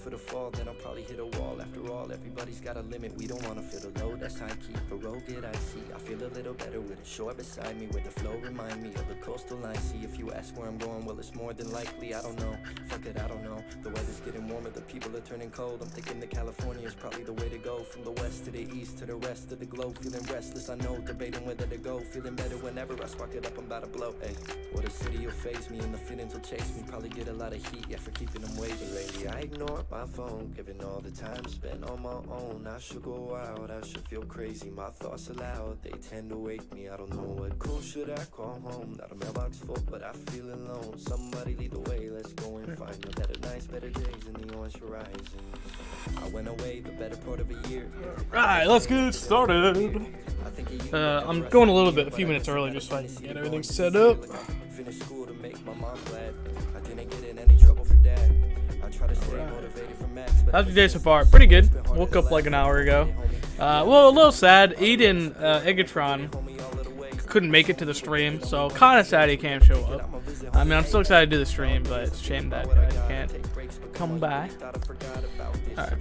for the fall, then I'll probably hit a wall. After all, everybody's got a limit, we don't wanna feel the load, that's high key. The road get icy, I feel a little better with a shore beside me, where the flow remind me of the coastal line. See, if you ask where I'm going, well, it's more than likely, I don't know. Fuck it, I don't know. The weather's getting warmer, the people are turning cold. I'm thinking that California is probably the way to go. From the west to the east to the rest of the globe, feeling restless, I know, debating whether to go. Feeling better whenever I spark it up, I'm about to blow. Hey, what a city will phase me, and the feelings will chase me. Probably get a lot of heat, yeah, for keeping them waiting. Lately I ignore my phone, giving all the time spent on my own. I should go out, I should feel crazy. My thoughts aloud, they tend to wake me. I don't know what cool should I call home. Not a mailbox full, but I feel alone. Somebody lead the way, let's go and find the better nights, better days in the orange horizons. I went away the better part of a year. Right, let's get started. I'm going a few minutes early just so I can get everything set up. Finished school to make my mom glad. I didn't get in any trouble for dad. I try to stay motivated for max. How's your day so far? Pretty good. Woke up like an hour ago. Well, a little sad. Eden, Egerton couldn't make it to the stream, so kind of sad he can't show up. I mean, I'm still excited to do the stream, but it's a shame that I can't come by. Alright.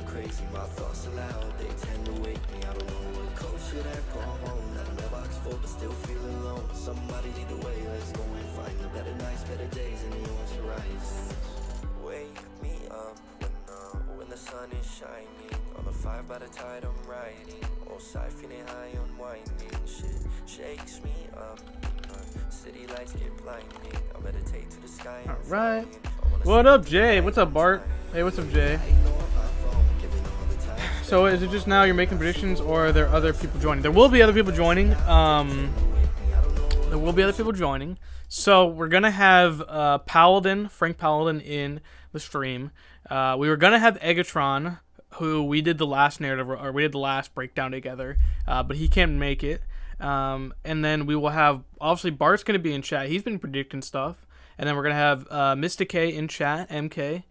Crazy, my thoughts aloud, they tend to wake me. I don't know what cold should I call home. Not a mailbox full, but still feel alone. Somebody lead the way, let's go and find the better nights, better days in the orange horizons. Wake me up when the sun is shining. On the 5 by the tide I'm riding. All side feeling high, unwinding. Shit shakes me up. City lights get blinding. I meditate to the sky. Alright. What up, Jay? What's up, Bart? Hey, what's up, Jay? So is it just now you're making predictions, or are there other people joining? There will be other people joining. So we're gonna have Frank Paladin in the stream. We were gonna have Egerton, who we did the last narrative, or we did the last breakdown together, but he can't make it. And then we will have, obviously, Bart's gonna be in chat. He's been predicting stuff. And then we're gonna have Mr. K in chat, MK.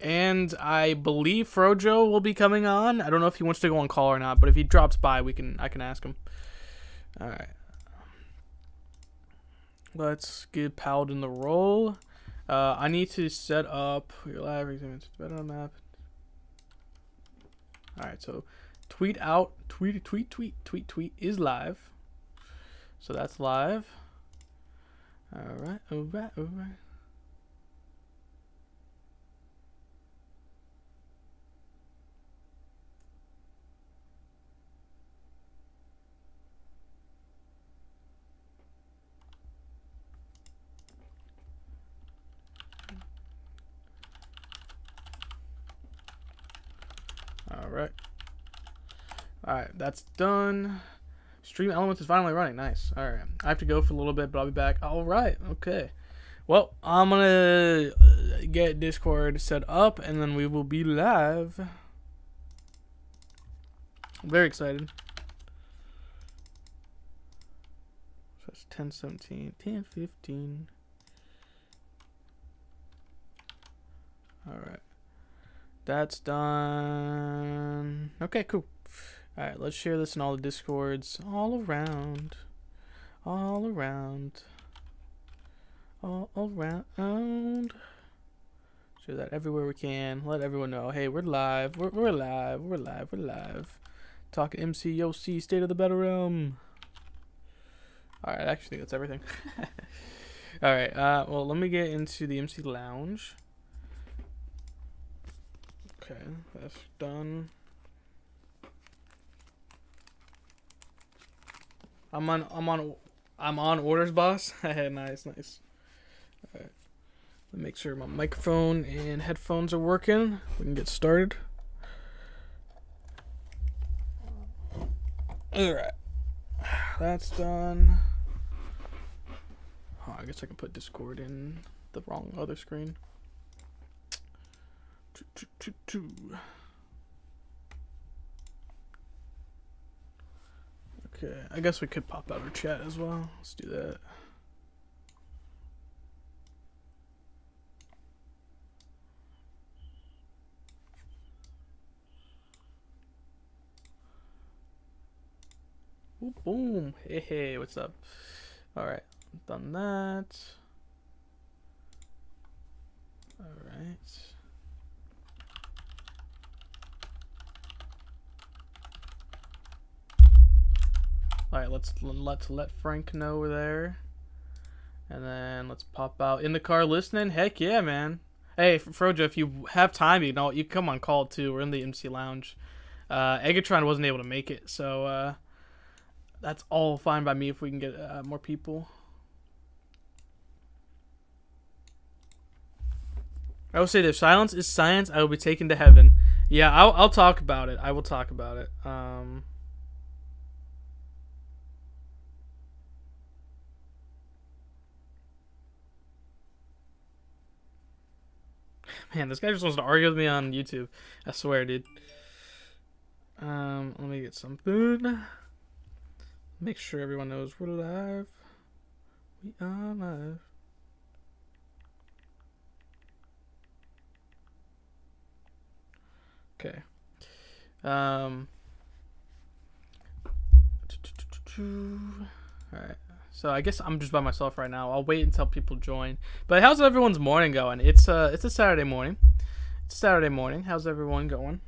And I believe Frojo will be coming on. I don't know if he wants to go on call or not, but if he drops by, I can ask him. All right. Let's give Paladin the role. I need to set up your live exams. Better on map. All right. So tweet is live. So that's live. All right. Alright, that's done. Stream Elements is finally running. Nice. Alright. I have to go for a little bit, but I'll be back. Alright, okay. Well, I'm gonna get Discord set up, and then we will be live. I'm very excited. So it's 10:17, 10:15. Alright. That's done. Okay, cool. Alright, let's share this in all the Discords. All around. Share that everywhere we can. Let everyone know. Hey, we're live. We're live. Talking mcoc, State of the Battlerealm. Alright, I actually think that's everything. Alright, well, let me get into the MC Lounge. Okay, that's done. I'm on orders, boss. nice. Alright. Let me make sure my microphone and headphones are working. We can get started. Alright. That's done. Oh, I guess I can put Discord in the wrong other screen. Okay, I guess we could pop out our chat as well. Let's do that. Ooh, boom. Hey, hey, what's up? All right, done that. All right. All right, let's let Frank know we're there, and then let's pop out in the car listening. Heck yeah, man. Hey, Frojo, if you have time, you can come on call too. We're in the MC Lounge. Egerton wasn't able to make it, so that's all fine by me if we can get more people. I will say this: silence is science. I will be taken to heaven. Yeah, I'll talk about it. I will talk about it. Man, this guy just wants to argue with me on YouTube. I swear, dude. Let me get something. Make sure everyone knows we're live. We are live. Okay. Alright. So I guess I'm just by myself right now. I'll wait until people join. But how's everyone's morning going? It's a Saturday morning. It's Saturday morning. How's everyone going?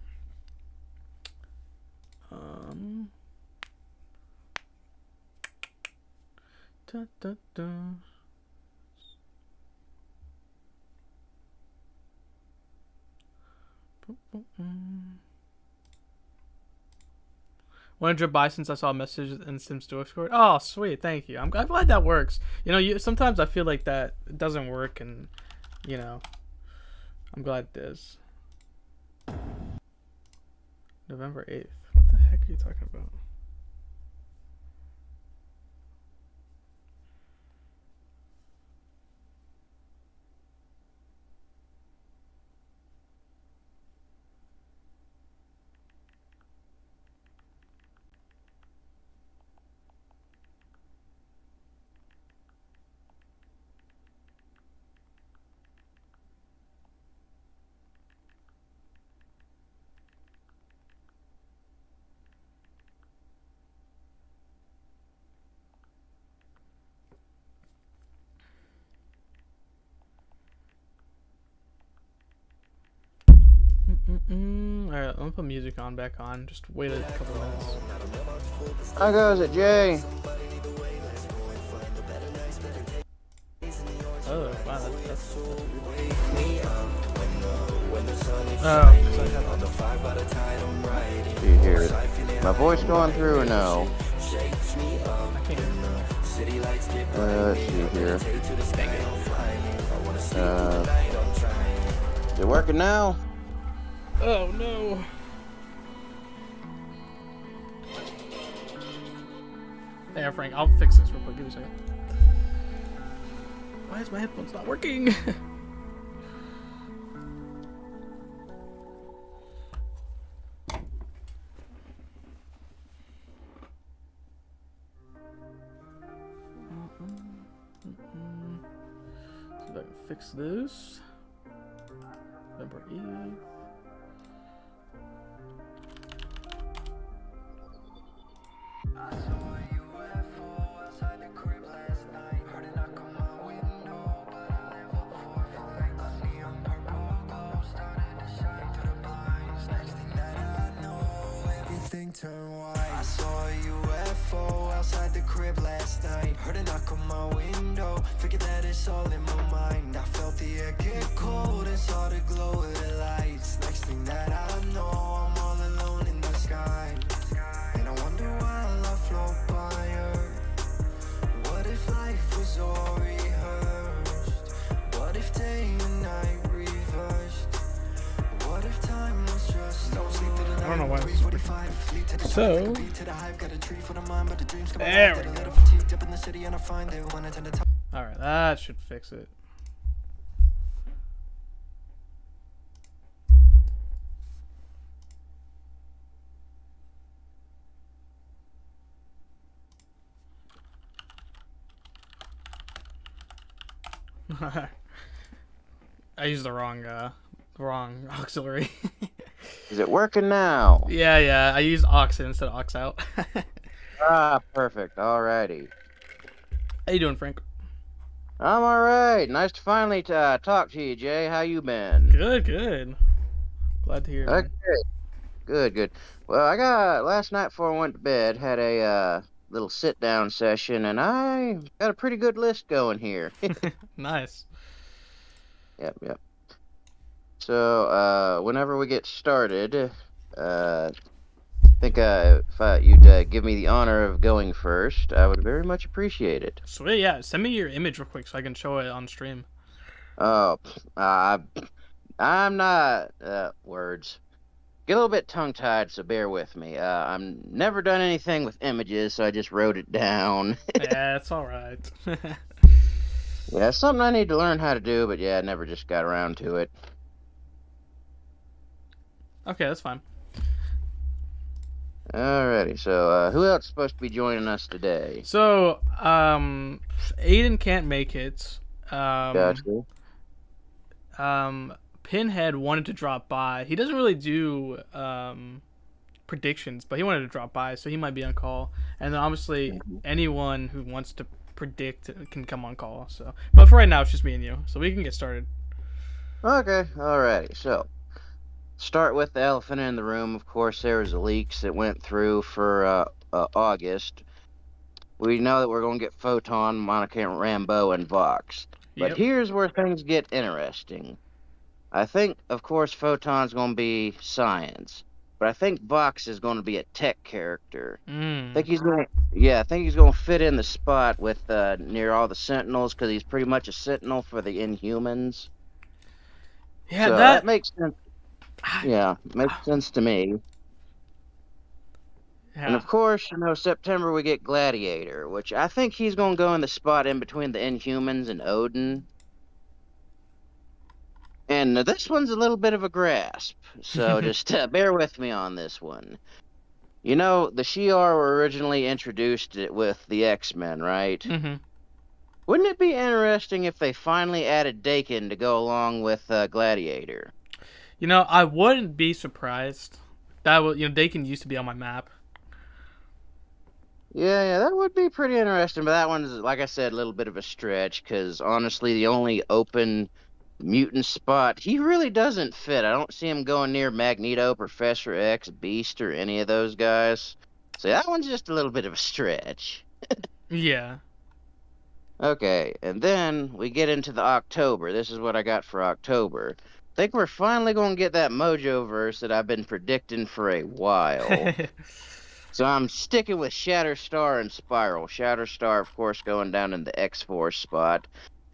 Da, da, da. Wanted to buy since I saw a message in Sims Discord. Oh, sweet, thank you. I'm glad that works. Sometimes I feel like that it doesn't work, and I'm glad it does. November 8th. What the heck are you talking about? Alright, I'm gonna put music back on. Just wait a couple minutes. How goes it, Jay? Oh, wow, that's Do you hear my voice going through or no? I can't. Let's see here. Is it working now? Oh no. Hey, Frank, I'll fix this real quick. Give me a second. Why is my headphones not working? See if I can fix this. Number E. I saw a UFO outside the crib last night. Heard a knock on my window, but I live up 4 flights. A neon purple glow started to shine through the blinds. Next thing that I know, everything turned white. I saw a UFO outside the crib last night. Heard a knock on my window, figured that it's all in my mind. I felt the air get cold and saw the glow of the lights. Next thing that I know, I'm all alone in the sky. And I wonder why I float by Earth. What if life was all rehearsed? What if day and night reversed? What if time was just no sleep through the night? I don't know why. So there we go. Alright, that should fix it. I used the wrong auxiliary. Is it working now? Yeah, I used aux in instead of aux out. Ah, perfect. Alrighty. How you doing, Frank? I'm alright. Nice to finally talk to you, Jay. How you been? Good, good. Glad to hear, Okay, man. good, good. Well, I got last night before I went to bed, had a little sit down session, and I got a pretty good list going here. Nice. Yep, yep. So, whenever we get started, I think if you'd give me the honor of going first, I would very much appreciate it. Sweet, yeah. Send me your image real quick so I can show it on stream. Oh, I'm not words. Get a little bit tongue-tied, so bear with me. I'm never done anything with images, so I just wrote it down. Yeah, it's all right. Yeah, it's something I need to learn how to do, but yeah, I never just got around to it. Okay, that's fine. Alrighty, so who else is supposed to be joining us today? So, Aiden can't make it. Gotcha. Pinhead wanted to drop by. He doesn't really do predictions, but he wanted to drop by, so he might be on call. And then obviously anyone who wants to predict can come on call. So, but for right now, it's just me and you, so we can get started. Okay, alrighty, so start with the elephant in the room. Of course, there was leaks that went through for August. We know that we're going to get Photon, Monica Rambeau, and Vox. But Yep. here's where things get interesting. I think, of course, Photon's going to be science, but I think Vox is going to be a tech character. I think he's going. I think he's going to fit in the spot with near all the Sentinels because he's pretty much a Sentinel for the Inhumans. Yeah, So that makes sense. Yeah, makes sense to me. And Yeah. of course, September we get Gladiator, which I think he's going to go in the spot in between the Inhumans and Odin. And this one's a little bit of a grasp, so just bear with me on this one. The Shi'ar were originally introduced with the X-Men, right? Mm-hmm. Wouldn't it be interesting if they finally added Dakin to go along with Gladiator? I wouldn't be surprised. That would, Dakin used to be on my map. Yeah, that would be pretty interesting, but that one's, like I said, a little bit of a stretch, because honestly, the only open mutant spot, he really doesn't fit. I don't see him going near Magneto, Professor X, Beast, or any of those guys. So that one's just a little bit of a stretch. Yeah. Okay, and then we get into the October. This is what I got for October. I think we're finally going to get that Mojo verse that I've been predicting for a while. So I'm sticking with Shatterstar and Spiral. Shatterstar, of course, going down in the X-Force spot,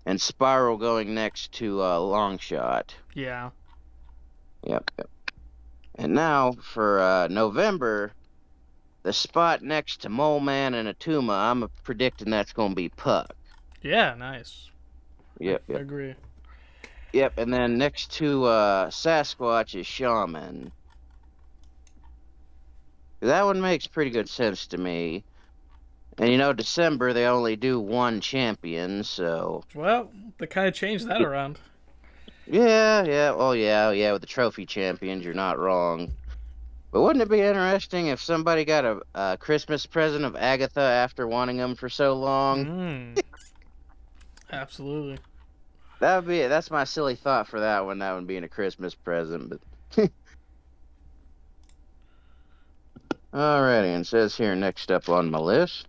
and Spiral going next to Longshot. Yeah. Yep. And now for November, the spot next to Mole Man and Atuma, I'm predicting that's going to be Puck. Yeah, nice. Yep. I agree. Yep, and then next to Sasquatch is Shaman. That one makes pretty good sense to me. And December, they only do one champion, so... Well, they kind of changed that around. Yeah, with the trophy champions, you're not wrong. But wouldn't it be interesting if somebody got a Christmas present of Agatha after wanting them for so long? Absolutely. That's my silly thought for that one, that one being a Christmas present, but... Alrighty, and it says here next up on my list.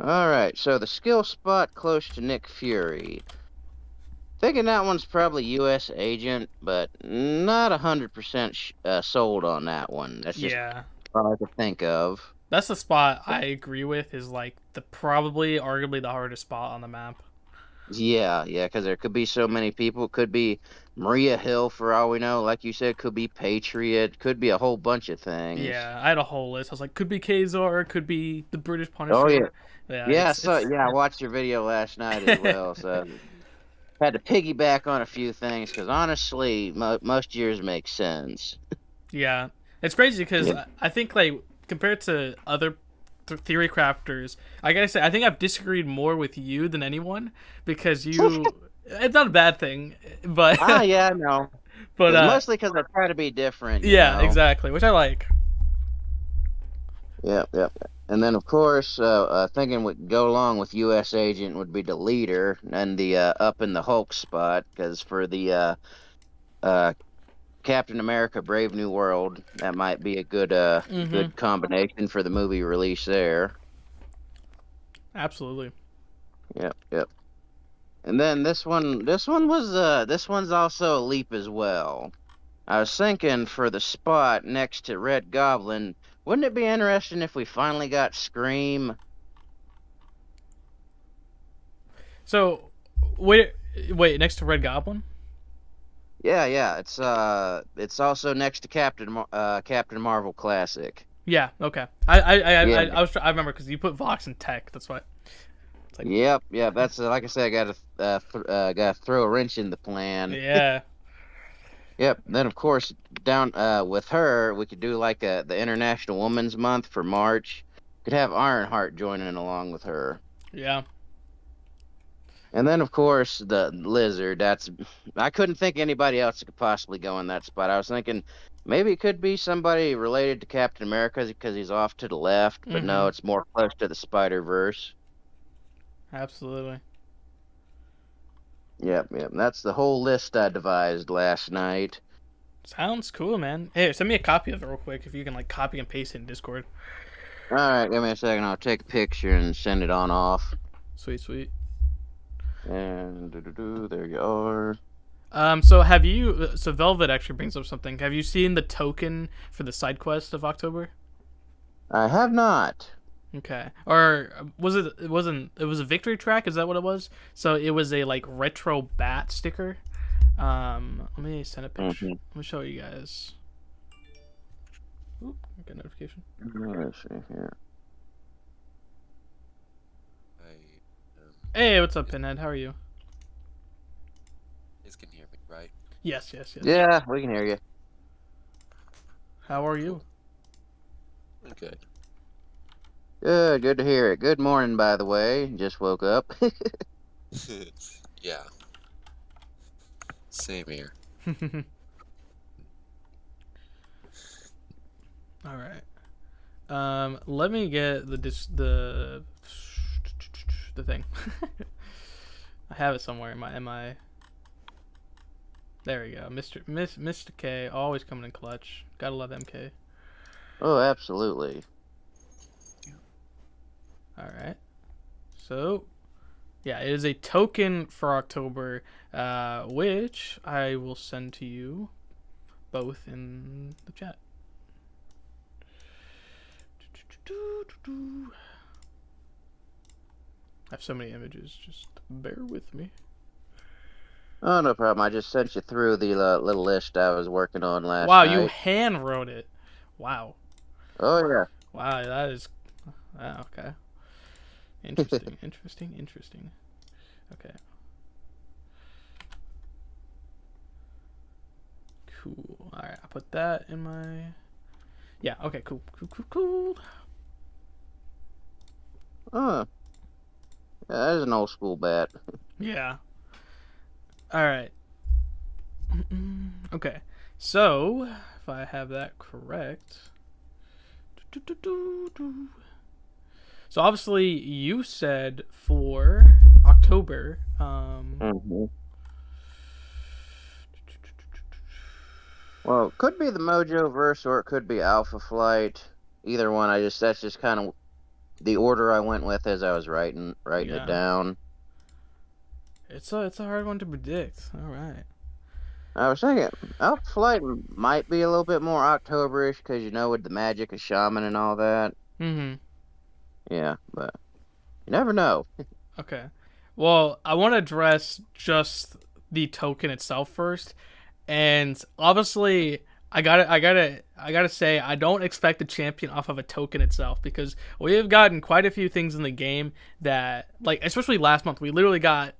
Alright, so the skill spot close to Nick Fury. Thinking that one's probably U.S. Agent, but not 100% sold on that one. That's just all I could think of. That's the spot I agree with, is like arguably the hardest spot on the map. Yeah, because there could be so many people. It could be Maria Hill, for all we know. Like you said, could be Patriot. Could be a whole bunch of things. Yeah, I had a whole list. I was like, could be Kazar, could be the British Punisher. Oh, yeah. Yeah, I watched your video last night as well, so had to piggyback on a few things, because honestly, most years make sense. Yeah, it's crazy, because I think, like, compared to other theory crafters, I gotta say, I think I've disagreed more with you than anyone, because you it's not a bad thing, but yeah, I know, but mostly because I try to be different. Yeah, exactly, which I like. Yep, yep. And then, of course, thinking would go along with U.S. Agent would be the leader and the up in the Hulk spot, because for the uh, Captain America: Brave New World, that might be a Mm-hmm. good combination for the movie release there. Absolutely. Yep, yep. And then this one's also a leap as well. I was thinking for the spot next to Red Goblin, wouldn't it be interesting if we finally got Scream? So, wait, wait. Next to Red Goblin. Yeah, yeah. It's also next to Captain Marvel Classic. Yeah. Okay. I Yeah. I remember because you put Vox in tech. That's why. It's like, Yep, yep. That's like I said. I gotta throw a wrench in the plan. yeah. Yep. Then of course down with her, we could do like the International Women's Month for March. Could have Ironheart joining along with her. Yeah. And then, of course, the lizard. I couldn't think anybody else that could possibly go in that spot. I was thinking maybe it could be somebody related to Captain America because he's off to the left, but Mm-hmm. no, it's more close to the Spider Verse. Absolutely. Yep, yep. That's the whole list I devised last night. Sounds cool, man. Hey, send me a copy of it real quick if you can like copy and paste it in Discord. All right, give me a second. I'll take a picture and send it on off. Sweet, sweet. And there you are. So have you? So Velvet actually brings up something. Have you seen the token for the side quest of October? I have not. Okay. Or was it? It wasn't. It was a victory track. Is that what it was? So it was a like retro bat sticker. Let me send a picture. Mm-hmm. Let me show you guys. Oop, get a notification. Let's see here. Hey, what's up, Pinhead? How are you? You can hear me, right? Yes, yes, yes. Yeah, we can hear you. How are you? I'm good. Good to hear it. Good morning, by the way. Just woke up. Yeah. Same here. All right. Let me get the thing. I have it somewhere in my. There we go, Mr. K, always coming in clutch. Gotta love MK. Oh, absolutely. All right. So, yeah, it is a token for October, which I will send to you both in the chat. I have so many images. Just bear with me. Oh, no problem. I just sent you through the little list I was working on last Wow, night. you hand wrote it. Wow. Oh, yeah. Wow, that is. Wow, okay. Interesting, interesting. Okay. Cool. Alright, I'll put that in my. Yeah, okay, cool. Oh. Yeah, that is an old school bat. Yeah. Alright. Okay. So, if I have that correct. So obviously you said for October, Mm-hmm. Well, it could be the Mojo verse or it could be Alpha Flight. Either one. That's just kind of the order I went with as I was writing Yeah. it down. it's a hard one to predict. All right. I was thinking Alpha Flight might be a little bit more Octoberish because with the magic of shaman and all that. Mm-hmm. Yeah, but you never know. Okay. Well, I want to address just the token itself first, and obviously, I gotta say I don't expect a champion off of a token itself because we have gotten quite a few things in the game that, like, especially last month, we literally got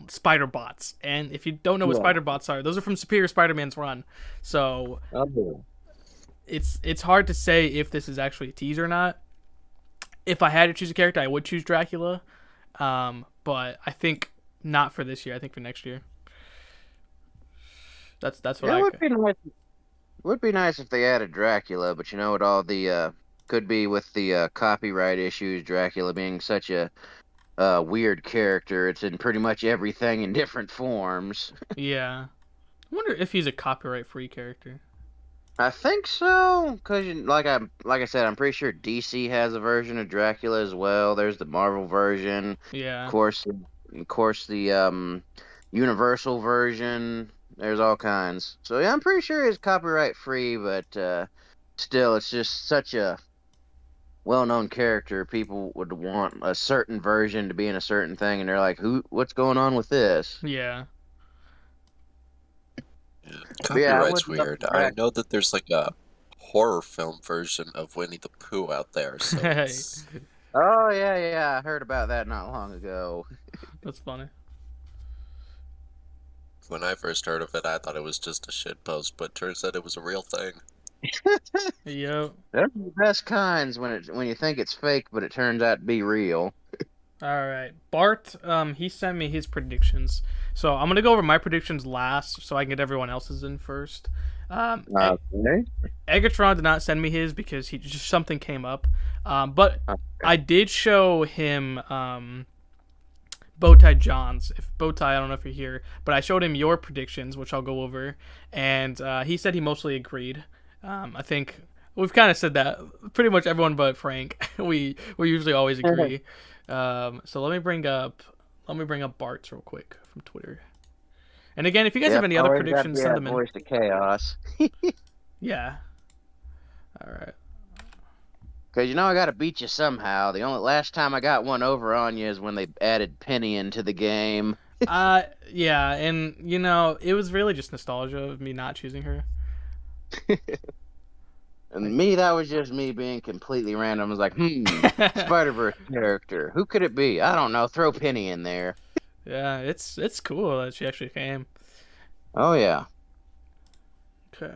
spider bots, and if you don't know what Yeah. spider bots are, those are from Superior Spider-Man's run. So Oh. it's hard to say if this is actually a tease or not. If I had to choose a character, I would choose Dracula. But I think not for this year. I think for next year. That's what It I. would be nice. Would be nice if they added Dracula, but with all the Could be with the copyright issues, Dracula being such a weird character. It's in pretty much everything in different forms. Yeah. I wonder if he's a copyright-free character. I think so, cause like I said, I'm pretty sure DC has a version of Dracula as well. There's the Marvel version, Yeah. of course the Universal version. There's all kinds. So yeah, I'm pretty sure it's copyright free, but still, it's just such a well-known character. People would want a certain version to be in a certain thing, and they're like, "Who? What's going on with this?" Yeah. Yeah. But yeah, I Copyright's would love weird. I know that there's like a horror film version of Winnie the Pooh out there, so it's Oh yeah, I heard about that not long ago. That's funny. when I first heard of it, I thought it was just a shit post, but turns out it was a real thing. Yo. They're the best kinds when you think it's fake, but it turns out to be real. All right. Bart, he sent me his predictions. So I'm going to go over my predictions last so I can get everyone else's in first. Okay. Egerton did not send me his because he just something came up. But I did show him Bowtie John's. If Bowtie, I don't know if you're here, but I showed him your predictions, which I'll go over, and he said he mostly agreed. I think we've kind of said that pretty much everyone but Frank. we usually always agree. So let me bring up Bart's real quick from Twitter. And again, if you guys have any other always predictions, gotta send be them that in. voice of chaos. Yeah. All right. Cause I gotta beat you somehow. The only last time I got one over on you is when they added Penny into the game. Yeah, and it was really just nostalgia of me not choosing her. And me, that was just me being completely random. I was like, Spider-Verse character. Who could it be? I don't know. Throw Penny in there. Yeah, it's cool that she actually came. Oh yeah. Okay.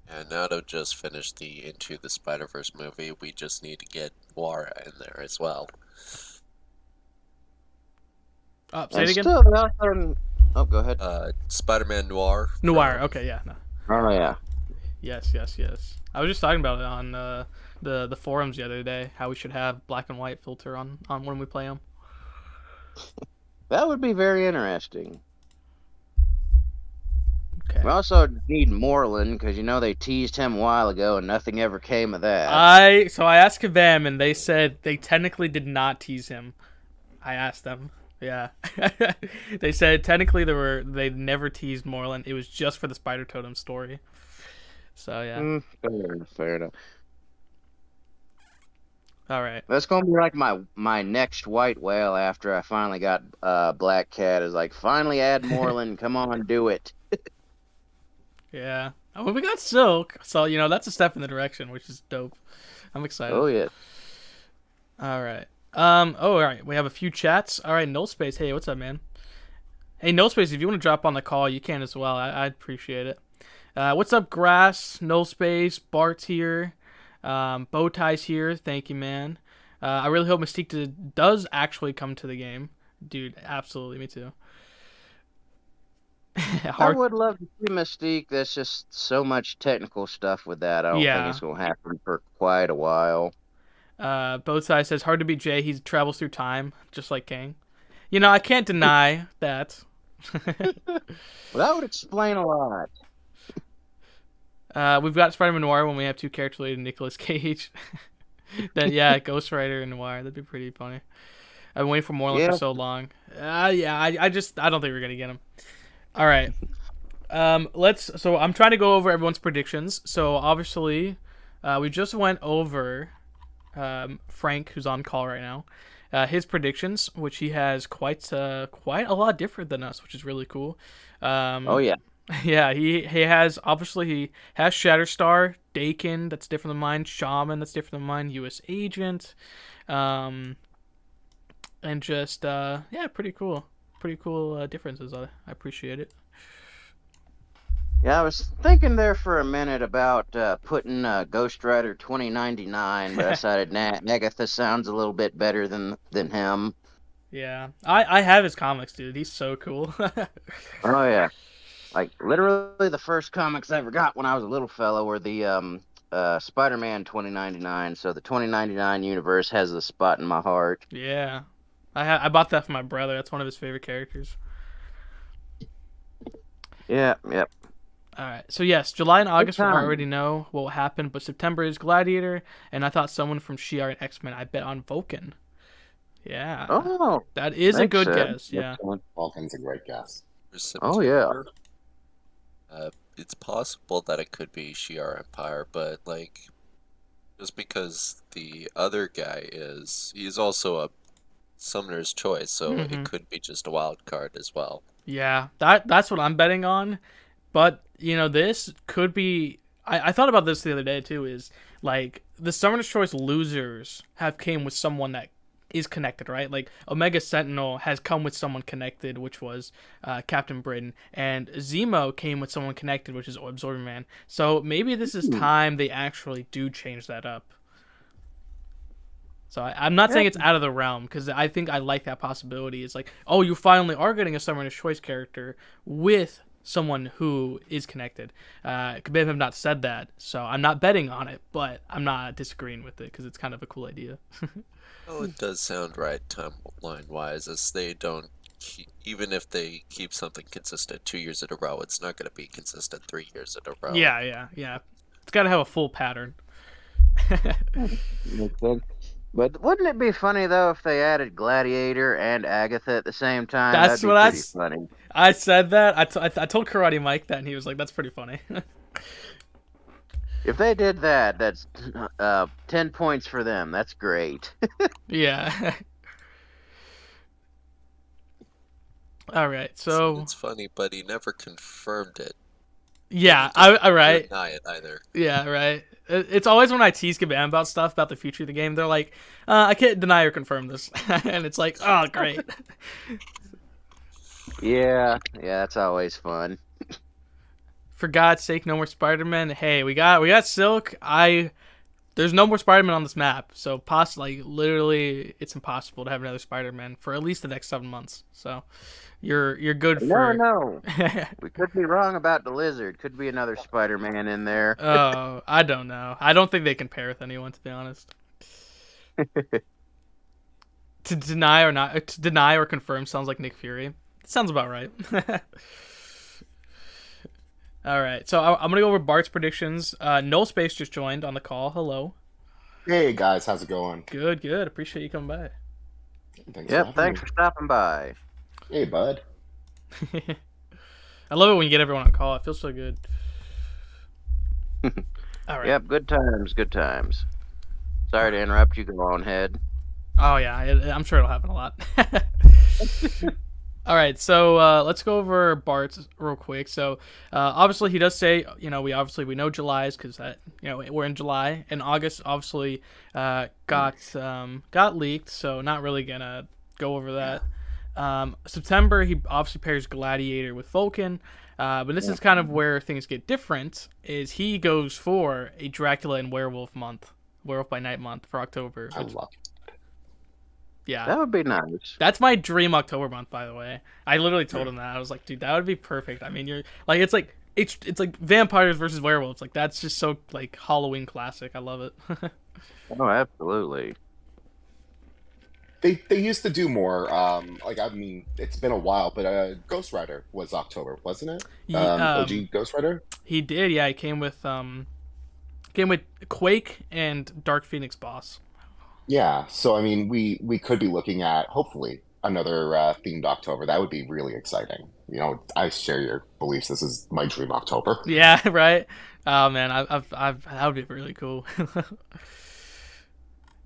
And now to just finish the Into the Spider-Verse movie, we just need to get Noir in there as well. Say it again. Still, oh, go ahead. Spider-Man Noir. Noir. from- Okay, yeah. No. Oh yeah. Yes. I was just talking about it on the forums the other day. How we should have black and white filter on when we play them. That would be very interesting. Okay. We also need Moreland because they teased him a while ago and nothing ever came of that. I asked them and they said they technically did not tease him. I asked them. Yeah. They said technically they never teased Moreland. It was just for the Spider Totem story. So yeah. Fair enough. All right. That's gonna be like my next white whale after I finally got Black Cat. Is like finally add Moreland. Come on, do it. Yeah. Well, we got Silk, so that's a step in the direction, which is dope. I'm excited. Oh yeah. All right. All right. We have a few chats. All right. No Space. Hey, what's up, man? Hey, No Space. If you want to drop on the call, you can as well. I'd appreciate it. What's up, Grass? No Space. Bart's here. Bowtie's here. Thank you, man. I really hope Mystique does actually come to the game, dude. Absolutely, me too. I would love to see Mystique. There's just so much technical stuff with that. I don't think it's gonna happen for quite a while. Bowtie says hard to beat Jay. He travels through time, just like King. I can't deny that. Well, that would explain a lot. We've got Spider-Man Noir when we have two characters related to Nicolas Cage. Yeah, Ghost Rider and Noir. That'd be pretty funny. I've been waiting for Moreland for so long. I don't think we're gonna get him. All right. So I'm trying to go over everyone's predictions. So obviously, we just went over Frank, who's on call right now, his predictions, which he has quite a lot different than us, which is really cool. Oh yeah. Yeah, he has Shatterstar, Dakin, that's different than mine, Shaman, that's different than mine, U.S. Agent, and just pretty cool differences. I appreciate it. Yeah, I was thinking there for a minute about putting Ghost Rider 2099, but I decided Agatha sounds a little bit better than him. Yeah, I have his comics, dude. He's so cool. Oh yeah. Like literally the first comics I ever got when I was a little fellow were the Spider-Man 2099, so the 2099 universe has a spot in my heart. Yeah, I bought that for my brother. That's one of his favorite characters. Yeah, yep. All right. So yes, July and August we time. already know what will happen, but September is Gladiator, and I thought someone from Shi'ar and X-Men. I bet on Vulcan. Yeah, Oh, that is a makes good sense. guess. Yeah. Vulcan's a great guess. For Oh, yeah. September, it's possible that it could be Shi'ar Empire, but like, just because the other guy he's also a summoner's choice, so Mhm. it could be just a wild card as well. Yeah, that's what I'm betting on. But this could be. I thought about this the other day too. Is like the Summoner's Choice losers have came with someone that is connected, right? Like Omega Sentinel has come with someone connected, which was Captain Britain, and Zemo came with someone connected, which is Absorbing Man. So maybe this is time they actually do change that up. So I'm not saying it's out of the realm, because I think I like that possibility. It's like, oh, you finally are getting a Summoner's Choice character with someone who is connected. Kabib have not said that, so I'm not betting on it, but I'm not disagreeing with it because it's kind of a cool idea. Oh, it does sound right timeline-wise, as they don't even if they keep something consistent 2 years in a row, it's not going to be consistent 3 years in a row. Yeah. It's got to have a full pattern. Makes sense. But wouldn't it be funny though if they added Gladiator and Agatha at the same time? That's That'd be what pretty funny. I said that. I told Karate Mike that, and he was like, "That's pretty funny." If they did that, that's 10 points for them. That's great. Yeah. All right. So It's funny, but he never confirmed it. yeah, He didn't I right. deny it either. Yeah, right. It's always when I tease Kabam about stuff about the future of the game, they're like, I can't deny or confirm this. And it's like, oh, great. Yeah, that's always fun. For God's sake, no more Spider-Man. Hey, we got Silk. There's no more Spider-Man on this map. So, literally, it's impossible to have another Spider-Man for at least the next 7 months. So, you're good for... No. We could be wrong about the Lizard. Could be another Spider-Man in there. Oh, I don't know. I don't think they can pair with anyone, to be honest. To deny or confirm sounds like Nick Fury. Sounds about right. All right, so I'm gonna go over Bart's predictions. No Space just joined on the call. Hello. Hey guys, how's it going? Good. Appreciate you coming by. Thanks for stopping by. Hey, bud. I love it when you get everyone on call. It feels so good. All right. Yep, good times. Sorry to interrupt you. Go on ahead. Oh yeah, I'm sure it'll happen a lot. All right, so let's go over Bart's real quick. So obviously he does say, we know July's because we're in July, and August obviously got leaked, so not really gonna go over that. September he obviously pairs Gladiator with Vulcan, but this is kind of where things get different. Is he goes for a Dracula and Werewolf by Night month for October. I love it. Yeah. That would be nice. That's my dream October month, by the way. I literally told him that. I was like, dude, that would be perfect. I mean, you're like, it's like vampires versus werewolves. Like, that's just so like Halloween classic. I love it. Oh, absolutely. They used to do more. It's been a while, but Ghost Rider was October, wasn't it? OG Ghost Rider. He did, yeah. He came with Quake and Dark Phoenix Boss. Yeah, so I mean, we could be looking at hopefully another themed October. That would be really exciting. I share your beliefs. This is my dream October. Yeah, right. Oh man, that would be really cool.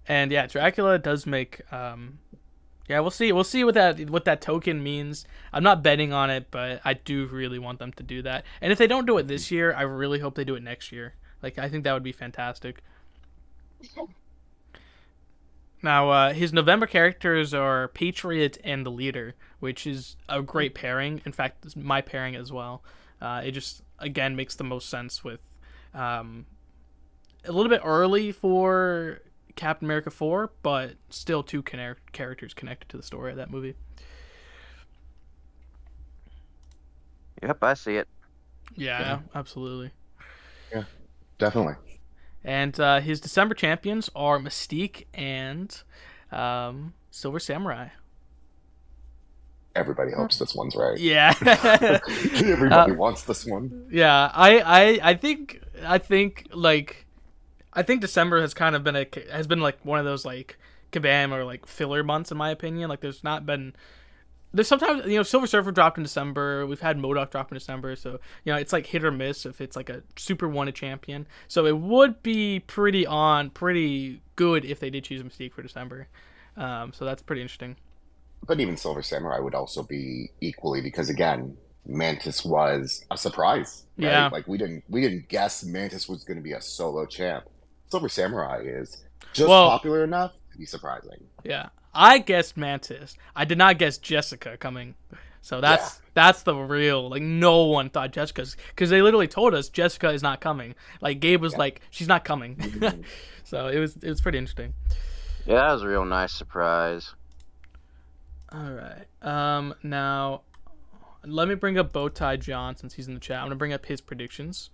And yeah, Dracula does make. Yeah, we'll see. We'll see what that token means. I'm not betting on it, but I do really want them to do that. And if they don't do it this year, I really hope they do it next year. Like, I think that would be fantastic. Now, his November characters are Patriot and the Leader, which is a great pairing. In fact, it's my pairing as well. It just, again, makes the most sense with a little bit early for Captain America 4, but still two characters connected to the story of that movie. Yep, I see it. Yeah, absolutely. Yeah, definitely. And his December champions are Mystique and Silver Samurai. Everybody hopes this one's right. Yeah. Everybody wants this one. Yeah, I think like I think December has kind of been like one of those like kabam or like filler months in my opinion. Like there's sometimes Silver Surfer dropped in December. We've had MODOK drop in December, so it's like hit or miss if it's like a super wanted champion. So it would be pretty good if they did choose Mystique for December. So that's pretty interesting. But even Silver Samurai would also be equally because again, Mantis was a surprise, right? Yeah. Like we didn't guess Mantis was going to be a solo champ. Silver Samurai is just Well- popular enough to be surprising. Yeah, I guessed Mantis. I did not guess Jessica coming. So that's the real like no one thought Jessica's because they literally told us Jessica is not coming. Like Gabe was like she's not coming. So it was pretty interesting. Yeah, that was a real nice surprise. All right. Now let me bring up Bowtie John since he's in the chat. I'm gonna bring up his predictions.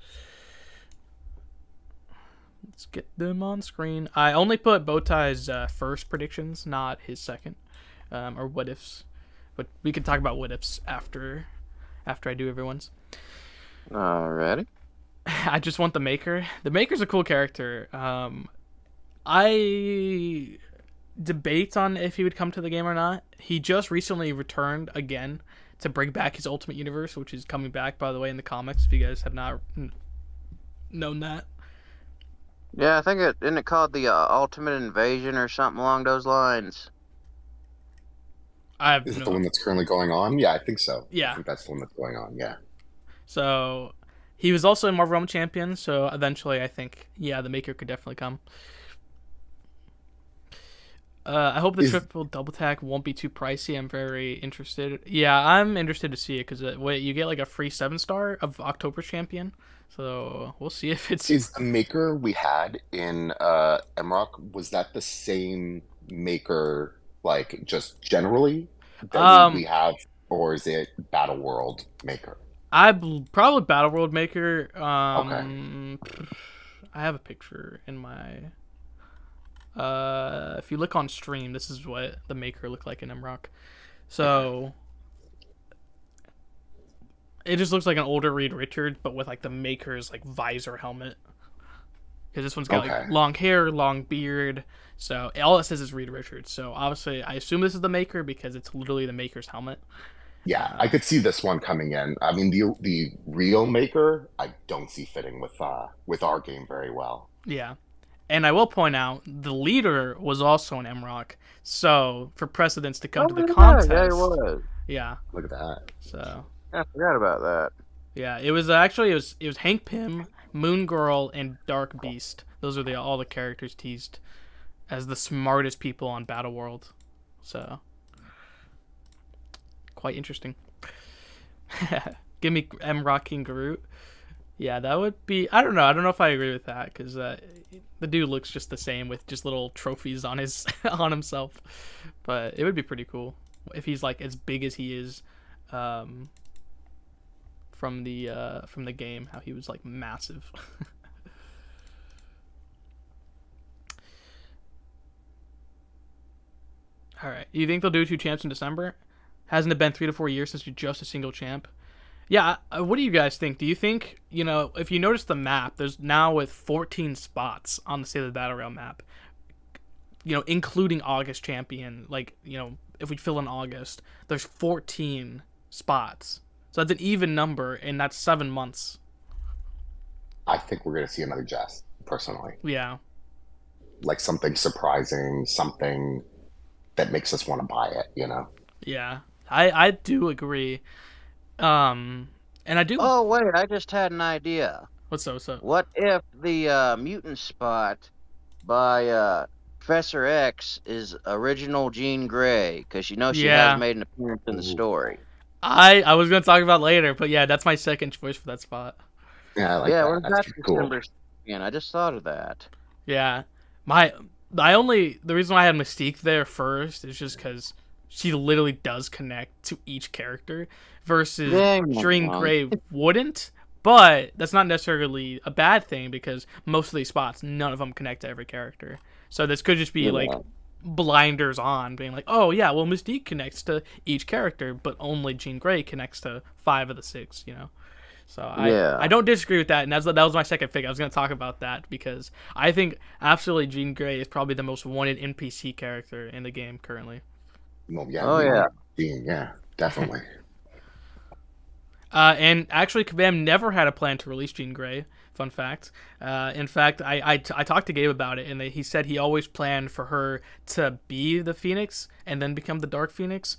Let's get them on screen. I only put Bowtie's first predictions, not his second, or what ifs. But we can talk about what ifs after I do everyone's. Alrighty. I just want the Maker. The Maker's a cool character. I debate on if he would come to the game or not. He just recently returned again to bring back his Ultimate Universe, which is coming back, by the way, in the comics, if you guys have not known that. Yeah, I think isn't it called the Ultimate Invasion or something along those lines? I have Is it no- the one that's currently going on? Yeah, I think so. Yeah. I think that's the one that's going on. Yeah. So he was also in Marvel Realm Champion, so eventually I think, the Maker could definitely come. I hope the triple double tack won't be too pricey. I'm very interested. Yeah, I'm interested to see it because you get like a free 7-star of October Champion. So we'll see if it's. Is the Maker we had in MROC, was that the same Maker, like just generally that we have, or is it Battle World Maker? Probably Battle World Maker. Okay. I have a picture in my. If you look on stream, this is what the Maker looked like in MROC. So it just looks like an older Reed Richards, but with like the Maker's like visor helmet. Because this one's got like long hair, long beard. So all it says is Reed Richards. So obviously, I assume this is the Maker because it's literally the Maker's helmet. Yeah, I could see this one coming in. I mean, the real Maker, I don't see fitting with our game very well. Yeah. And I will point out, the leader was also an MROC. So, for precedence to come to the contest. Yeah, it was. Yeah. Look at that. So. I forgot about that. Yeah, it was actually, it was Hank Pym, Moon Girl, and Dark Beast. Those are all the characters teased as the smartest people on Battle World. So. Quite interesting. Give me MROC King Garut. Yeah, that would be. I don't know if I agree with that because the dude looks just the same with just little trophies on his on himself. But it would be pretty cool if he's like as big as he is from the game. How he was like massive. All right, you think they'll do 2 champs in December? Hasn't it been 3 to 4 years since you just a single champ? Yeah, what do you guys think? Do you think, if you notice the map, there's now with 14 spots on the State of the Battle Realm map, including August Champion, like, if we fill in August, there's 14 spots. So that's an even number, and that's 7 months. I think we're going to see another Jess, personally. Yeah. Like something surprising, something that makes us want to buy it, Yeah, I do agree. And I do. Oh wait, I just had an idea. What's up? What if the mutant spot by Professor X is original Jean Grey? Because she has made an appearance in the story. I was gonna talk about later, but yeah, that's my second choice for that spot. Yeah, I like yeah, that. what That's about pretty cool. December 2nd? I just thought of that. Yeah, the reason why I had Mystique there first is just because she literally does connect to each character versus Jean Grey wouldn't, But that's not necessarily a bad thing because most of these spots, none of them connect to every character. So this could just be like blinders on, being like, oh yeah, well Mystique connects to each character, but only Jean Grey connects to 5 of the 6. So I don't disagree with that, and that was my second pick. I was going to talk about that because I think absolutely Jean Grey is probably the most wanted NPC character in the game currently. Well, yeah. Oh, yeah. Yeah, definitely. And actually, Kabam never had a plan to release Jean Grey. Fun fact. In fact, I talked to Gabe about it, and he said he always planned for her to be the Phoenix and then become the Dark Phoenix.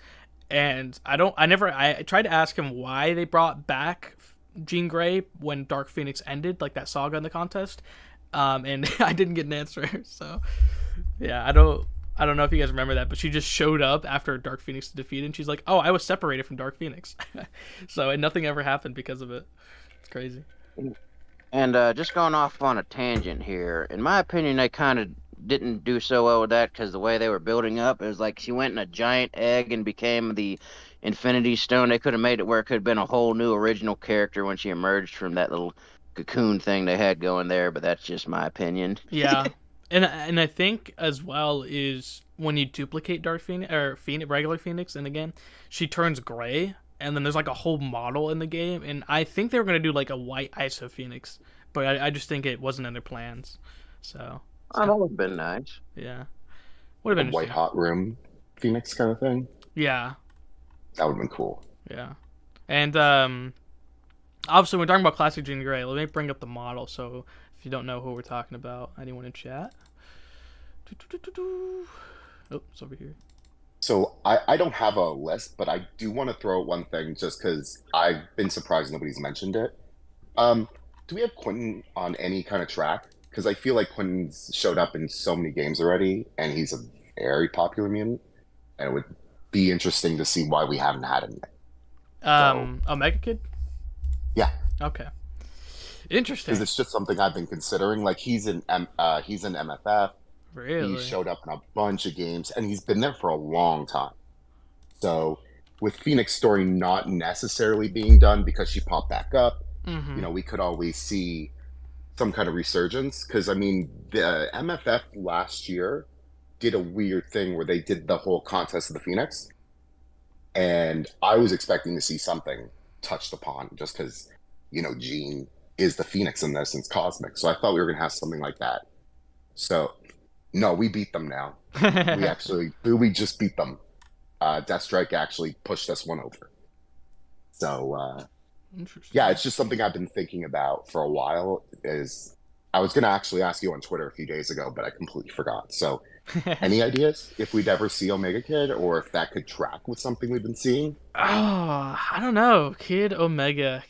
And I tried to ask him why they brought back Jean Grey when Dark Phoenix ended, like that saga in the contest, and I didn't get an answer. So, yeah, I don't know if you guys remember that, but she just showed up after Dark Phoenix defeated, and she's like, "Oh, I was separated from Dark Phoenix," and nothing ever happened because of it. It's crazy. And just going off on a tangent here, in my opinion, they kind of didn't do so well with that because the way they were building up, it was like she went in a giant egg and became the Infinity Stone. They could have made it where it could have been a whole new original character when she emerged from that little cocoon thing they had going there, but that's just my opinion. Yeah, and I think as well is when you duplicate Dark Phoenix or regular Phoenix in the game, she turns gray, and then there's like a whole model in the game, and I think they were gonna do like a white ISO Phoenix, but I just think it wasn't in their plans. So That would have been nice. yeah, would have A been white hot room Phoenix kind of thing. Yeah, That would have been cool. yeah, and obviously we're talking about classic Jean Grey. Let me bring up the model. So if you don't know who we're talking about, anyone in chat? Oh, it's over here. So I don't have a list, but I do want to throw out one thing just because I've been surprised nobody's mentioned it. Do we have Quentin on any kind of track? Because I feel like Quentin's showed up in so many games already, and he's a very popular mutant, and it would be interesting to see why we haven't had him yet. Omega Kid? Yeah. Okay. Interesting. Because it's just something I've been considering. Like he's in MFF. Really? He showed up in a bunch of games, and he's been there for a long time. So with Phoenix Story not necessarily being done because she popped back up, we could always see some kind of resurgence. Because I mean, the MFF last year did a weird thing where they did the whole contest of the Phoenix, and I was expecting to see something touched upon just because Jean is the Phoenix in this and it's cosmic. So I thought we were gonna have something like that. So no, we beat them now. we just beat them. Deathstrike actually pushed us one over. So yeah, it's just something I've been thinking about for a while. I was gonna actually ask you on Twitter a few days ago, but I completely forgot. So any ideas if we'd ever see Omega Kid, or if that could track with something we've been seeing? Oh, I don't know. Kid Omega.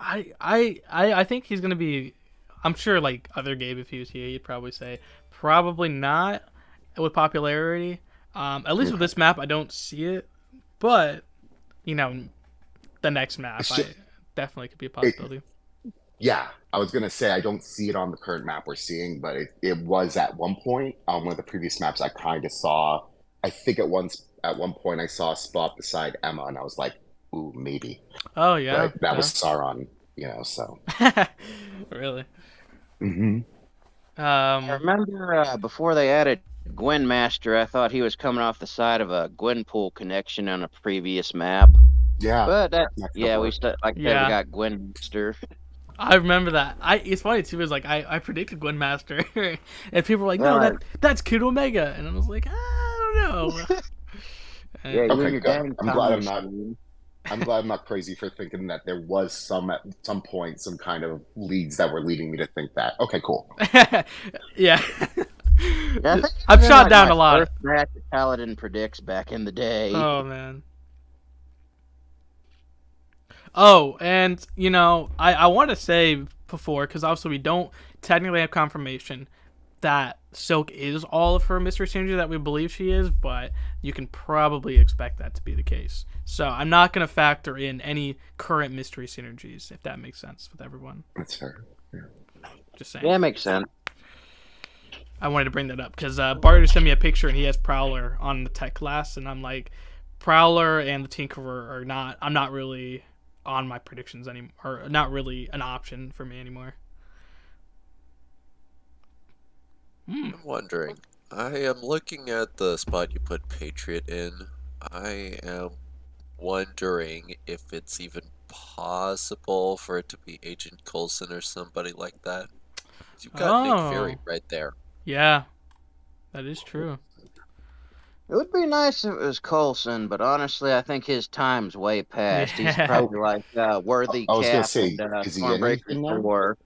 I think he's gonna be. I'm sure, like other Gabe, if he was here, he'd probably say probably not with popularity. At least with this map, I don't see it. But the next map, definitely could be a possibility. Yeah, I was gonna say I don't see it on the current map we're seeing, but it was at one point on one of the previous maps. I kind of saw. I think at one point I saw a spot beside Emma, and I was like, "Ooh, maybe." Oh yeah, but that was Sauron, So really. I remember before they added Gwen Master, I thought he was coming off the side of a Gwenpool connection on a previous map. Yeah, but we got Gwen Master. I remember that. It's funny too. Is like I predicted Gwen Master, and people were like, "No, that's Kid Omega," and I was like, "I don't know." Okay, good. I'm glad I'm not crazy for thinking that there was at some point some kind of leads that were leading me to think that. Okay, cool. Yeah. I've shot down a lot. First match Paladin predicts back in the day. Oh man. Oh, and I want to say before, because obviously we don't technically have confirmation that Silk is all of her mystery synergy that we believe she is, but you can probably expect that to be the case. So I'm not going to factor in any current mystery synergies, if that makes sense with everyone. That's fair. Yeah. Just saying. Yeah, makes sense. I wanted to bring that up because Bart just sent me a picture and he has Prowler on the tech class, and I'm like, Prowler and the Tinkerer are not. I'm not really on my predictions anymore, or not really an option for me anymore. I'm wondering. I am looking at the spot you put Patriot in. I am wondering if it's even possible for it to be Agent Coulson or somebody like that. You've got Nick Fury Oh, right there. yeah, that is true. It would be nice if it was Coulson, but honestly, I think his time's way past. He's Yeah, probably like Worthy I was gonna Cap say, and is he in Stormbreaker anything now? 4.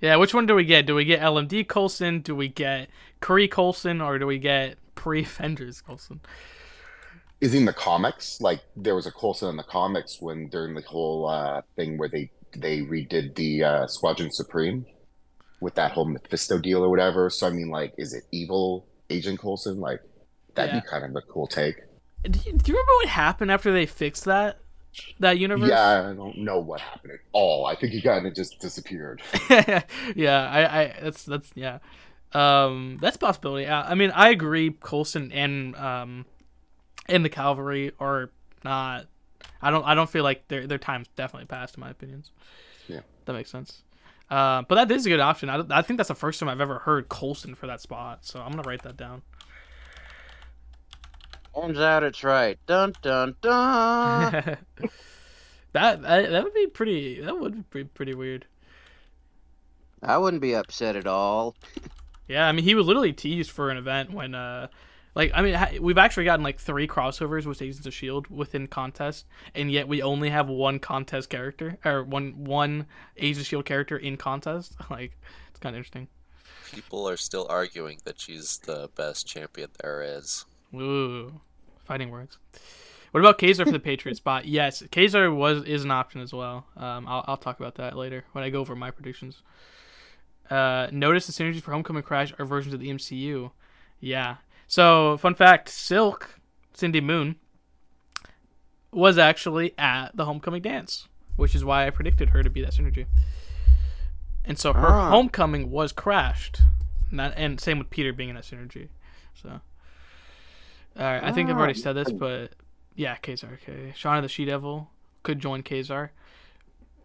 yeah. Which one do we get? Do we get LMD Coulson? Do we get Curry Coulson, or do we get pre-Fenders Coulson? Is he in the comics? Like there was a Coulson in the comics when during the whole thing where they redid the Squadron Supreme with that whole Mephisto deal or whatever. So I mean, like, is it evil Agent Coulson? Like that'd Yeah. be kind of a cool take. Do you remember what happened after they fixed that universe? Yeah, I don't know what happened at all. I think he kind of just disappeared. Yeah, that's yeah. That's a possibility. I mean, I agree. Coulson and the Cavalry are not. I don't feel like their time's definitely passed in my opinions. Yeah. That makes sense. But that is a good option. I think that's the first time I've ever heard Coulson for that spot, so I'm gonna write that down. Turns out it's right. Dun dun dun. That would be pretty. That would be pretty weird. I wouldn't be upset at all. Yeah, I mean, he was literally teased for an event when, like, I mean, we've actually gotten like 3 crossovers with Agents of Shield within contest, and yet we only have one contest character or one Agents of Shield character in contest. Like, it's kind of interesting. People are still arguing that she's the best champion there is. Ooh, fighting words. What about Kaiser for the Patriot spot? Yes, Kaiser is an option as well. I'll talk about that later when I go over my predictions. Notice the synergies for Homecoming Crash are versions of the MCU. Yeah. So, fun fact, Silk, Cindy Moon, was actually at the Homecoming dance, which is why I predicted her to be that synergy. And so her Homecoming was crashed. And same with Peter being in that synergy. So, alright, I think I've already said this, but yeah, Kazar. Okay. Shauna the She-Devil could join Kazar.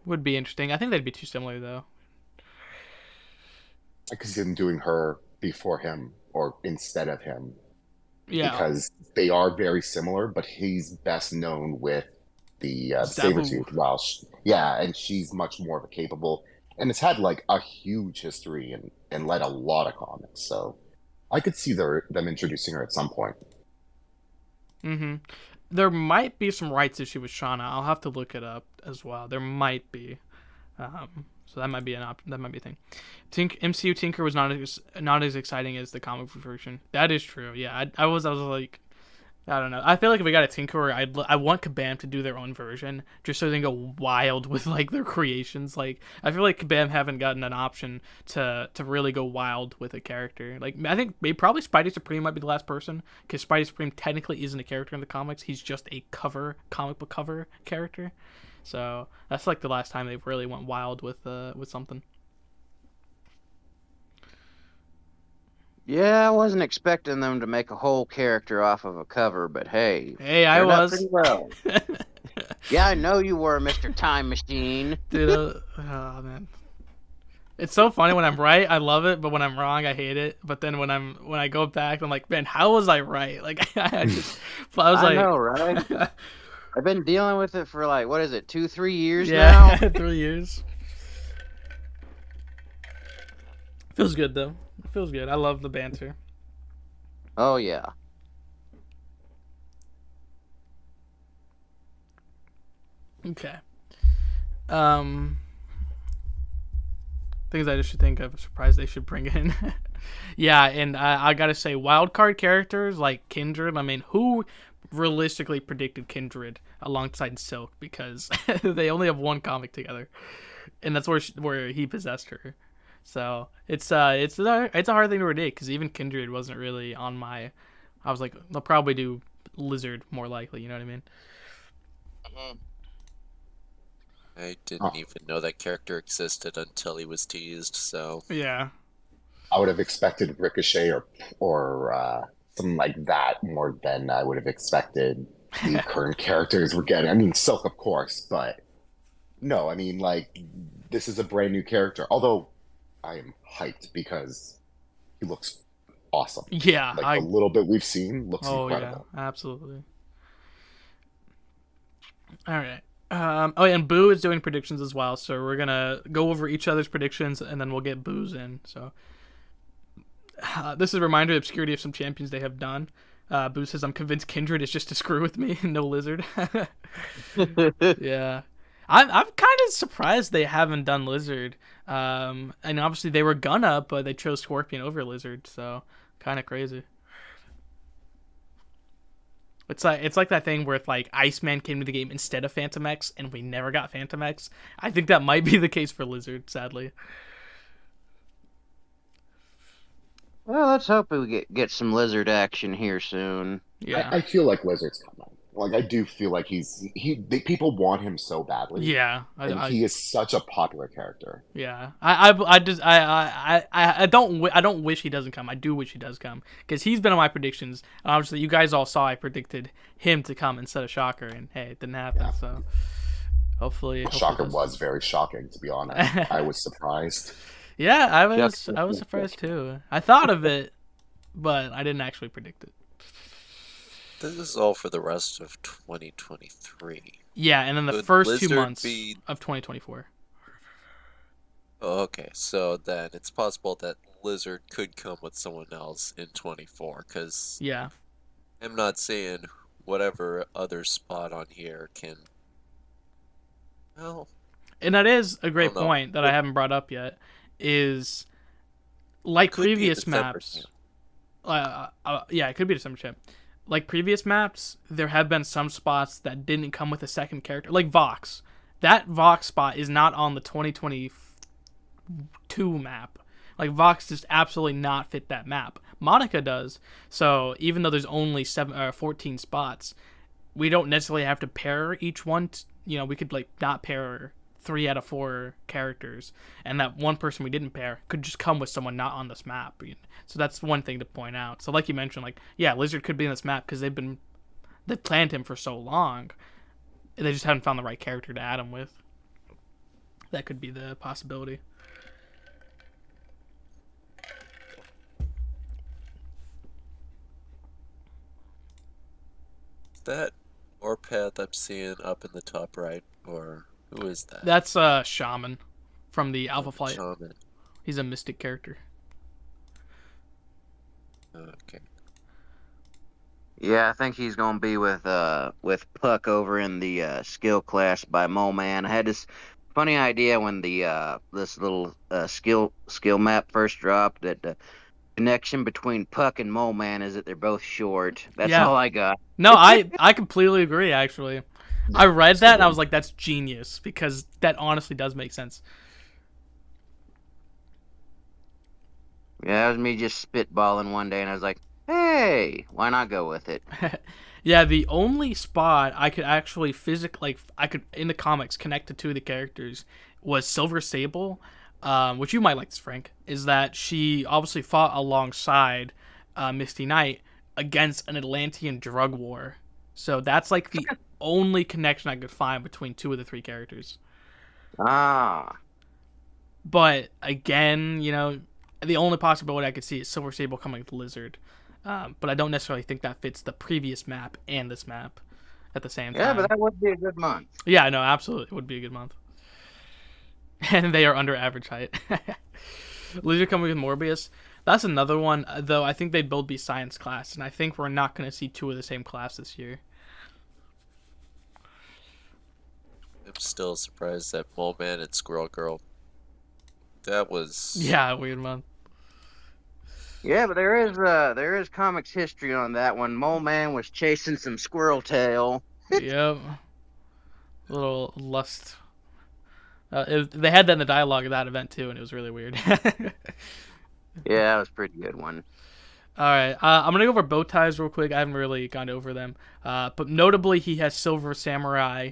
Would be interesting. I think they'd be too similar, though. I could see them doing her before him or instead of him. Yeah. Because they are very similar, but he's best known with the Sabu. Sabretooth. Well, yeah, and she's much more of a capable, and it's had like a huge history and led a lot of comics. So I could see them introducing her at some point. Mm-hmm. There might be some rights issue with Shauna. I'll have to look it up as well. There might be. So that might be that might be a thing. MCU Tinker was not as exciting as the comic book version. That is true. Yeah, I was like, I don't know. I feel like if we got a Tinkerer, I want Kabam to do their own version just so they can go wild with like their creations. Like I feel like Kabam haven't gotten an option to really go wild with a character. Like I think probably Spidey Supreme might be the last person because Spidey Supreme technically isn't a character in the comics. He's just a comic book cover character. So that's like the last time they really went wild with something. Yeah, I wasn't expecting them to make a whole character off of a cover, but hey, I turned out was. pretty well. Yeah, I know you were, Mr. Time Machine. Dude, oh man, it's so funny when I'm right, I love it, but when I'm wrong, I hate it. But then when I go back, I'm like, man, how was I right? Like I was like, know, right? I've been dealing with it for like, what is it, 2-3 years yeah, now? 3 years. Feels good though. It feels good. I love the banter. Oh yeah. Okay. Things I should think of. Surprised they should bring in. Yeah, and I gotta say, wild card characters like Kindred. I mean, who realistically predicted Kindred alongside Silk because they only have one comic together, and that's where he possessed her. So it's a hard thing to predict because even Kindred wasn't really on my. I was like, they'll probably do Lizard more likely. You know what I mean? I didn't even know that character existed until he was teased, so... Yeah. I would have expected Ricochet or something like that more than I would have expected the current characters we're getting. I mean, Silk, of course, but No, I mean, like, this is a brand new character. Although I am hyped because he looks awesome. Yeah, Like, the little bit we've seen looks oh yeah, incredible. absolutely. All right. Oh, yeah, and Boo is doing predictions as well, so we're gonna go over each other's predictions, and then we'll get Boo's in. So this is a reminder of the obscurity of some champions they have done. Boo says, "I'm convinced Kindred is just to screw with me, no Lizard." Yeah, I'm kind of surprised they haven't done Lizard. And obviously they were gonna, but they chose Scorpion over Lizard, so kind of crazy. It's like that thing where if like Iceman came to the game instead of Phantom X and we never got Phantom X. I think that might be the case for Lizard, sadly. Well, let's hope we get some lizard action here soon. Yeah. I feel like Lizard's coming. Like, I do feel like people want him so badly, Yeah. and he is such a popular character. Yeah. I don't wish he doesn't come. I do wish he does come because he's been on my predictions. Obviously, you guys all saw I predicted him to come instead of Shocker, and hey, it didn't happen. Yeah. So hopefully Shocker this- was very shocking, to be honest. I was surprised. Yeah, I was Shocker. surprised too. I thought of it, but I didn't actually predict it. This is all for the rest of 2023. Yeah, and then the Would first 2 Lizard months be- of 2024. Oh, okay, so then it's possible that Lizard could come with someone else in 24, because Yeah. I'm not saying whatever other spot on here can. Well, And that is a great don't know. point that I haven't brought up yet. Is like could be a previous December maps. camp. Yeah, it could be December champ. Like previous maps, there have been some spots that didn't come with a second character, like Vox. That Vox spot is not on the 2022 map. Like Vox just absolutely not fit that map. Monica does. So even though there's only 14 spots, we don't necessarily have to pair each one. We could like not pair 3 out of 4 characters, and that one person we didn't pair could just come with someone not on this map. So that's one thing to point out. So like you mentioned, like yeah, Lizard could be in this map because they've planned him for so long. They just haven't found the right character to add him with. That could be the possibility. That Warpath I'm seeing up in the top right, or who is that? That's Shaman from the Alpha Flight. Shaman. He's a mystic character. Okay. Yeah, I think he's gonna be with Puck over in the skill class by Mo Man. I had this funny idea when the this little skill map first dropped that the connection between Puck and Mo Man is that they're both short. That's Yeah. all I got. No, I completely agree. Actually, I read that and I was like, that's genius because that honestly does make sense. Yeah, that was me just spitballing one day, and I was like, hey, why not go with it? Yeah, the only spot I could actually I could in the comics connect to two of the characters was Silver Sable, which you might like this, Frank, is that she obviously fought alongside Misty Knight against an Atlantean drug war. So that's like the only connection I could find between 2 of the 3 characters. Ah, But again, the only possibility I could see is Silver Sable coming with Lizard. But I don't necessarily think that fits the previous map and this map at the same time. yeah, but that would be a good month. Yeah, no, absolutely. It would be a good month. And they are under average height. Lizard coming with Morbius. That's another one, though I think they'd both be science class, and I think we're not going to see 2 of the same class this year. I'm still surprised that Mole Man and Squirrel Girl. That was. Yeah, weird month. Yeah, but there is comics history on that one. Mole Man was chasing some squirrel tail. Yep. Little lust. They had that in the dialogue of that event, too, and it was really weird. Yeah, that was a pretty good one. All right, I'm gonna go over bow ties real quick. I haven't really gone over them, but notably he has Silver Samurai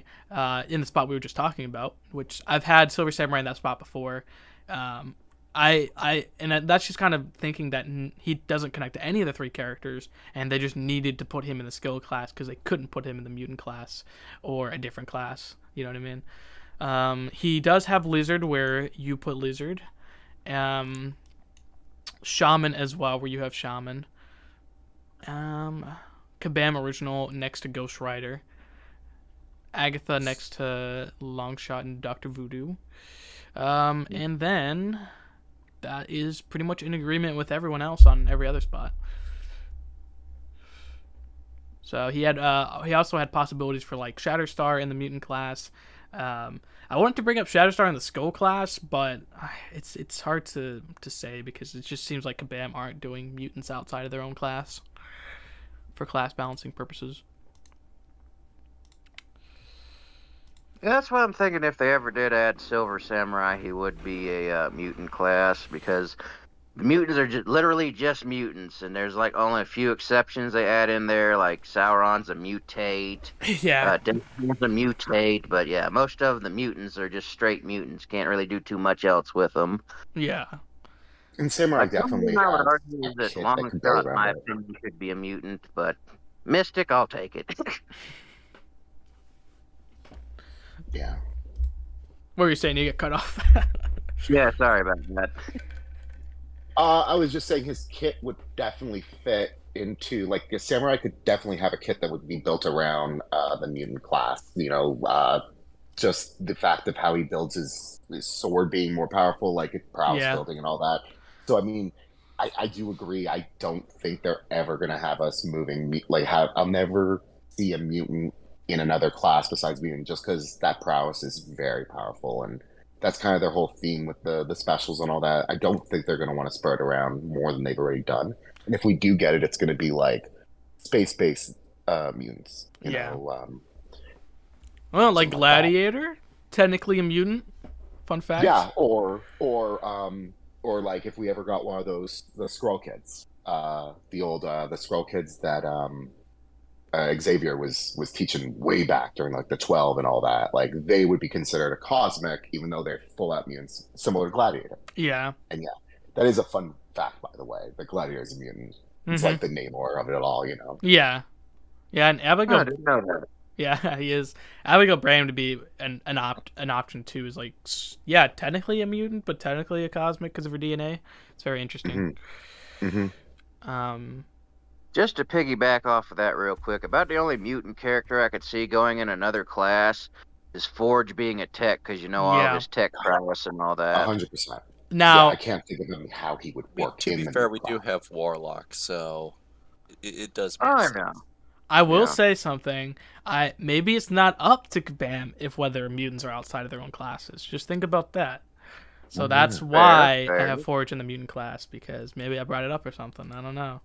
in the spot we were just talking about, which I've had Silver Samurai in that spot before. And that's just kind of thinking that he doesn't connect to any of the 3 characters, and they just needed to put him in the skill class because they couldn't put him in the mutant class or a different class. You know what I mean? He does have lizard where you put lizard. Shaman as well where you have shaman. Kabam original next to Ghost Rider. Agatha next to Longshot and Dr. Voodoo. And then that is pretty much in agreement with everyone else on every other spot. So he also had possibilities for like Shatterstar in the mutant class. I wanted to bring up Shatterstar in the Skull class, but it's hard to say because it just seems like Kabam aren't doing mutants outside of their own class for class balancing purposes. Yeah, that's what I'm thinking. If they ever did add Silver Samurai, he would be a mutant class because the mutants are literally just mutants, and there's like only a few exceptions they add in there, like Sauron's a mutate, Yeah. Death's a mutate, but yeah, most of the mutants are just straight mutants. Can't really do too much else with them. Yeah. And Samurai Like, definitely something I would has argue a is that kit that can go Longshot, in around my it. opinion, could be a mutant, but Mystic, I'll take it. Yeah. What were you saying? You get cut off. Yeah, sorry about that. I was just saying his kit would definitely fit into like a samurai could definitely have a kit that would be built around the mutant class. Just the fact of how he builds his sword being more powerful, like his prowess Yeah. building and all that. So I mean, I do agree. I don't think they're ever gonna have us moving I'll never see a mutant in another class besides mutant just because that prowess is very powerful and that's kind of their whole theme with the specials and all that. I don't think they're going to want to spread around more than they've already done. And if we do get it, it's going to be like space-based mutants. Yeah. Well, like something like that. Gladiator, technically a mutant. Fun fact. Yeah, or like if we ever got one of the Skrull kids, the Skrull kids that Xavier was teaching way back during like the 12 and all that, like they would be considered a cosmic even though they're full out mutants, similar to Gladiator. Yeah. And yeah, that is a fun fact, by the way. The Gladiator is a mutant. It's like the Namor of it all, Yeah. Yeah, and Abigail. I didn't know that. Yeah, he is. Abigail Braham to be an option too is like, yeah, technically a mutant, but technically a cosmic because of her DNA. It's very interesting. Just to piggyback off of that real quick, about the only mutant character I could see going in another class is Forge being a tech, because all of his tech prowess and all that. 100%. Now, Yeah, I can't think of how he would work. To be fair, we do have Warlock, so it does make sense. know. I will say something. Maybe it's not up to Kabam if whether mutants are outside of their own classes. Just think about that. So that's why I have Forge in the mutant class, because maybe I brought it up or something. I don't know.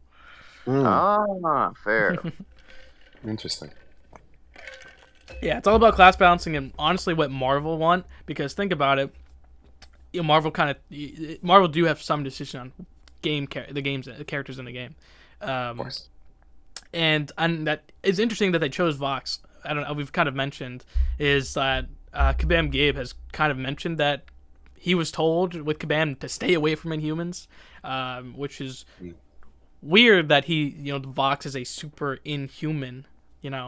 Fair. Interesting. Yeah, it's all about class balancing and honestly what Marvel want, because think about it. Marvel do have some decision on the characters in the game. Of course. And that is interesting that they chose Vox. I don't know. We've kind of mentioned is that Kabam Gabe has kind of mentioned that he was told with Kabam to stay away from Inhumans, which is weird that the Vox is a super inhuman,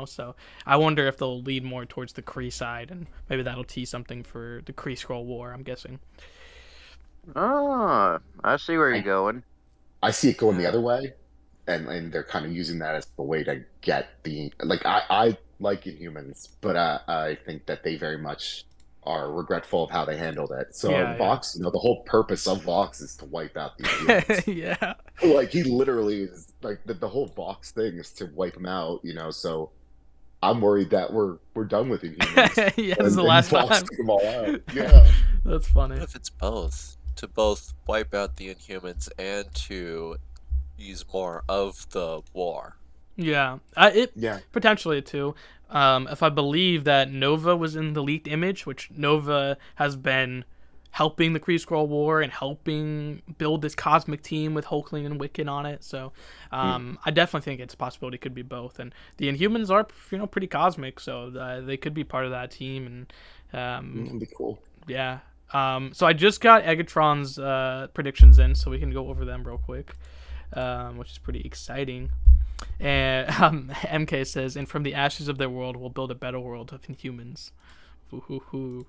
so I wonder if they'll lead more towards the Kree side, and maybe that'll tease something for the Kree Skrull War, I'm guessing. Oh, I see where you're going. I see it going the other way, and they're kind of using that as the way to get I like Inhumans, but I think that they very much are regretful of how they handled it. So Vox, the whole purpose of Vox is to wipe out the Inhumans. Yeah. Like he literally is like the whole Vox thing is to wipe them out, so I'm worried that we're done with Inhumans. Yeah, it's the last Vox time. took them all out. Yeah. That's funny. What if it's both? To both wipe out the Inhumans and to use more of the war. Yeah. Yeah. Potentially too. If I believe that Nova was in the leaked image, which Nova has been helping the Kree Skrull War and helping build this cosmic team with Hulkling and Wiccan on it. So I definitely think it's a possibility it could be both. And the Inhumans are pretty cosmic, so they could be part of that team. And That'd be cool. Yeah. So I just got Egerton's predictions in, so we can go over them real quick, which is pretty exciting. And MK says, and from the ashes of their world, we'll build a better world of Inhumans. Ooh.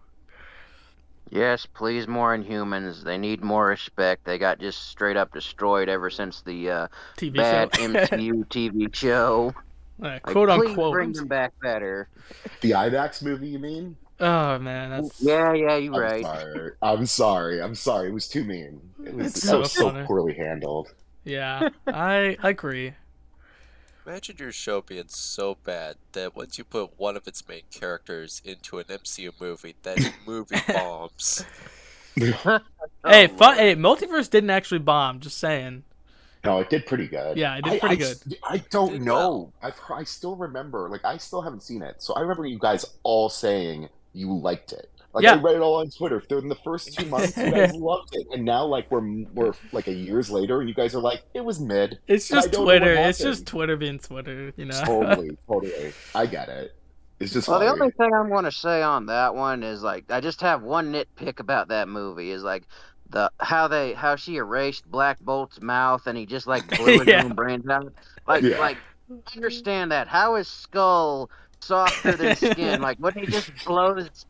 Yes, please, more Inhumans. They need more respect. They got just straight up destroyed ever since the TV show. bad MCU TV show. Like, Quote please unquote. bring them back better. The IMAX movie, you mean? Oh man, that's Yeah, you're I'm right. sorry. I'm sorry. I'm sorry. It was too mean. it's That so was so funny. poorly handled. Yeah, I agree. Imagine your show being so bad that once you put one of its main characters into an MCU movie, that movie bombs. Hey, Oh, Lord. Hey, Multiverse didn't actually bomb. Just saying. No, it did pretty good. Yeah, it did pretty good. I don't Did know. well. I still remember. Like, I still haven't seen it. So I remember you guys all saying you liked it. Like, I Yeah. read it all on Twitter. In the first 2 months, you guys loved it, and now like we're like a years later, and you guys are like, it was mid. It's And I just don't know what Twitter. It's just happened. Twitter being Twitter, you know. Totally, totally. I get it. It's just Well, the funny. only thing I'm going to say on that one is like I just have one nitpick about that movie is like the how she erased Black Bolt's mouth and he just like blew his Yeah. own brains out. Yeah. Like understand that. How is Skull softer than skin? Like wouldn't he just blow his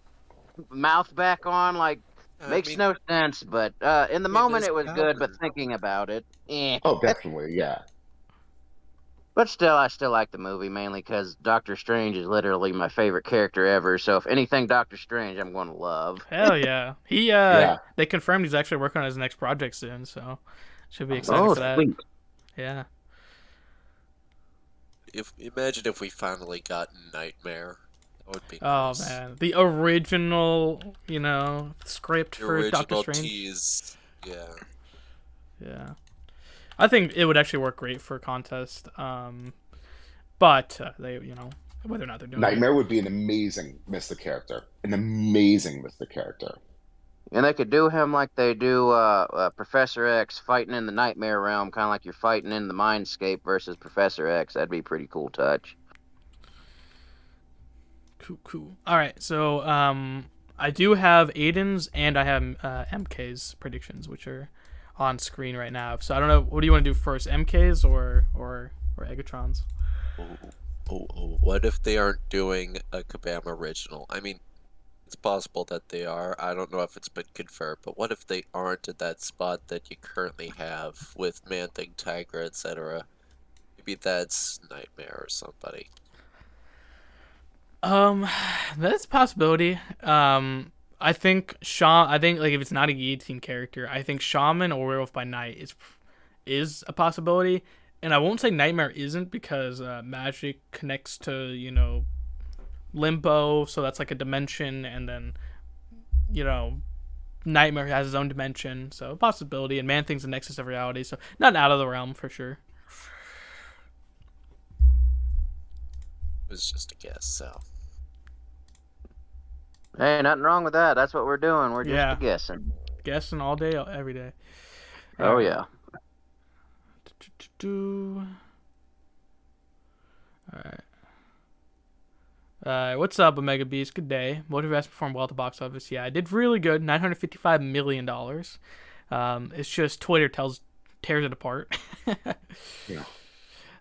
mouth back on? Like I makes mean, no sense. But in the I mean, moment his it was good. But power. thinking about it, eh. Oh, definitely. Yeah. But still, I still like the movie mainly because Doctor Strange is literally my favorite character ever. So if anything Doctor Strange, I'm going to love. Hell yeah. He Yeah. they confirmed he's actually working on his next project soon, so should be excited Oh, for that. sweet. Yeah. Imagine if we finally got Nightmare. That would be Oh nice. man, the original, script The for Doctor original Strange. tease. Yeah. Yeah. I think it would actually work great for a contest. But they, whether or not they're doing Nightmare would be an amazing Mystic character. An amazing Mystic character. And they could do him like they do Professor X fighting in the Nightmare Realm, kind of like you're fighting in the Mindscape versus Professor X. That'd be a pretty cool touch. Cool. All right, so I do have Aiden's and I have MK's predictions, which are on screen right now. So I don't know, what do you want to do first, MK's or Egerton's? What if they aren't doing a Kabam original? I mean, it's possible that they are. I don't know if it's been confirmed, but what if they aren't at that spot that you currently have with Man-Thing, Tigra, etc.? Maybe that's Nightmare or somebody. That's a possibility. I think like if it's not a guillotine character, I think Shaman or Werewolf by Night is a possibility. And I won't say Nightmare isn't because magic connects to, limbo, so that's like a dimension, and then, Nightmare has his own dimension, so a possibility, and Man-Thing's a nexus of reality, so not out of the realm for sure. It was just a guess, so. Hey, nothing wrong with that. That's what we're doing. We're just Yeah. guessing. Guessing all day, every day. Oh, yeah. Alright. What's up, Omega Beast? Good day. Motive has performed well at the box office. Yeah, I did really good. $955 million. It's just Twitter tears it apart. Yeah.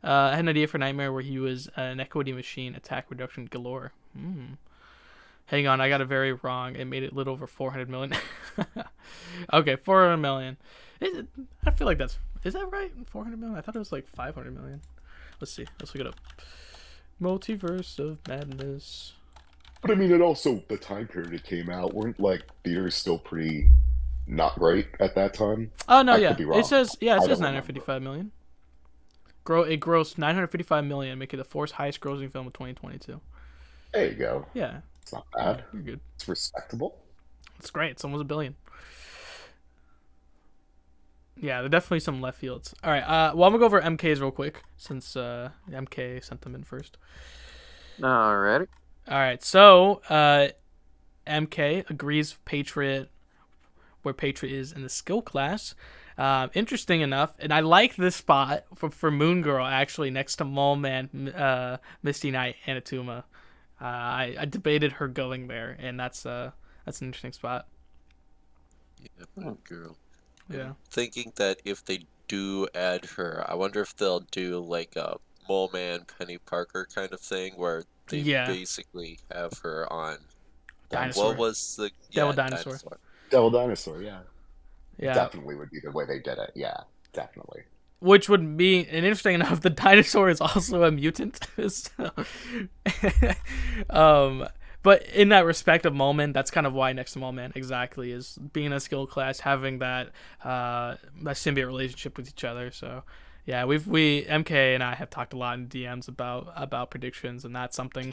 I had an idea for Nightmare where he was an equity machine, attack reduction galore. Hang on, I got it very wrong. It made it a little over 400 million. Okay, 400 million. I feel like is that right? 400 million? I thought it was like 500 million. Let's see. Let's look it up. Multiverse of Madness. But I mean, it also, the time period it came out, weren't like theaters still pretty not great at that time? Oh no, I yeah. could be wrong. It says I don't 955 million. It grossed 955 million, making it the fourth highest grossing film of 2022. There you go. Yeah, It's not bad. you're good. It's respectable. It's great. It's almost $1 billion. Yeah, there are definitely some left fields. All right. Well, I'm gonna go over MKs real quick since MK sent them in first. Alrighty. All right. So MK agrees Patriot, where Patriot is in the skill class. Interesting enough, and I like this spot for Moon Girl actually next to Mole Man, Misty Knight, and Atuma. I debated her going there, and that's an interesting spot. Yeah, Moon Girl. Yeah. Thinking that if they do add her, I wonder if they'll do like a Mole Man, Penny Parker kind of thing where they Yeah. basically have her on. Dinosaur. What was the Devil Dinosaur. Still a dinosaur, yeah. Yeah, Definitely would be the way they did it. Yeah, definitely. which would be and interesting enough. The dinosaur is also a mutant. So, um, but in that respective moment, that's kind of why Next to Man exactly is being a skill class, having that symbiote relationship with each other. So, yeah, we MK and I have talked a lot in DMs about predictions, and that's something.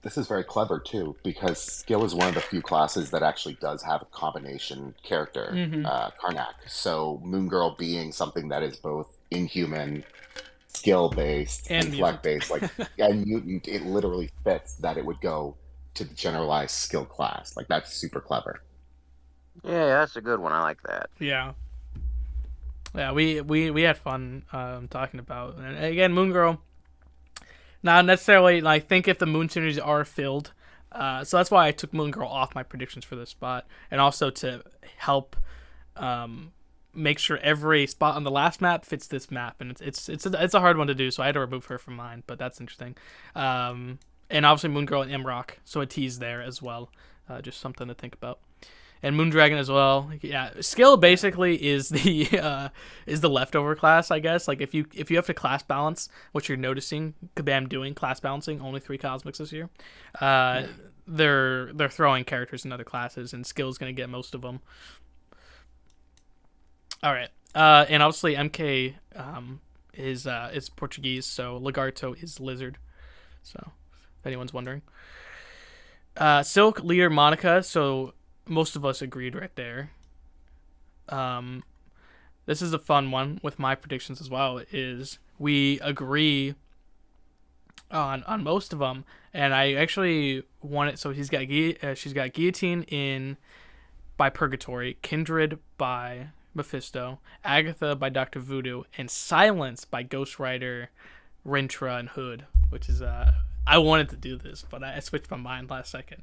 This is very clever too, because skill is one of the few classes that actually does have a combination character, Hmm. Karnak. So Moon Girl being something that is both inhuman, skill based, And intellect mutant. based, like and mutant, it literally fits that it would go to the generalized skill class. Like that's super clever. Yeah, that's a good one. I like that. Yeah. Yeah, we had fun talking about, and again, Moon Girl. Not necessarily. I think if the Moon synergies are filled, so that's why I took Moon Girl off my predictions for this spot, and also to help make sure every spot on the last map fits this map, and it's a hard one to do, so I had to remove her from mine, but that's interesting. And obviously Moon Girl and Imrock, so a tease there as well, just something to think about. And Moondragon as well. Yeah, skill basically is the leftover class, I guess. Like if you have to class balance, what you're noticing, Kabam doing class balancing, only 3 cosmics this year. They're throwing characters in other classes, and skill's gonna get most of them. All right, and obviously MK is Portuguese, so Lagarto is lizard. So if anyone's wondering, Silk leader Monica. So most of us agreed right there. This is a fun one with my predictions as well. Is we agree on most of them, and I actually wanted. So she's got guillotine in by Purgatory, Kindred by Mephisto, Agatha by Doctor Voodoo, and Silence by Ghost Rider, Rintra, and Hood. Which is I wanted to do this, but I switched my mind last second.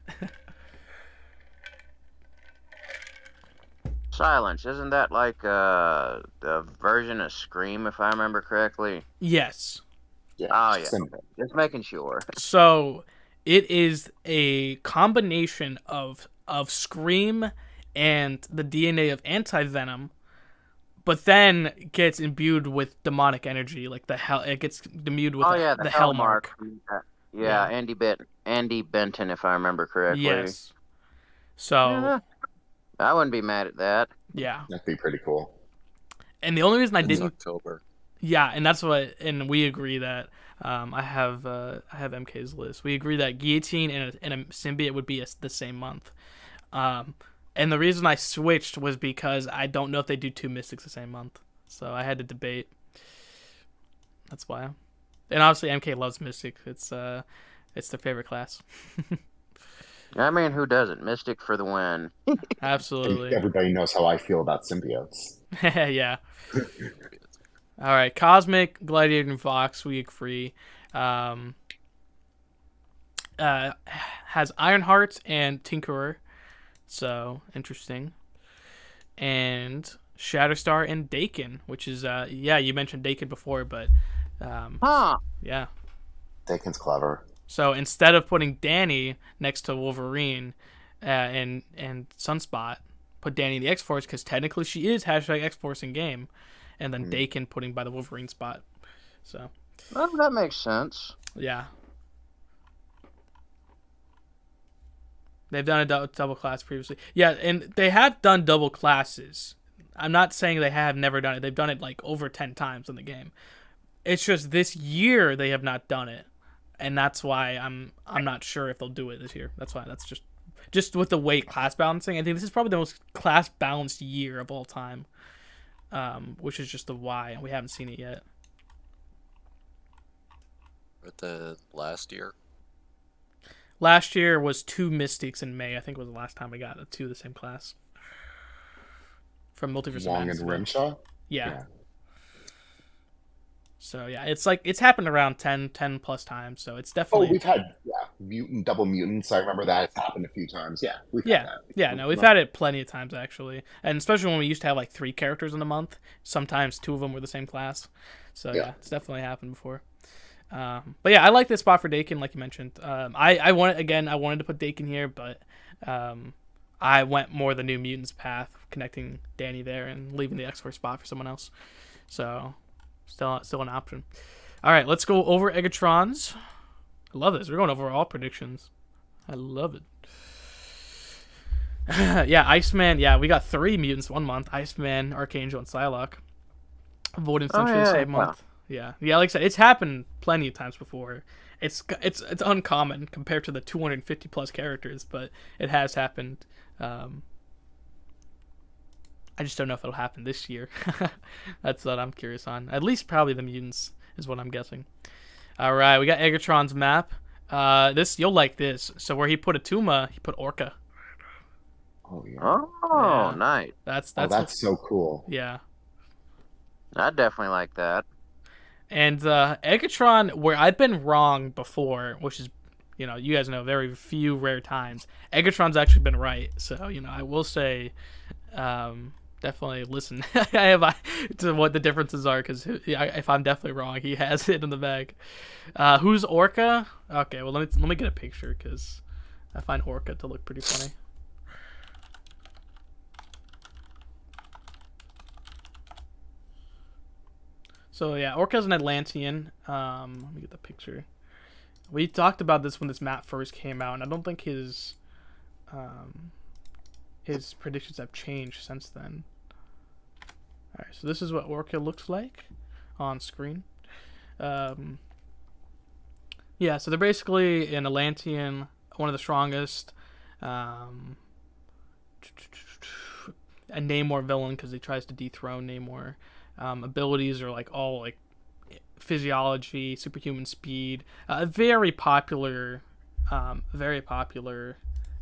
Silence, isn't that like a version of Scream, if I remember correctly? Yes. Yeah. Oh yeah, Simple. just making sure. So it is a combination of Scream and the DNA of Anti-Venom, but then gets imbued with demonic energy, like the hell. It gets imbued with Oh yeah, the the Hell Hell Mark. Yeah, Yeah. Andy Benton, if I remember correctly. Yes. So Yeah, I wouldn't be mad at that. yeah, That'd be pretty cool. and the only reason I It's didn't, October. yeah, and that's what, and we agree that I have MK's list. We agree that Guillotine and a Symbiote would be the same month. And the reason I switched was because I don't know if they do 2 Mystics the same month. So I had to debate. That's why. And obviously MK loves Mystic. It's their favorite class. I mean, who doesn't? Mystic for the win. Absolutely. Everybody knows how I feel about symbiotes. Yeah. All right. Cosmic, Gladiator, and Vox, we agree. Has Ironheart and Tinkerer. So, interesting. And Shatterstar and Dakin, which is, yeah, you mentioned Dakin before, but, Huh. yeah. Dakin's clever. So instead of putting Danny next to Wolverine and Sunspot, put Danny in the X-Force, because technically she is #X-Force in game, and then Dakin putting by the Wolverine spot. So, Well, that makes sense. yeah. They've done a double class previously. Yeah, and they have done double classes. I'm not saying they have never done it. They've done it like over 10 times in the game. It's just this year they have not done it. And that's why I'm not sure if they'll do it this year. That's why. That's just with the weight class balancing. I think this is probably the most class balanced year of all time, which is just the why, and we haven't seen it yet. At the last year. Last year was 2 Mystics in May. I think was the last time we got 2 of the same class from Multiverse of Wong Madness. and Rimshaw? Yeah. So yeah, it's happened around 10 plus times. So it's definitely. Oh, we've had double mutants. I remember that it's happened a few times. Yeah, we've had that. Yeah, no, we've had it plenty of times actually, and especially when we used to have like 3 characters in a month. Sometimes 2 of them were the same class. So yeah, it's definitely happened before. But yeah, I like this spot for Dakin, like you mentioned. I wanted to put Dakin here, but I went more the New Mutants path, connecting Danny there and leaving the X-Force spot for someone else. So, still an option. All right, let's go over Egertrons. I love this. We're going over all predictions. I love it. Yeah, Iceman. Yeah, we got 3 mutants 1 month. Iceman, Archangel, and Psylocke. Void and Sentry the same month. Yeah, like I said, it's happened plenty of times before. It's uncommon compared to the 250 plus characters, but it has happened. I just don't know if it'll happen this year. That's what I'm curious on. At least probably the mutants is what I'm guessing. All right, we got Egertron's map. This you'll like this. So where he put Atuma, he put Orca. Oh yeah. Oh, Yeah. nice. That's So cool. yeah. I definitely like that. And Egertron, where I've been wrong before, which is, you guys know, very few rare times, Egertron's actually been right. So, I will say, definitely listen to what the differences are, because if I'm definitely wrong, he has it in the bag. Who's Orca? Okay, well, let me get a picture, because I find Orca to look pretty funny. So yeah, Orca's an Atlantean. Let me get the picture. We talked about this when this map first came out, and I don't think his predictions have changed since then. All right, so this is what Orca looks like on screen. Yeah, so they're basically an Atlantean, one of the strongest. A Namor villain because he tries to dethrone Namor. Abilities are like all like physiology, superhuman speed. A very popular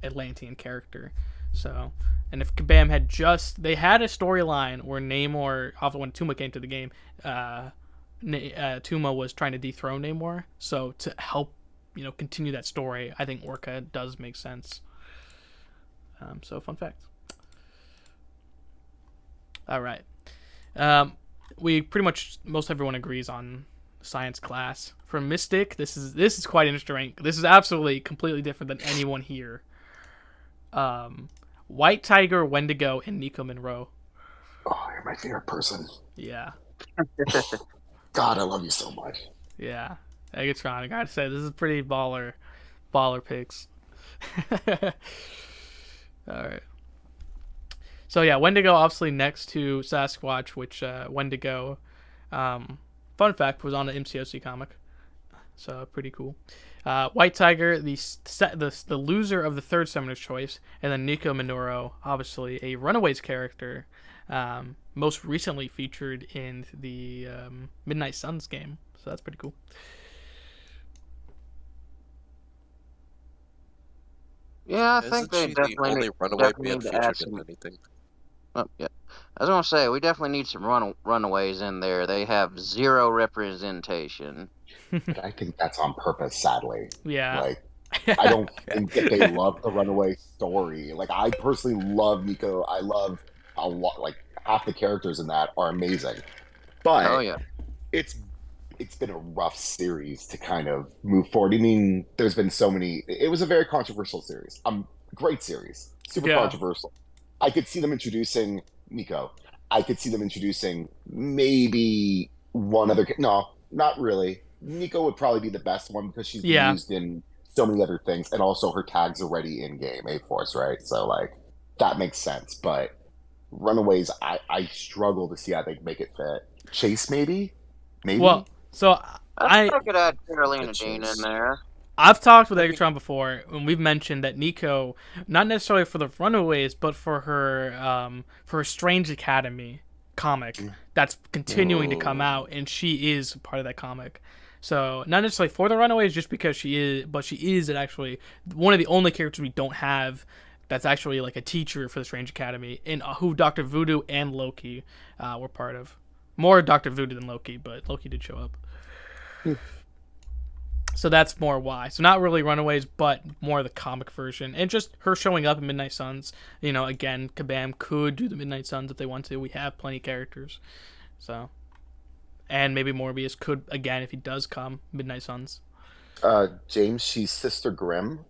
Atlantean character. So, and if Kabam had they had a storyline where Namor, often when Tuma came to the game, Tuma was trying to dethrone Namor. So to help, continue that story, I think Orca does make sense. So fun fact. All right. We pretty much most everyone agrees on science class. For Mystic, this is quite interesting. This is absolutely completely different than anyone here. White Tiger, Wendigo, and Nico Monroe. Oh, you're my favorite person. Yeah. God, I love you so much. Yeah. Egertron, I gotta say, this is pretty baller picks. Alright. So yeah, Wendigo obviously next to Sasquatch, which Wendigo, fun fact, was on the mcoc comic, so pretty cool. White Tiger, the loser of the third Summoner's Choice, and then Nico Minoru, obviously a Runaways character, most recently featured in the Midnight Suns game, so that's pretty cool. Yeah, I think they Isn't she definitely the only need, runaway definitely being need to add featured some. in anything? Oh, yeah, I was gonna say we definitely need some runaways in there. They have zero representation. But I think that's on purpose, sadly. Yeah. Like, I don't think that they love the runaway story. Like, I personally love Nico. I love a lot. Like, half the characters in that are amazing. But Oh yeah, it's been a rough series to kind of move forward. I mean, there's been so many. It was a very controversial series. Great series, super Yeah. controversial. I could see them introducing Nico. I could see them introducing maybe one other. No, not really. Nico would probably be the best one because she's been Yeah. used in so many other things, and also her tag's already in game, A-Force, right? So like that makes sense. But Runaways, I struggle to see how they make it fit. Chase, maybe. Well, so I could add Carolina Dean in Chase. there. I've talked with Egertron before, and we've mentioned that Nico, not necessarily for the Runaways, but for her Strange Academy comic that's continuing to come out, and she is part of that comic. So not necessarily for the Runaways, just because she is, but she is actually one of the only characters we don't have that's actually like a teacher for the Strange Academy, and who Dr. Voodoo and Loki were part of. More Dr. Voodoo than Loki, but Loki did show up. So that's more why. So not really Runaways, but more the comic version. And just her showing up in Midnight Suns. Again, Kabam could do the Midnight Suns if they want to. We have plenty of characters. So, and maybe Morbius could, again, if he does come, Midnight Suns. James, she's Sister Grimm.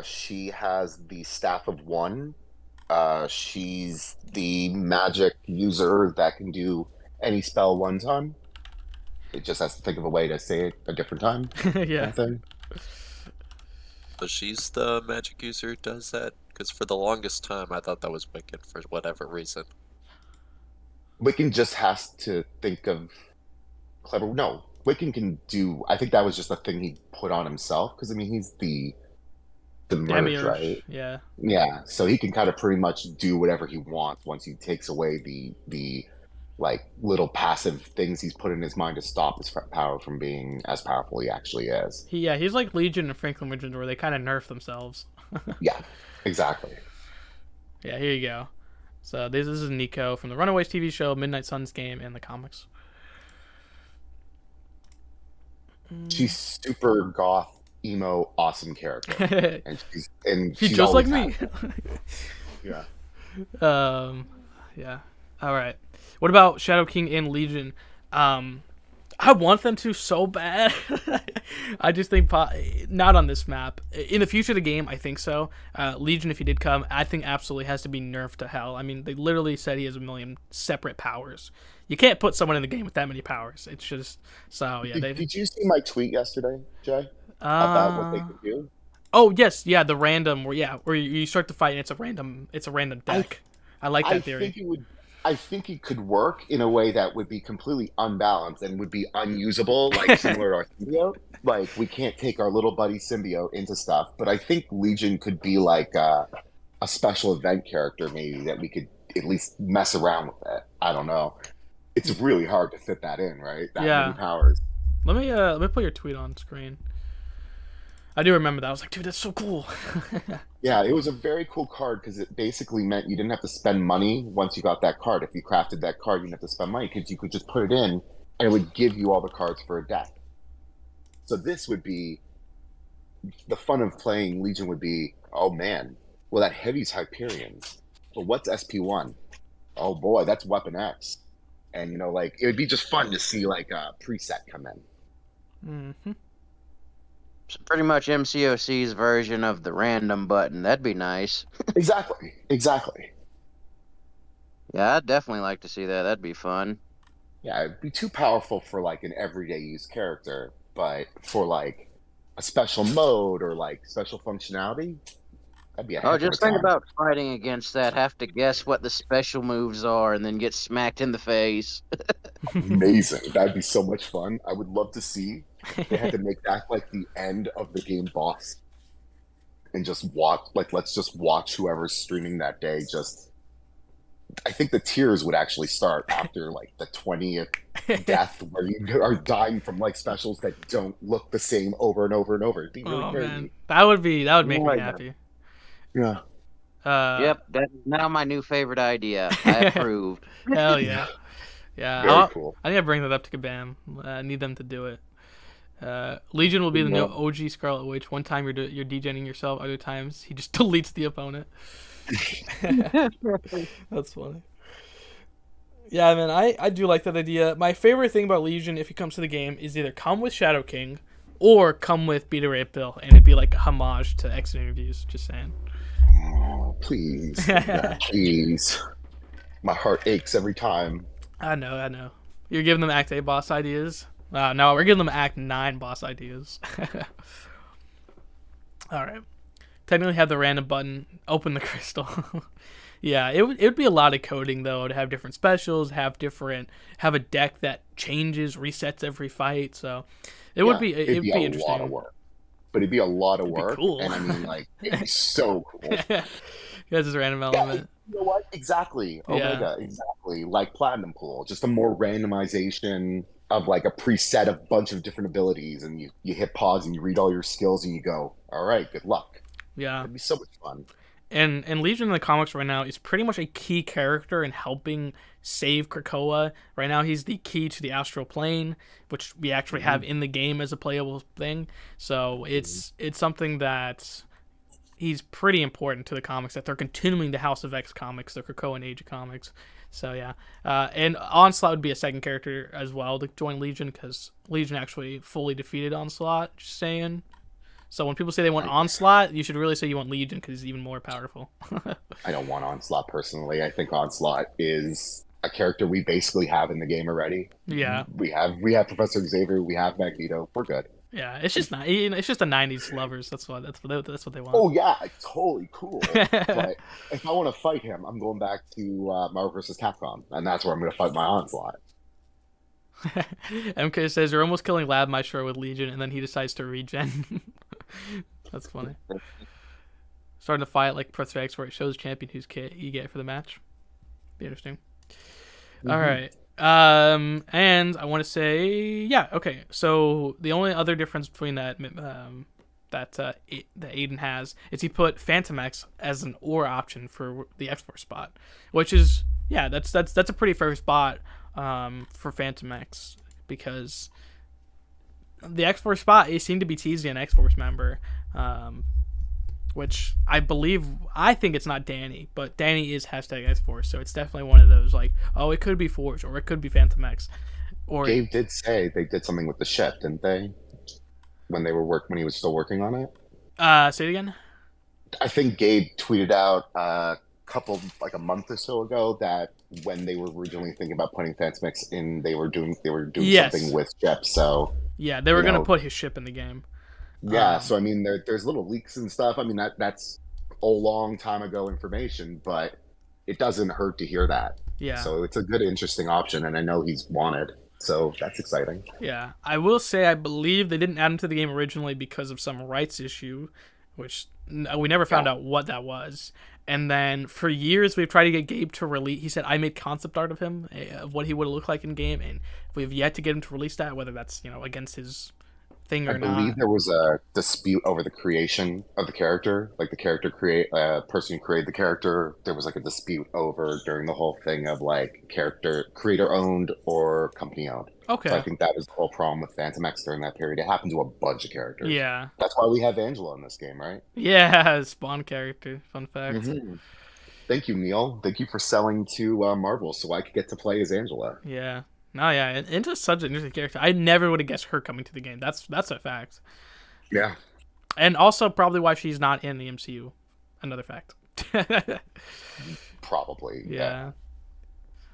She has the Staff of One, She's the magic user that can do any spell one time. It just has to think of a way to say it a different time, kind Yeah. of thing. So she's the magic user who does that? Because for the longest time, I thought that was Wiccan for whatever reason. Wiccan just has to think of clever. No, Wiccan can do. I think that was just a thing he put on himself because I mean he's the merge, Demiurge. right? Yeah. Yeah, so he can kind of pretty much do whatever he wants once he takes away the like little passive things he's put in his mind to stop his power from being as powerful he actually is. He's like Legion and Franklin Richards, where they kind of nerf themselves. Yeah, exactly. Yeah, here you go. So this is Nico from the Runaways TV show, Midnight Suns game, and the comics. She's super goth, emo, awesome character, and She's she's just like always me. had. Yeah. Yeah. All right. What about Shadow King and Legion? I want them to so bad. I just think not on this map. In the future of the game, I think so. Legion, if he did come, I think absolutely has to be nerfed to hell. I mean, they literally said he has a million separate powers. You can't put someone in the game with that many powers. It's just so yeah. Did you see my tweet yesterday, Jay, about what they could do? Oh yes, yeah, the random where you start to fight and it's a random deck. I like that theory. I think it could work in a way that would be completely unbalanced and would be unusable, like similar to our symbiote. Like we can't take our little buddy symbiote into stuff, but I think Legion could be like a special event character, maybe that we could at least mess around with it. I don't know. It's really hard to fit that in, right? That many powers. Let me put your tweet on screen. I do remember that. I was like, dude, that's so cool. Yeah, it was a very cool card because it basically meant you didn't have to spend money once you got that card. If you crafted that card, you didn't have to spend money because you could just put it in and it would give you all the cards for a deck. So this would be the fun of playing Legion would be, oh man, well that heavy's Hyperions. Well, what's SP1? Oh boy, that's Weapon X. And like it would be just fun to see like a preset come in. Mm-hmm. So pretty much MCOC's version of the random button. That'd be nice. Exactly. Yeah, I'd definitely like to see that. That'd be fun. Yeah, it'd be too powerful for like an everyday use character, but for like a special mode or like special functionality, that'd be a heck of a just think time. about fighting against that. Have to guess what the special moves are and then get smacked in the face. Amazing. That'd be so much fun. I would love to see. They had to make that like the end of the game boss. And just watch, like, let's just watch whoever's streaming that day. I think the tears would actually start after like the 20th death where you are dying from like specials that don't look the same over and over and over. It'd be really crazy. Man. That would make me happy. Yeah. Yep, that's now my new favorite idea. I approve. Hell yeah. Yeah. Very cool. I need to bring that up to Kabam. I need them to do it. Legion will be the new OG Scarlet Witch. One time you're degenning yourself, other times he just deletes the opponent. That's funny. Yeah, man, I do like that idea. My favorite thing about Legion, if he comes to the game, is either come with Shadow King or come with Beta Ray Bill, and it'd be like a homage to exit interviews. Just saying. Oh, please. Yeah, please. My heart aches every time. I know. You're giving them Act 8 boss ideas. No, we're giving them Act 9 boss ideas. All right. Technically have the random button, open the crystal. Yeah, it would be a lot of coding, though, to have different specials, have a deck that changes, resets every fight. So it'd be interesting. A lot of work. But it'd be a lot of work. Cool. And I mean, like, it'd be so cool. That's just random element. You know what? Exactly. Omega, exactly. Like Platinum Pool. Just a more randomization of like a preset of bunch of different abilities, and you hit pause and you read all your skills and you go, all right, good luck. Yeah. It'd be so much fun. And Legion in the comics right now is pretty much a key character in helping save Krakoa. Right now he's the key to the astral plane, which we actually have in the game as a playable thing. So it's something that he's pretty important to the comics, that they're continuing the House of X comics, the Krakoa and Age of comics. So yeah, and Onslaught would be a second character as well to join Legion, because Legion actually fully defeated Onslaught. Just saying. So when people say they want Onslaught, you should really say you want Legion because he's even more powerful. I don't want Onslaught personally. I think Onslaught is a character we basically have in the game already. Yeah. We have Professor Xavier, we have Magneto. We're good. Yeah, it's just not. It's just the '90s lovers. That's what they want. Oh yeah, it's totally cool. But if I want to fight him, I'm going back to Marvel vs. Capcom, and that's where I'm going to fight my Onslaught. MK says you're almost killing Lab Maestro with Legion, and then he decides to regen. That's funny. Starting to fight like Professor X, where it shows champion whose kit you get for the match. Be interesting. All right. And I want to say, yeah, okay. So the only other difference between that that Aiden has is he put Phantom X as an or option for the X-Force spot, which is that's a pretty fair spot for Phantom X because the X-Force spot it seemed to be teasing an X-Force member. Which I think it's not Danny, but Danny is #X-Force, so it's definitely one of those like, oh, it could be Forge or it could be Phantom X. Or Gabe did say they did something with the ship, didn't they? When he was still working on it. Say it again. I think Gabe tweeted out a month or so ago that when they were originally thinking about putting Phantom X in, they were doing something with ship. So yeah, they were going to put his ship in the game. Yeah, so I mean, there's little leaks and stuff. I mean, that's a long time ago information, but it doesn't hurt to hear that. Yeah. So it's a good, interesting option, and I know he's wanted, so that's exciting. Yeah, I will say I believe they didn't add him to the game originally because of some rights issue, which we never found out what that was. And then for years we've tried to get Gabe to release. He said I made concept art of him, of what he would look like in game, and we've yet to get him to release that. Whether that's against his thing or not. I believe there was a dispute over the creation of the character, like the person who created the character. There was like a dispute over during the whole thing of like character creator owned or company owned. Okay. So I think that was the whole problem with Phantom X during that period. It happened to a bunch of characters. Yeah. That's why we have Angela in this game, right? Yeah, Spawn character. Fun fact. Mm-hmm. Thank you, Neil. Thank you for selling to Marvel so I could get to play as Angela. Yeah. No, yeah, and just such an interesting character. I never would have guessed her coming to the game. That's a fact. Yeah. And also probably why she's not in the MCU. Another fact. Probably. Yeah.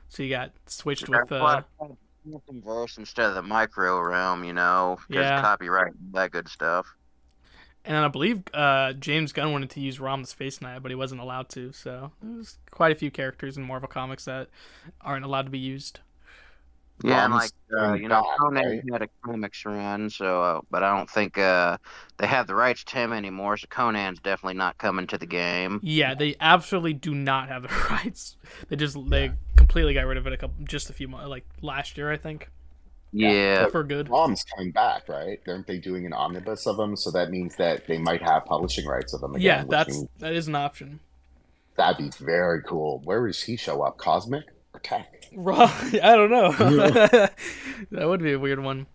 So you got switched with verse instead of the micro realm, because copyright and that good stuff. And I believe James Gunn wanted to use Rom the Space Knight, but he wasn't allowed to. So there's quite a few characters in Marvel Comics that aren't allowed to be used. Yeah, and like Conan had a comics run, so but I don't think they have the rights to him anymore. So Conan's definitely not coming to the game. Yeah, they absolutely do not have the rights. They completely got rid of it just a few months, like last year, I think. Yeah, for good. Rom's coming back, right? Aren't they doing an omnibus of them? So that means that they might have publishing rights of them again. Yeah, that is an option. That'd be very cool. Where does he show up? Cosmic or Tech? I don't know. That would be a weird one.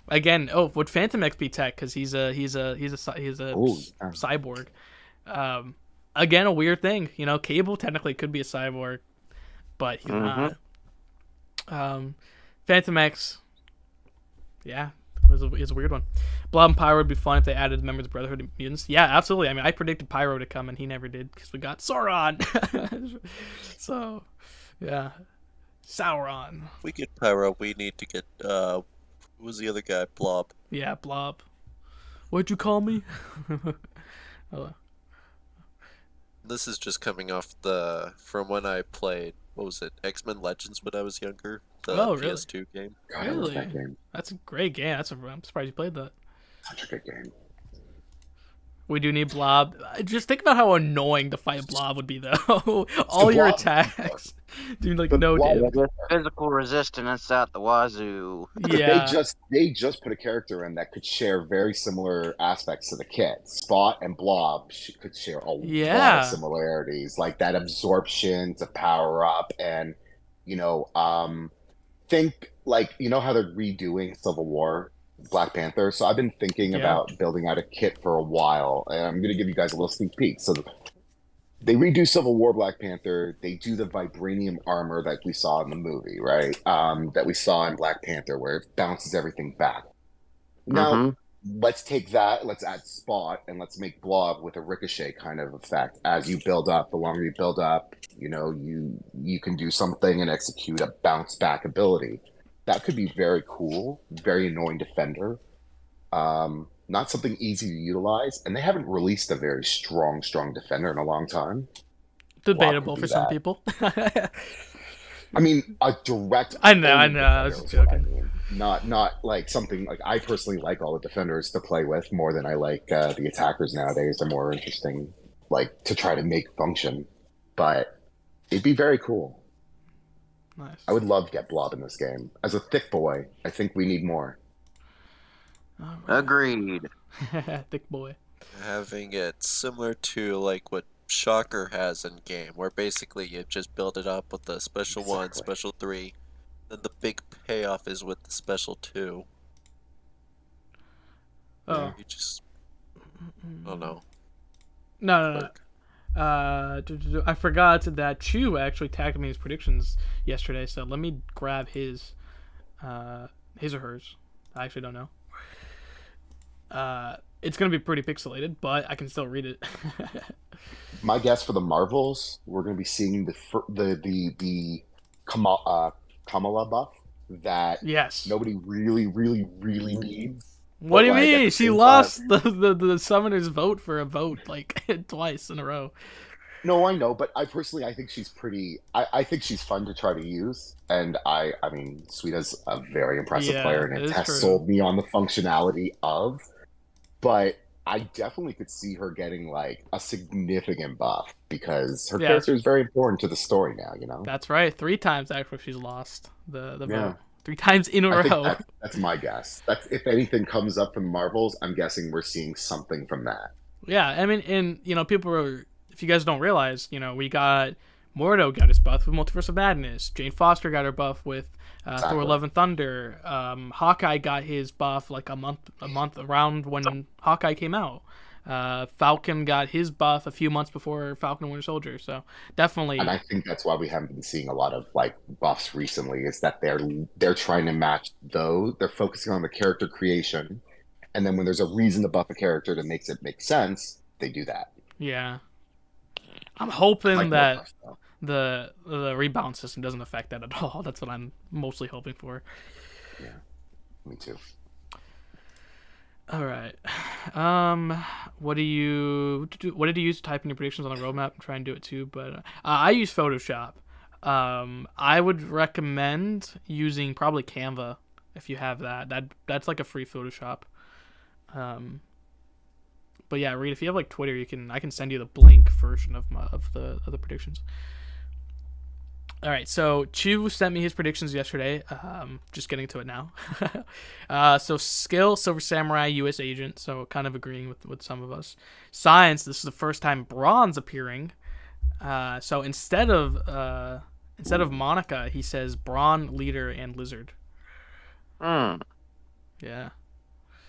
Again, would Phantom X be Tech? Because he's a cyborg. Again, a weird thing. Cable technically could be a cyborg, but he's not. Phantom X. Yeah, is a weird one. Blob and Pyro would be fun if they added members of the Brotherhood of Mutants. Yeah, absolutely. I mean, I predicted Pyro to come, and he never did because we got Sauron. So, yeah. Sauron. We get Pyro. We need to get who was the other guy? Blob. Yeah, Blob. What'd you call me? This is just coming off from when I played. What was it? X-Men Legends when I was younger. The PS2 game. God, really? that game. That's a great game. I'm surprised you played that. Such a good game. We do need Blob. Just think about how annoying to fight Blob would be, though. All your attacks doing no damage. Physical resistance out the wazoo. Yeah. They just put a character in that could share very similar aspects to the kit. Spot and Blob could share a lot of similarities, like that absorption to power up, and think like how they're redoing Civil War. Black Panther. So I've been thinking about building out a kit for a while, and I'm going to give you guys a little sneak peek. So they redo Civil War Black Panther. They do the vibranium armor that we saw in the movie, right? That we saw in Black Panther, where it bounces everything back. Now, let's take that, let's add Spot, and let's make Blob with a ricochet kind of effect. As you build up, the longer you build up, you can do something and execute a bounce back ability. That could be very cool, very annoying defender. Not something easy to utilize, and they haven't released a very strong defender in a long time. Debatable for some people. I mean, a direct. I know. I was joking. Not like something like I personally like all the defenders to play with more than I like the attackers nowadays. They're more interesting, like to try to make function. But it'd be very cool. Nice. I would love to get Blob in this game. As a thick boy, I think we need more. Right. Agreed. Thick boy. Having it similar to like what Shocker has in game, where basically you just build it up with the special 1, special 3, then the big payoff is with the special 2. Oh. You just, oh no. No. I forgot that Chu actually tagged me his predictions yesterday, so let me grab his or hers. I actually don't know. It's gonna be pretty pixelated, but I can still read it. My guess for the Marvels, we're going to be seeing the Kamala buff that nobody really needs. What do you mean? She lost the summoner's vote for a vote like twice in a row. No, I know, but I think she's pretty. I think she's fun to try to use, and I mean, Suida's a very impressive player, and it has sold me on the functionality of. But I definitely could see her getting like a significant buff because her character is very important to the story now. That's right. 3 times actually she's lost the vote. 3 times in a row. That's my guess. If anything comes up from Marvels, I'm guessing we're seeing something from that. Yeah, I mean, and people are. If you guys don't realize, we got Mordo got his buff with Multiverse of Madness. Jane Foster got her buff with Thor: Love and Thunder. Hawkeye got his buff like a month around when Hawkeye came out. Falcon got his buff a few months before Falcon and Winter Soldier. So definitely. And I think that's why we haven't been seeing a lot of like buffs recently. Is that they're trying to match those. They're focusing on the character creation, and then when there's a reason to buff a character that makes it make sense, they do that. Yeah. I'm hoping that the rebound system doesn't affect that at all. That's what I'm mostly hoping for. Yeah, me too. All right. What did you use to type in your predictions on the roadmap? Try and do it too, but I use Photoshop. I would recommend using probably Canva if you have that. That's like a free Photoshop. But yeah, Reed, if you have like Twitter, I can send you the blank version of the predictions. All right, so Chu sent me his predictions yesterday. Just getting to it now. So skill, Silver Samurai, U.S. agent. So kind of agreeing with some of us. Science, this is the first time Bronze appearing. So instead of Monica, he says Brawn, Leader, and Lizard. Yeah.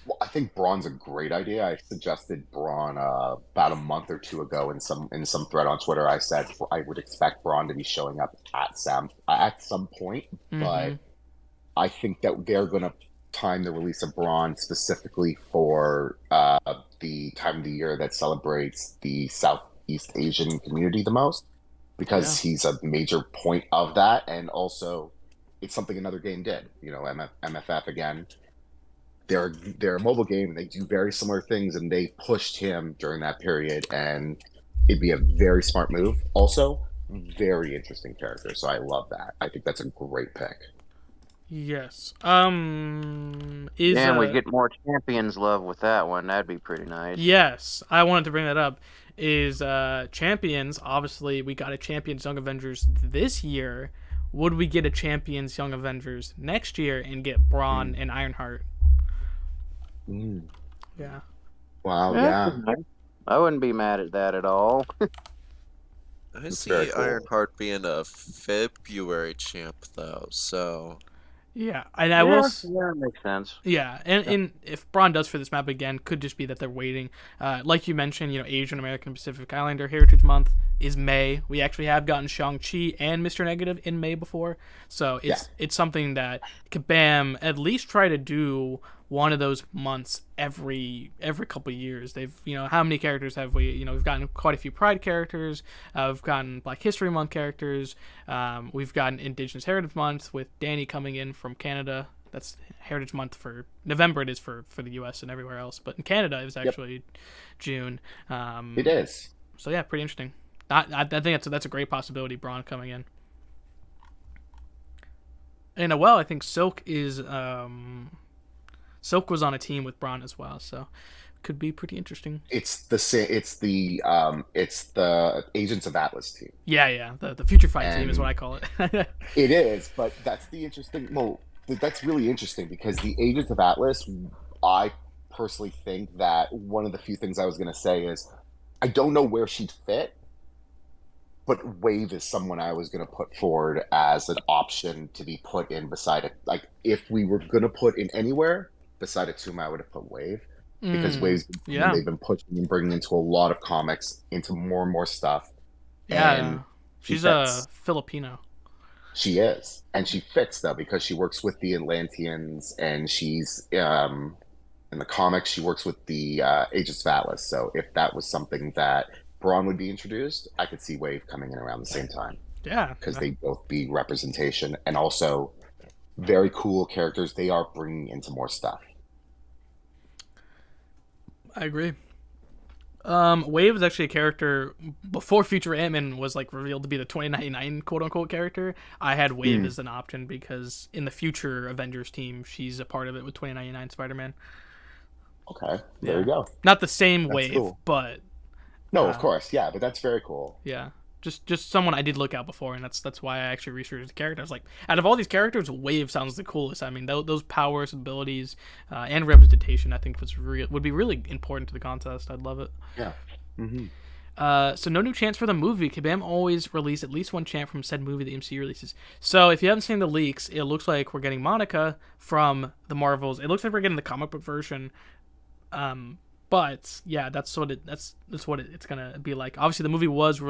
Well, I think Braun's a great idea. I suggested Braun about a month or 2 ago in some thread on Twitter. I said I would expect Braun to be showing up at some point, but I think that they're going to time the release of Braun specifically for the time of the year that celebrates the Southeast Asian community the most, because he's a major point of that, and also it's something another game did. MFF again. They're a mobile game, and they do very similar things, and they pushed him during that period, and it'd be a very smart move. Also, very interesting character, so I love that. I think that's a great pick. Yes. We get more Champions love with that one. That'd be pretty nice. Yes, I wanted to bring that up. Is Champions, obviously, we got a Champions Young Avengers this year. Would we get a Champions Young Avengers next year and get Brawn and Ironheart? Yeah. Wow, yeah. I wouldn't be mad at that at all. I see Ironheart being a February champ, though, so... Yeah, and I will... Yeah, that makes sense. Yeah, and if Braun does for this map again, could just be that they're waiting. Like you mentioned, Asian American Pacific Islander Heritage Month is May. We actually have gotten Shang-Chi and Mr. Negative in May before, so it's something that Kabam at least try to do one of those months every couple of years. They've, how many characters have we? We've gotten quite a few Pride characters. We've gotten Black History Month characters. We've gotten Indigenous Heritage Month with Danny coming in from Canada. That's Heritage Month for November. It is for the U.S. and everywhere else, but in Canada it was actually June. It is. So yeah, pretty interesting. I think that's a great possibility. Braun coming in. And I think Silk is Silk was on a team with Braun as well, so could be pretty interesting. It's the Agents of Atlas team. Yeah, the Future Fight team is what I call it. It is, but that's the interesting. Well, that's really interesting because the Agents of Atlas, I personally think that one of the few things I was going to say is I don't know where she'd fit, but Wave is someone I was going to put forward as an option to be put in beside it. Like, if we were going to put in anywhere beside Atuma, I would have put Wave. Because Wave's they've been pushing and bringing into a lot of comics, into more and more stuff. Yeah, and she's a Filipino. She is. And she fits, though, because she works with the Atlanteans, and she's, in the comics, she works with the Agents of Atlas. So if that was something that Braun would be introduced, I could see Wave coming in around the same time. Yeah. Because they both be representation, and also very cool characters they are bringing into more stuff. I agree. Wave is actually a character before Future Ant-Man was like revealed to be the 2099 quote unquote character. I had Wave as an option because in the future Avengers team, she's a part of it with 2099 Spider-Man. Okay, there you go. Not the same That's Wave, cool. But no, of course, yeah, but that's very cool. Yeah. Just someone I did look out before, and that's why I actually researched the character. I was like, out of all these characters, Wave sounds the coolest. I mean, those powers, abilities, and representation, I think would be really important to the contest. I'd love it. Yeah. Mm-hmm. So no new chants for the movie. Kabam always release at least one chant from said movie the MCU releases. So if you haven't seen the leaks, it looks like we're getting Monica from the Marvels. It looks like we're getting the comic book version. But yeah, that's what it's gonna be like. Obviously, the movie was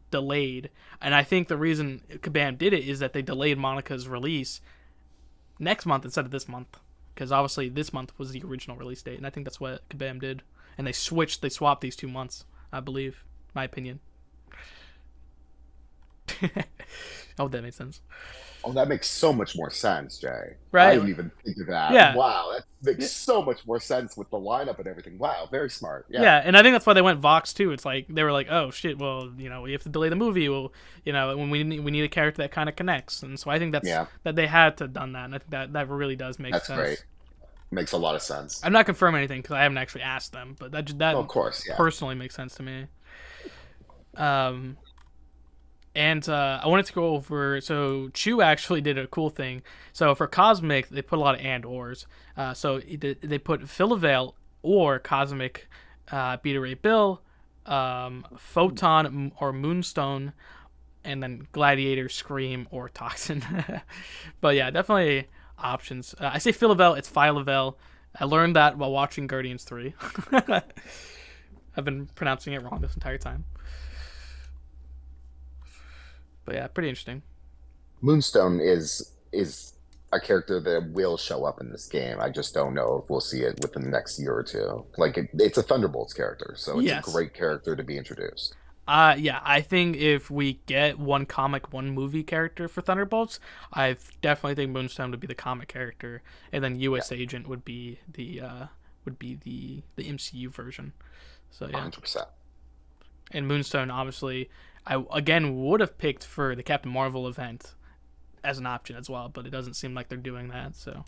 delayed, and I think the reason Kabam did it is that they delayed Monica's release next month instead of this month, because obviously this month was the original release date, and I think that's what Kabam did, and they swapped these 2 months, I believe, my opinion. I hope that made sense. Oh, that makes so much more sense, Jay. Right? I didn't even think of that. Yeah. Wow, that makes so much more sense with the lineup and everything. Wow, very smart. Yeah, and I think that's why they went Vox too. It's like they were like, oh shit, well, we have to delay the movie. Well, when we need a character that kind of connects, and so I think that they had to have done that, and I think that really does make sense. That's great. Makes a lot of sense. I'm not confirming anything because I haven't actually asked them, but that of course, personally makes sense to me. And I wanted to go over, so Chew actually did a cool thing. So for Cosmic, they put a lot of and/ors. So they put Philavale or Cosmic, Beta Ray Bill, Photon or Moonstone, and then Gladiator, Scream, or Toxin. But yeah, definitely options. I say Philavale, it's Philavale. I learned that while watching Guardians 3. I've been pronouncing it wrong this entire time. But yeah, pretty interesting. Moonstone is a character that will show up in this game. I just don't know if we'll see it within the next year or two. Like, it's a Thunderbolts character, so it's a great character to be introduced. Yeah, I think if we get one comic, one movie character for Thunderbolts, I definitely think Moonstone would be the comic character, and then U.S. Agent would be the MCU version. So yeah, 100%. And Moonstone, obviously, I again would have picked for the Captain Marvel event as an option as well, but it doesn't seem like they're doing that. So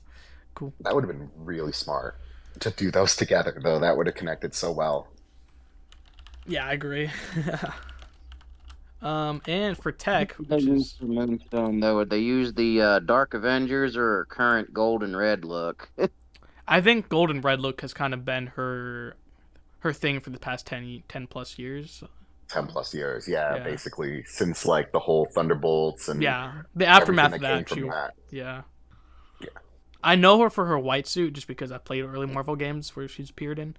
cool. That would have been really smart to do those together, though. That would have connected so well. Yeah, I agree. And for tech, They use for Moonstone, though, would they use the Dark Avengers or current gold and red look? I think gold and red look has kind of been her thing for the past 10 plus years. 10 plus years, yeah, basically since like the whole Thunderbolts and the aftermath of that. Yeah. I know her for her white suit just because I played early Marvel games where she's appeared in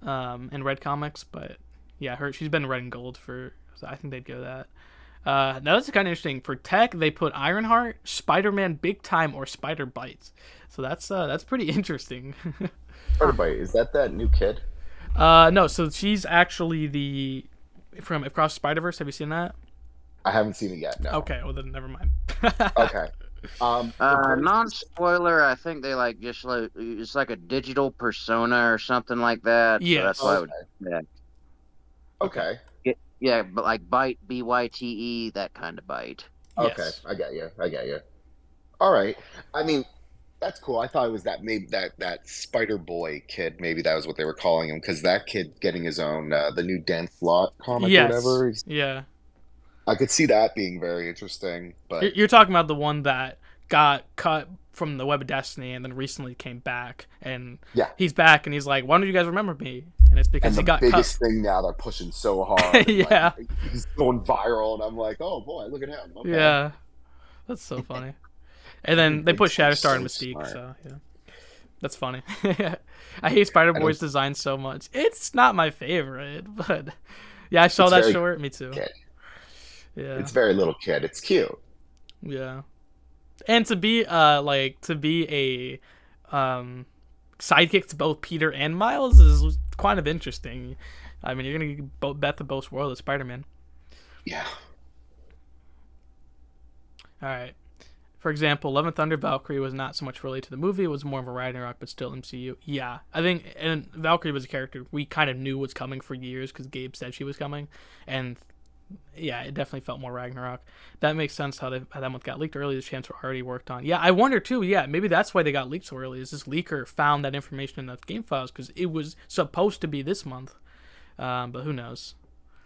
Red comics, but yeah, she's been red and gold so I think they'd go that. Now that's kind of interesting. For tech, they put Ironheart, Spider-Man Big Time, or Spider Bites. So that's pretty interesting. Spider-Bite, is that new kid? No, so she's actually the from Across Spider-Verse. Have you seen that? I haven't seen it yet. No. Okay, well then never mind. Okay. The voice- Non-spoiler. I think they like just like it's like a digital persona or something like that. So Yes. that's why. Okay. Yeah. Okay. Yeah, but like bite, BYTE, that kind of bite. Okay. Yes. I get you. All right. I mean, that's cool. I thought it was that maybe that Spider Boy kid. Maybe that was what they were calling him because that kid getting his own the new Dan Slott comic Yes. or whatever. Yeah. I could see that being very interesting, but You're talking about the one that got cut from the Web of Destiny and then recently came back, and yeah. he's back and he's like, "Why don't you guys remember me?" And it's because And he the got biggest cut. thing now they're pushing so hard. Yeah. Like, he's going viral, and I'm like, oh boy, look at him. Okay. Yeah, that's so funny. And then they put It's so Shatterstar and Mystique, smart. so yeah, that's funny. I hate Spider Boy's design so much. It's not my favorite, but yeah, I saw It's that very short. Me too. kid. Yeah, It's very little kid. It's cute. yeah. And to be a sidekick to both Peter and Miles is kind of interesting. I mean, you're gonna bet the both world of Spider-Man. Yeah. All right. For example, Love and Thunder Valkyrie was not so much related to the movie; it was more of a Ragnarok, but still MCU. Yeah, I think, and Valkyrie was a character we kind of knew was coming for years because Gabe said she was coming, and yeah, it definitely felt more Ragnarok. That makes sense how that one got leaked early. The chants were already worked on. Yeah, I wonder too. Yeah, maybe that's why they got leaked so early. Is this leaker found that information in the game files because it was supposed to be this month, but who knows?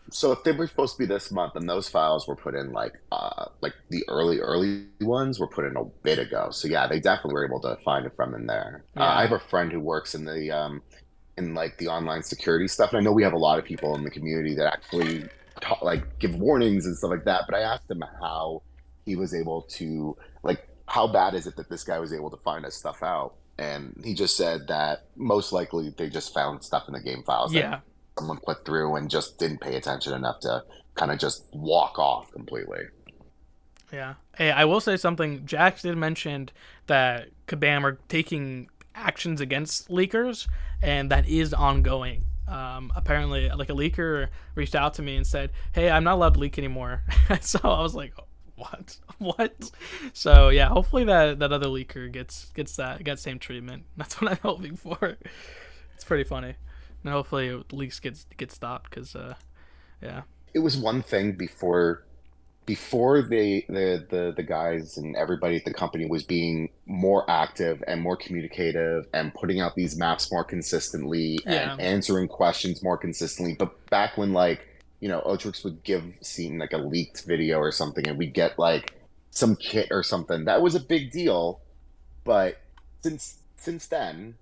So if they were supposed to be this month, and those files were put in like the early ones were put in a bit ago. So yeah, they definitely were able to find it from in there. Yeah. I have a friend who works in like the online security stuff, and I know we have a lot of people in the community that actually give warnings and stuff like that. But I asked him how he was able to how bad is it that this guy was able to find this stuff out, and he just said that most likely they just found stuff in the game files. Yeah. Someone put through and just didn't pay attention enough to kind of just walk off completely. Yeah. Hey, I will say something. Jax did mention that Kabam are taking actions against leakers, and that is ongoing. Apparently, like a leaker reached out to me and said, "Hey, I'm not allowed to leak anymore." So I was like, "What?" So yeah, hopefully that other leaker gets that same treatment. That's what I'm hoping for. It's pretty funny. And hopefully leaks get stopped because yeah. It was one thing before the guys and everybody at the company was being more active and more communicative and putting out these maps more consistently and answering questions more consistently. But back when Otrix would give Seaton like a leaked video or something and we'd get like some kit or something, that was a big deal. But since then,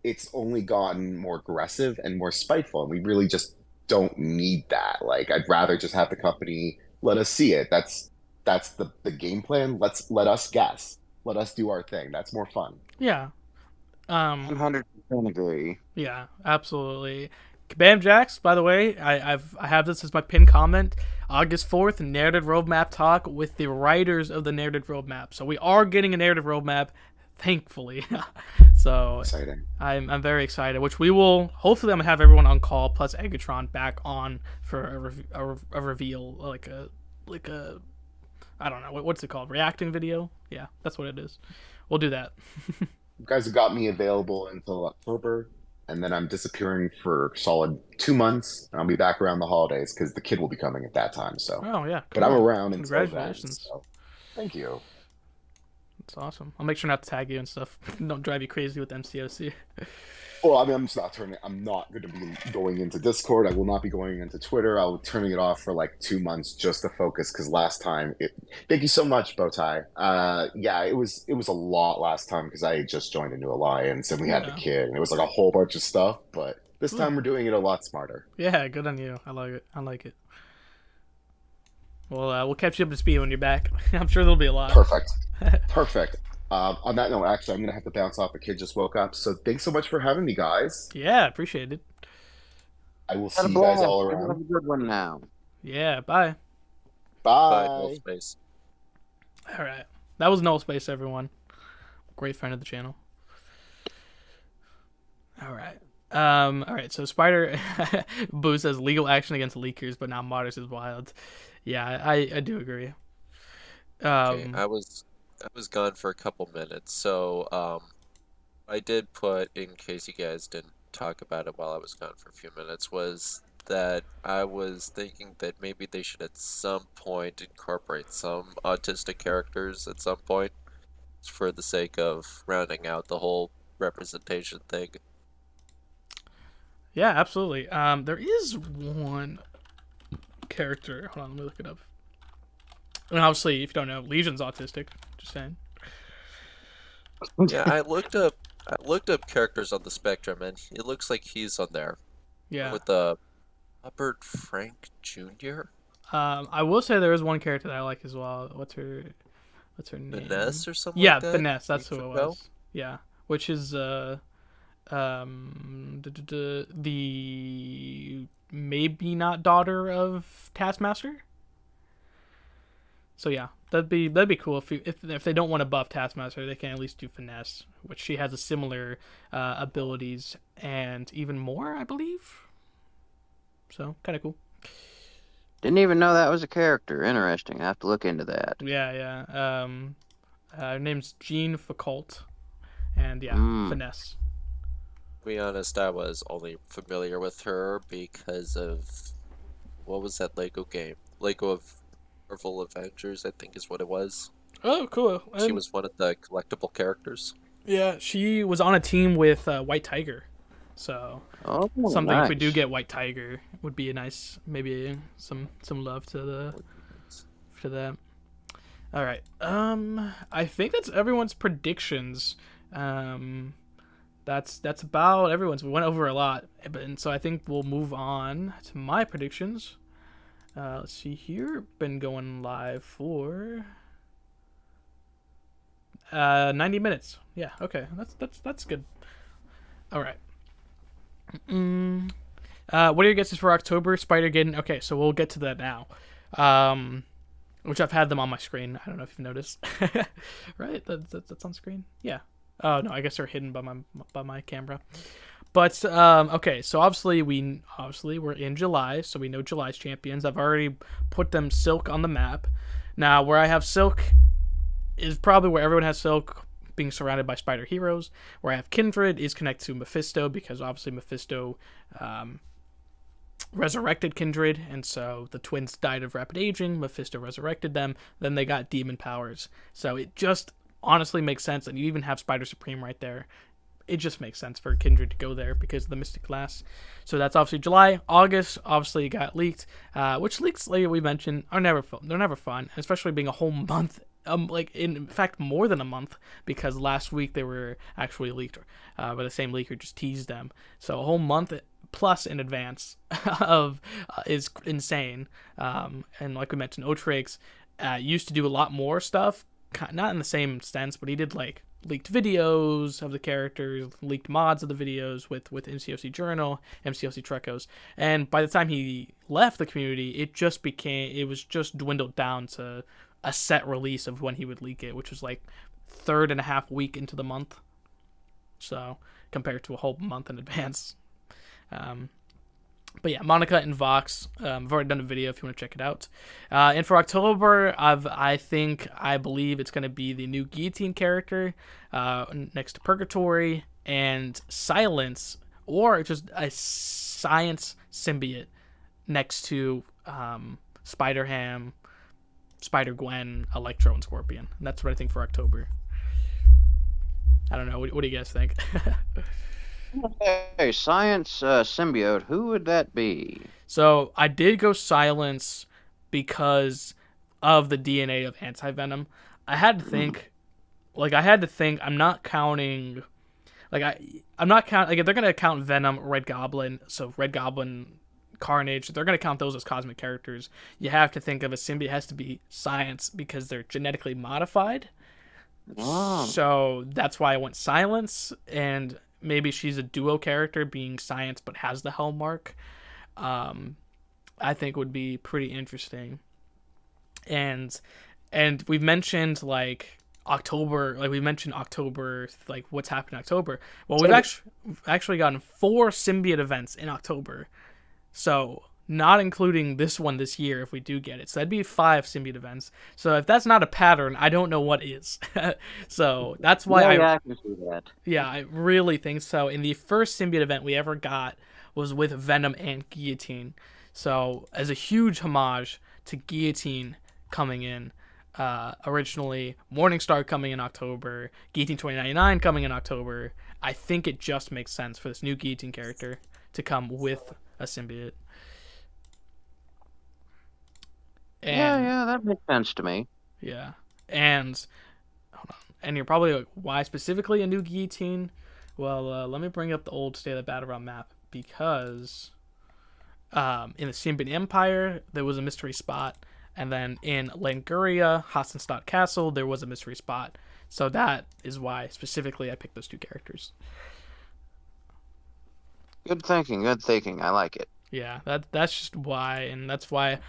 it's only gotten more aggressive and more spiteful, and we really just don't need that. Like, I'd rather just have the company let us see it. That's the game plan. Let us guess. Let us do our thing. That's more fun. Yeah. 100% agree. Yeah, absolutely. Kabam Jax, by the way, I have this as my pinned comment. August 4th, narrative roadmap talk with the writers of the narrative roadmap. So we are getting a narrative roadmap, thankfully. So Exciting. I'm very excited, which we will, hopefully I'm going to have everyone on call plus Egerton back on for a reveal, like a I don't know, what's it called? Reacting video? Yeah, that's what it is. We'll do that. You guys have got me available until October, and then I'm disappearing for solid 2 months, and I'll be back around the holidays because the kid will be coming at that time. So, Oh, yeah. but I'm around until then. Congratulations. So, thank you. That's awesome. I'll make sure not to tag you and stuff. Don't drive you crazy with MCOC. Well, I mean, I'm not going to be going into Discord. I will not be going into Twitter. I'll be turning it off for like 2 months just to focus. Because last time, thank you so much, Bowtie. Yeah, it was a lot last time because I had just joined a new alliance and we had the kid, and it was like a whole bunch of stuff. But this time we're doing it a lot smarter. Yeah, good on you. I like it. Well, we'll catch you up to speed when you're back. I'm sure there'll be a lot. Perfect. On that note, actually, I'm gonna have to bounce off. The kid just woke up. So thanks so much for having me, guys. Yeah, appreciate it. I will see you guys all around. Have a good one now. Yeah, bye. Bye, no Bye. space. All right. That was Null Space, everyone. Great friend of the channel. All right. All right. So Spider Boo says legal action against leakers, but not modders is wild. Yeah, I do agree. Okay, Um, I was gone for a couple minutes, so I did put, in case you guys didn't talk about it while I was gone for a few minutes, was that I was thinking that maybe they should at some point incorporate some autistic characters at some point, for the sake of rounding out the whole representation thing. yeah, absolutely. There is one character. Hold on, let me look it up. And obviously, if you don't know, Legion's autistic. Just saying. Yeah, I looked up characters on the spectrum, and it looks like he's on there Yeah. with the Robert Frank Jr. I will say there is one character that I like as well. What's her name? Finesse or something Yeah, like that. Finesse. That's who it Mexico? was. Yeah, which is the maybe not daughter of Taskmaster. So yeah, that'd be cool if they don't want to buff Taskmaster, they can at least do Finesse, which she has a similar abilities and even more, I believe. So kind of cool. Didn't even know that was a character. Interesting. I have to look into that. Yeah, yeah. Her name's Jean Foucault, and yeah, Finesse. To be honest, I was only familiar with her because of, what was that Lego game? Lego of Marvel Avengers, I think is what it was. Oh, cool. She was one of the collectible characters. Yeah, she was on a team with White Tiger, so Oh, something if we do nice. get White Tiger would be a nice maybe some love to that. All right. I think that's everyone's predictions. That's about everyone's. We went over a lot, and so I think we'll move on to my predictions. Let's see here. Been going live for 90 minutes. Yeah. Okay. That's good. All right. What are your guesses for October? Spider Geddon. Okay, so we'll get to that now. Which I've had them on my screen. I don't know if you've noticed. Right? That's on screen. Yeah. Oh no, I guess they're hidden by my camera. But okay, so obviously we're in July, so we know July's champions. I've already put them Silk on the map. Now where I have Silk is probably where everyone has Silk, being surrounded by spider heroes. Where I have Kindred is connected to Mephisto, because obviously Mephisto resurrected Kindred, and so the twins died of rapid aging. Mephisto resurrected them. Then they got demon powers. So it just honestly makes sense, and you even have Spider Supreme right there. It just makes sense for Kindred to go there because of the Mystic Glass. So that's obviously July. August obviously got leaked, which leaks, like we mentioned, are never fun. They're never fun, especially being a whole month. Like in fact more than a month, because last week they were actually leaked, but the same leaker just teased them. So a whole month plus in advance of is insane. And like we mentioned, Otrix used to do a lot more stuff, not in the same sense, but he did like leaked videos of the characters, leaked mods of the videos with MCOC Journal, MCOC Trecos, and by the time he left the community, it was just dwindled down to a set release of when he would leak it, which was like third and a half week into the month. So compared to a whole month in advance. But yeah, Monica and Vox. I've already done a video if you want to check it out. And for October, I believe it's going to be the new Guillotine character next to Purgatory and Silence, or just a Science symbiote next to Spider-Ham, Spider-Gwen, Electro, and Scorpion. And that's what I think for October. I don't know. What do you guys think? Hey, science symbiote. Who would that be? So I did go Silence because of the DNA of Anti-Venom. I had to think. I'm not counting. I'm not counting. Like, if they're gonna count Venom, Red Goblin, so Red Goblin, Carnage, they're going to count those as cosmic characters. You have to think of a symbiote has to be Science because they're genetically modified. Oh. So that's why I went Silence, and maybe she's a duo character being Science but has the Helm mark. I think would be pretty interesting. and we've mentioned like October, like we mentioned October, like what's happened in October. Well, we've actually gotten 4 symbiote events in October, so not including this one this year if we do get it. So that'd be 5 symbiote events. So if that's not a pattern, I don't know what is. So that's why Yeah, I can see that. yeah, I really think so. And the first symbiote event we ever got was with Venom and Guillotine. So, as a huge homage to Guillotine coming in, originally Morningstar coming in October, Guillotine 2099 coming in October, I think it just makes sense for this new Guillotine character to come with a symbiote. And Yeah, that makes sense to me. yeah, and you're probably like, why specifically a new Guillotine? Well, let me bring up the old State of the Battle Realm map because in the Symbiote Empire there was a mystery spot, and then in Languria, Hassenstadt Castle, there was a mystery spot. So that is why specifically I picked those 2 characters. Good thinking, good thinking. I like it. Yeah, that's just why, and that's why.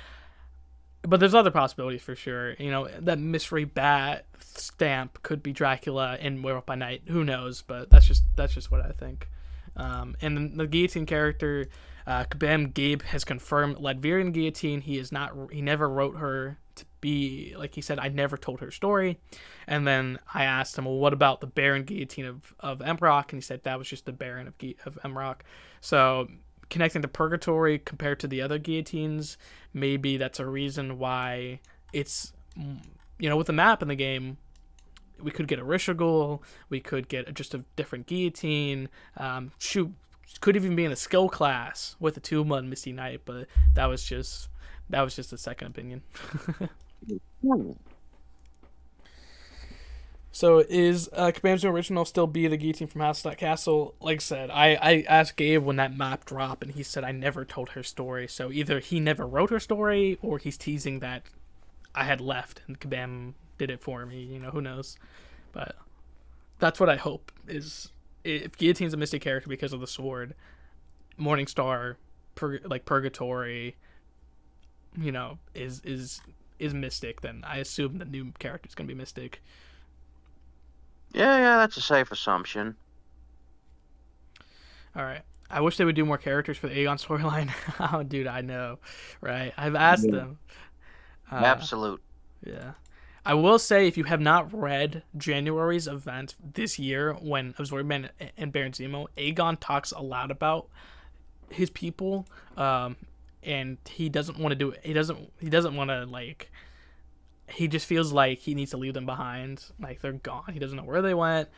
But there's other possibilities for sure. You know, that mystery bat stamp could be Dracula in Werewolf by Night. Who knows? But that's just what I think. And the Guillotine character, Kabam Gabe has confirmed Ladverian Guillotine. He is not. He never wrote her to be like he said. I never told her story. And then I asked him, well, what about the Baron Guillotine of Emrock? And he said that was just the Baron of Emrock. So connecting to Purgatory compared to the other guillotines, maybe that's a reason why it's, with the map in the game, we could get a Rishigul, we could get just a different guillotine, could even be in a skill class with a Tuma and Misty Knight, but that was just a second opinion. So is Kabam's original still be the guillotine from Hasselstadt Castle? Like I said, I asked Gabe when that map dropped, and he said I never told her story. So either he never wrote her story, or he's teasing that I had left and Kabam did it for me. Who knows? But that's what I hope is if Guillotine's a mystic character because of the sword, Morningstar, Purgatory, is mystic. Then I assume the new character is gonna be mystic. Yeah, that's a safe assumption. All right. I wish they would do more characters for the Aegon storyline. Oh, dude, I know, right? I've asked them. Absolute. Yeah. I will say, if you have not read January's event this year when Absorbman and Baron Zemo, Aegon talks a lot about his people, and he doesn't want to do it. He doesn't want to, he just feels like he needs to leave them behind. Like, they're gone. He doesn't know where they went.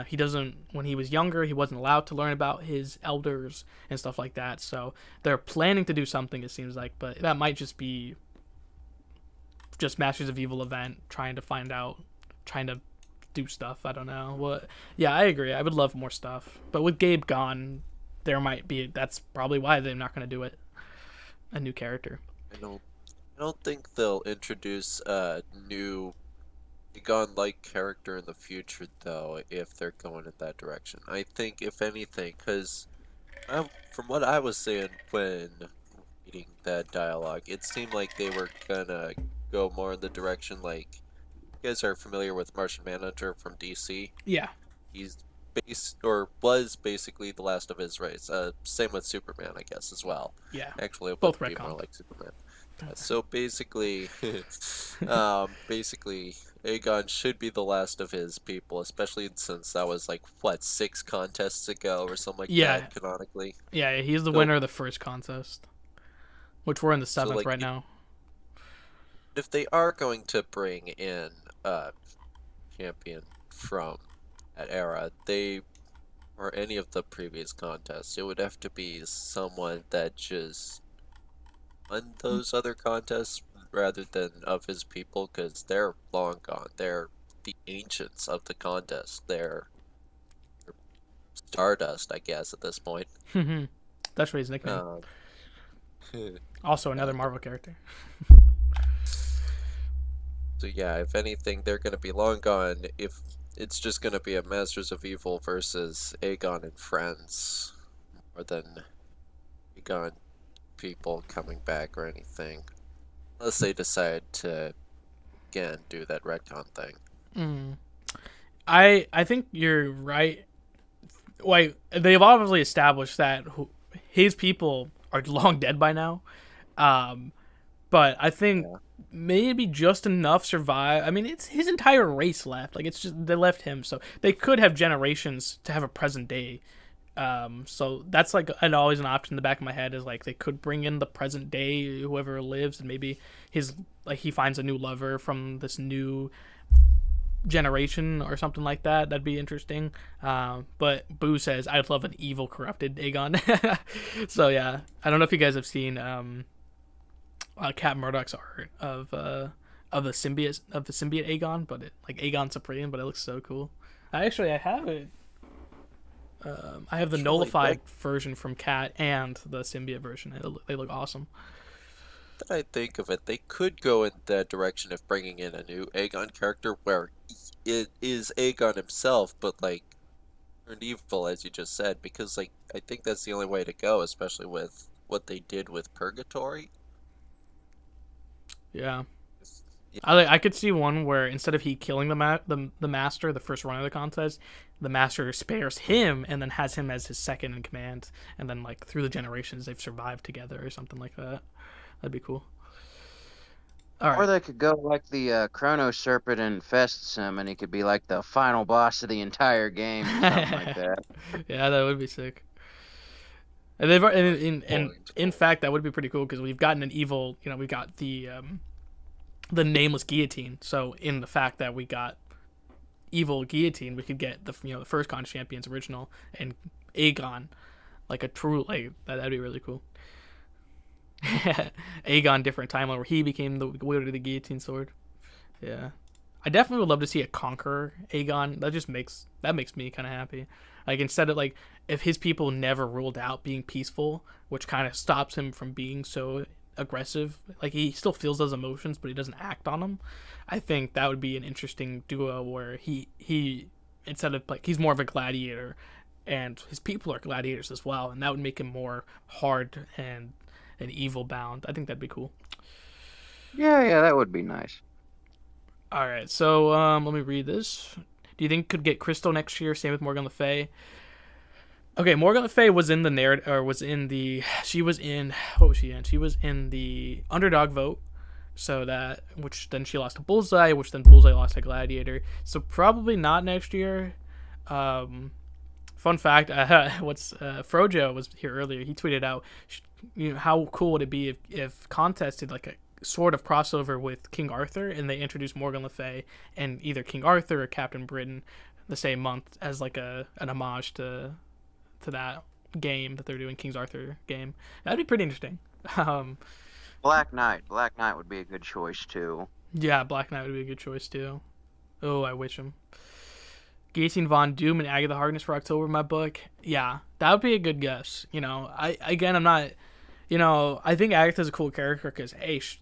He doesn't, when he was younger, he wasn't allowed to learn about his elders and stuff like that. So they're planning to do something, it seems like, but that might just be just Masters of Evil event, trying to do stuff. I don't know. Well, yeah, I agree. I would love more stuff. But with Gabe gone, that's probably why they're not going to do it. A new character. I don't think they'll introduce a new Egon-like character in the future, though, if they're going in that direction. I think, if anything, because from what I was saying when reading that dialogue, it seemed like they were gonna go more in the direction, like, you guys are familiar with Martian Manhunter from DC? Yeah. He's was basically the last of his race. Same with Superman, I guess, as well. Yeah. Actually, it both would be retcon. more like Superman. So basically, Aegon should be the last of his people, especially since that was 6 contests ago or something like that, canonically. Yeah, he's the winner of the first contest, which we're in the 7th right now. If they are going to bring in a champion from that era, or any of the previous contests, it would have to be someone that just won those other contests rather than of his people, because they're long gone. They're the ancients of the contest. They're Stardust, I guess, at this point. That's what his nickname. Also another Marvel character. So yeah, if anything, they're going to be long gone. If it's just going to be a Masters of Evil versus Aegon and friends, more than Aegon people coming back or anything. Unless they decide to, again, do that retcon thing. Mm. I think you're right. Like they've obviously established that his people are long dead by now. Um, but I think Yeah. maybe just enough survive. I mean, it's his entire race left. Like it's just they left him, so they could have generations to have a present day. So that's like always an option in the back of my head is like they could bring in the present day whoever lives, and maybe his like he finds a new lover from this new generation or something like that. That'd be interesting. But Boo says I'd love an evil corrupted Aegon. So yeah, I don't know if you guys have seen Cat Murdoch's art of the symbiote Aegon, but like Aegon Supreme, but it looks so cool. I have it. I have the Actually, nullified version from Cat and the symbiote version. They look awesome. that I think of it, they could go in that direction of bringing in a new Aegon character where it is Aegon himself, but like turned evil, as you just said, because like I think that's the only way to go, especially with what they did with Purgatory. Yeah. Yeah, I could see one where instead of he killing the master the first run of the contest, the master spares him and then has him as his second in command, and then like through the generations they've survived together or something like that. That'd be cool. All Or right. they could go like the Chrono Serpent infests him, and he could be like the final boss of the entire game or something like that. Yeah, that would be sick. And they've point. in fact that would be pretty cool because we've gotten an evil. You know, we got the nameless guillotine. So in the fact that we got evil guillotine, we could get the first con champions original and Aegon, like a true like that'd be really cool. Aegon different timeline where he became the wielder of the guillotine sword. Yeah, I definitely would love to see a conqueror Aegon. That makes me kind of happy. Like instead of like if his people never ruled out being peaceful, which kind of stops him from being so aggressive. Like he still feels those emotions, but he doesn't act on them. I think that would be an interesting duo where he instead of like he's more of a gladiator, and his people are gladiators as well, and that would make him more hard and evil bound. I think that'd be cool. Yeah, that would be nice. All right, so let me read this. Do you think could get Crystal next year? Same with Morgan Le Fay. Okay, Morgan Le Fay was in the narrative, or was in the. She was in. What was she in? She was in the underdog vote. So that, which then she lost to Bullseye, which then Bullseye lost to Gladiator. So probably not next year. Fun fact: Frojo was here earlier. He tweeted out, how cool would it be if Contest did like a sort of crossover with King Arthur, and they introduced Morgan Le Fay and either King Arthur or Captain Britain the same month as like an homage to that game that they're doing, King's Arthur game. That'd be pretty interesting. Um, Black Knight. Black Knight would be a good choice too. yeah, Black Knight would be a good choice too. Oh, I wish him. Guillotine Von Doom and Agatha Harkness for October, my book. Yeah, that would be a good guess. I'm not. I think Agatha's a cool character because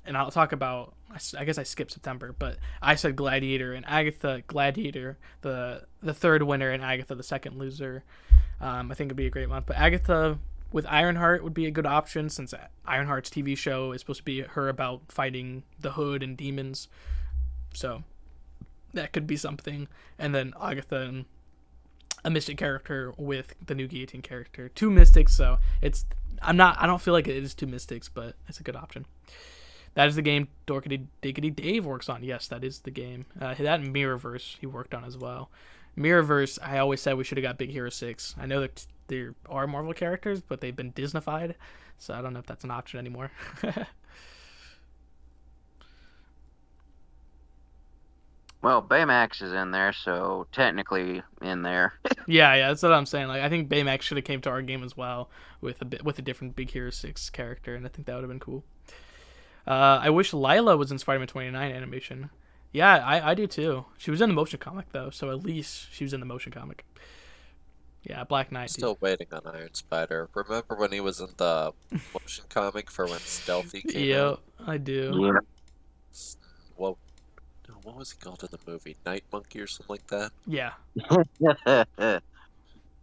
and I'll talk about. I guess I skipped September, but I said Gladiator and Agatha Gladiator, the third winner, and Agatha the second loser. I think it'd be a great month. But Agatha with Ironheart would be a good option since Ironheart's TV show is supposed to be her about fighting the Hood and demons. So that could be something. And then Agatha and a mystic character with the new guillotine character. Two mystics, so I don't feel like it is two mystics, but it's a good option. That is the game Dorkity Diggity Dave works on. Yes, that is the game. That and Mirrorverse he worked on as well. Mirrorverse, I always said we should have got Big Hero 6. I know that there are Marvel characters, but they've been Disneyfied, so I don't know if that's an option anymore. Well, Baymax is in there, so technically in there. Yeah, that's what I'm saying. Like I think Baymax should have came to our game as well with a different Big Hero 6 character, and I think that would have been cool. I wish Lila was in Spider-Man 29 animation. Yeah, I do too. She was in the motion comic though, so at least she was in the motion comic. Yeah, Black Knight. Still waiting on Iron Spider. Remember when he was in the motion comic for when Stealthy came Yeah, out? I do. What was he called in the movie? Night Monkey or something like that? Yeah,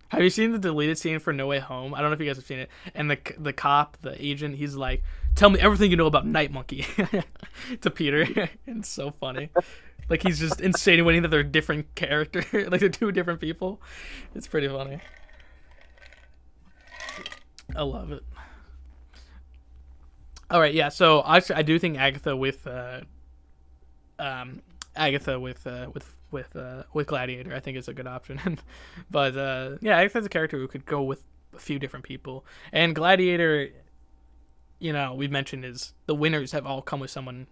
Have you seen the deleted scene for No Way Home? I don't know if you guys have seen it. And the cop, the agent, he's like, "Tell me everything you know about Night Monkey," to Peter. It's so funny. Like he's just insinuating that they're different character, like they're two different people. It's pretty funny. I love it. All right, yeah. So I do think Agatha with Gladiator, I think is a good option. But yeah, Agatha's a character who could go with a few different people. And Gladiator, you know, we've mentioned is the winners have all come with someone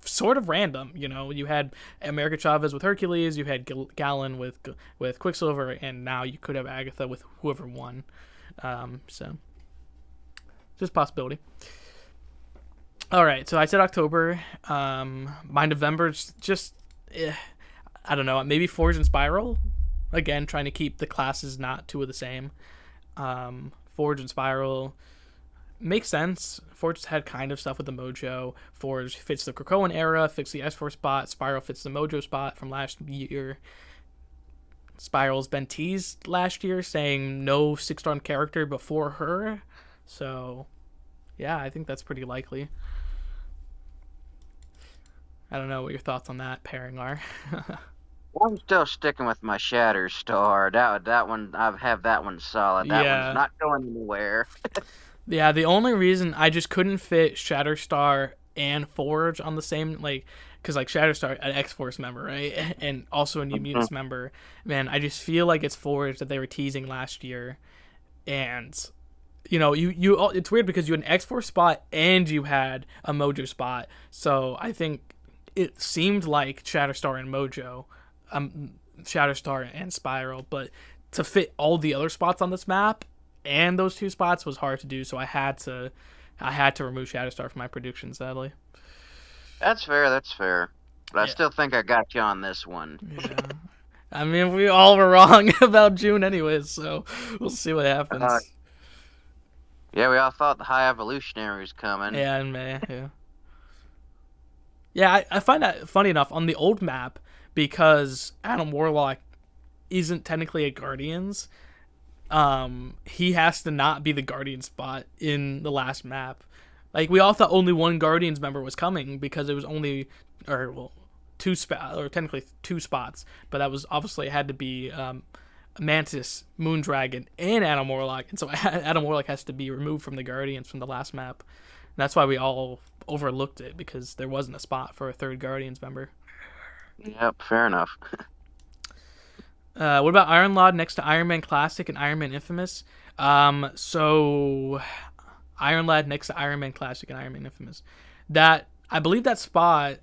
sort of random. You know, you had America Chavez with Hercules, you had Gallon with Quicksilver, and now you could have Agatha with whoever won. So just a possibility. All right, so I said October. My November's just, I don't know, maybe Forge and Spiral. Again, trying to keep the classes not two of the same. Forge and Spiral makes sense. Forge had kind of stuff with the Mojo. Forge fits the Krakoan era, fits the S4 spot. Spiral fits the Mojo spot from last year. Spiral's been teased last year, saying no 6-star character before her. So, yeah, I think that's pretty likely. I don't know what your thoughts on that pairing are. I'm still sticking with my Shatterstar. That one, I have that one solid. That one's not going anywhere. Yeah, the only reason I just couldn't fit Shatterstar and Forge on the same, like, because like Shatterstar, an X-Force member, right, and also a New Mutants member. Man, I just feel like it's Forge that they were teasing last year, and you know, you it's weird because you had an X-Force spot and you had a Mojo spot, so I think it seemed like Shatterstar and Mojo, Shatterstar and Spiral, but to fit all the other spots on this map and those two spots was hard to do, so I had to remove Shatterstar from my prediction, sadly. That's fair. But I still think I got you on this one. Yeah. I mean, we all were wrong about June anyways, so we'll see what happens. Yeah, we all thought the High Evolutionary was coming. Yeah, in May, yeah. Yeah, I find that funny enough on the old map, because Adam Warlock isn't technically a Guardians. He has to not be the Guardian spot in the last map. Like, we all thought only one Guardians member was coming because it was only, two spots, but that was obviously it had to be Mantis, Moondragon, and Adam Warlock, and so Adam Warlock has to be removed from the Guardians from the last map. And that's why we all overlooked it, because there wasn't a spot for a third Guardians member. Yep, fair enough. What about Iron Lad next to Iron Man Classic and Iron Man Infamous? So Iron Lad next to Iron Man Classic and Iron Man Infamous. That, I believe that spot,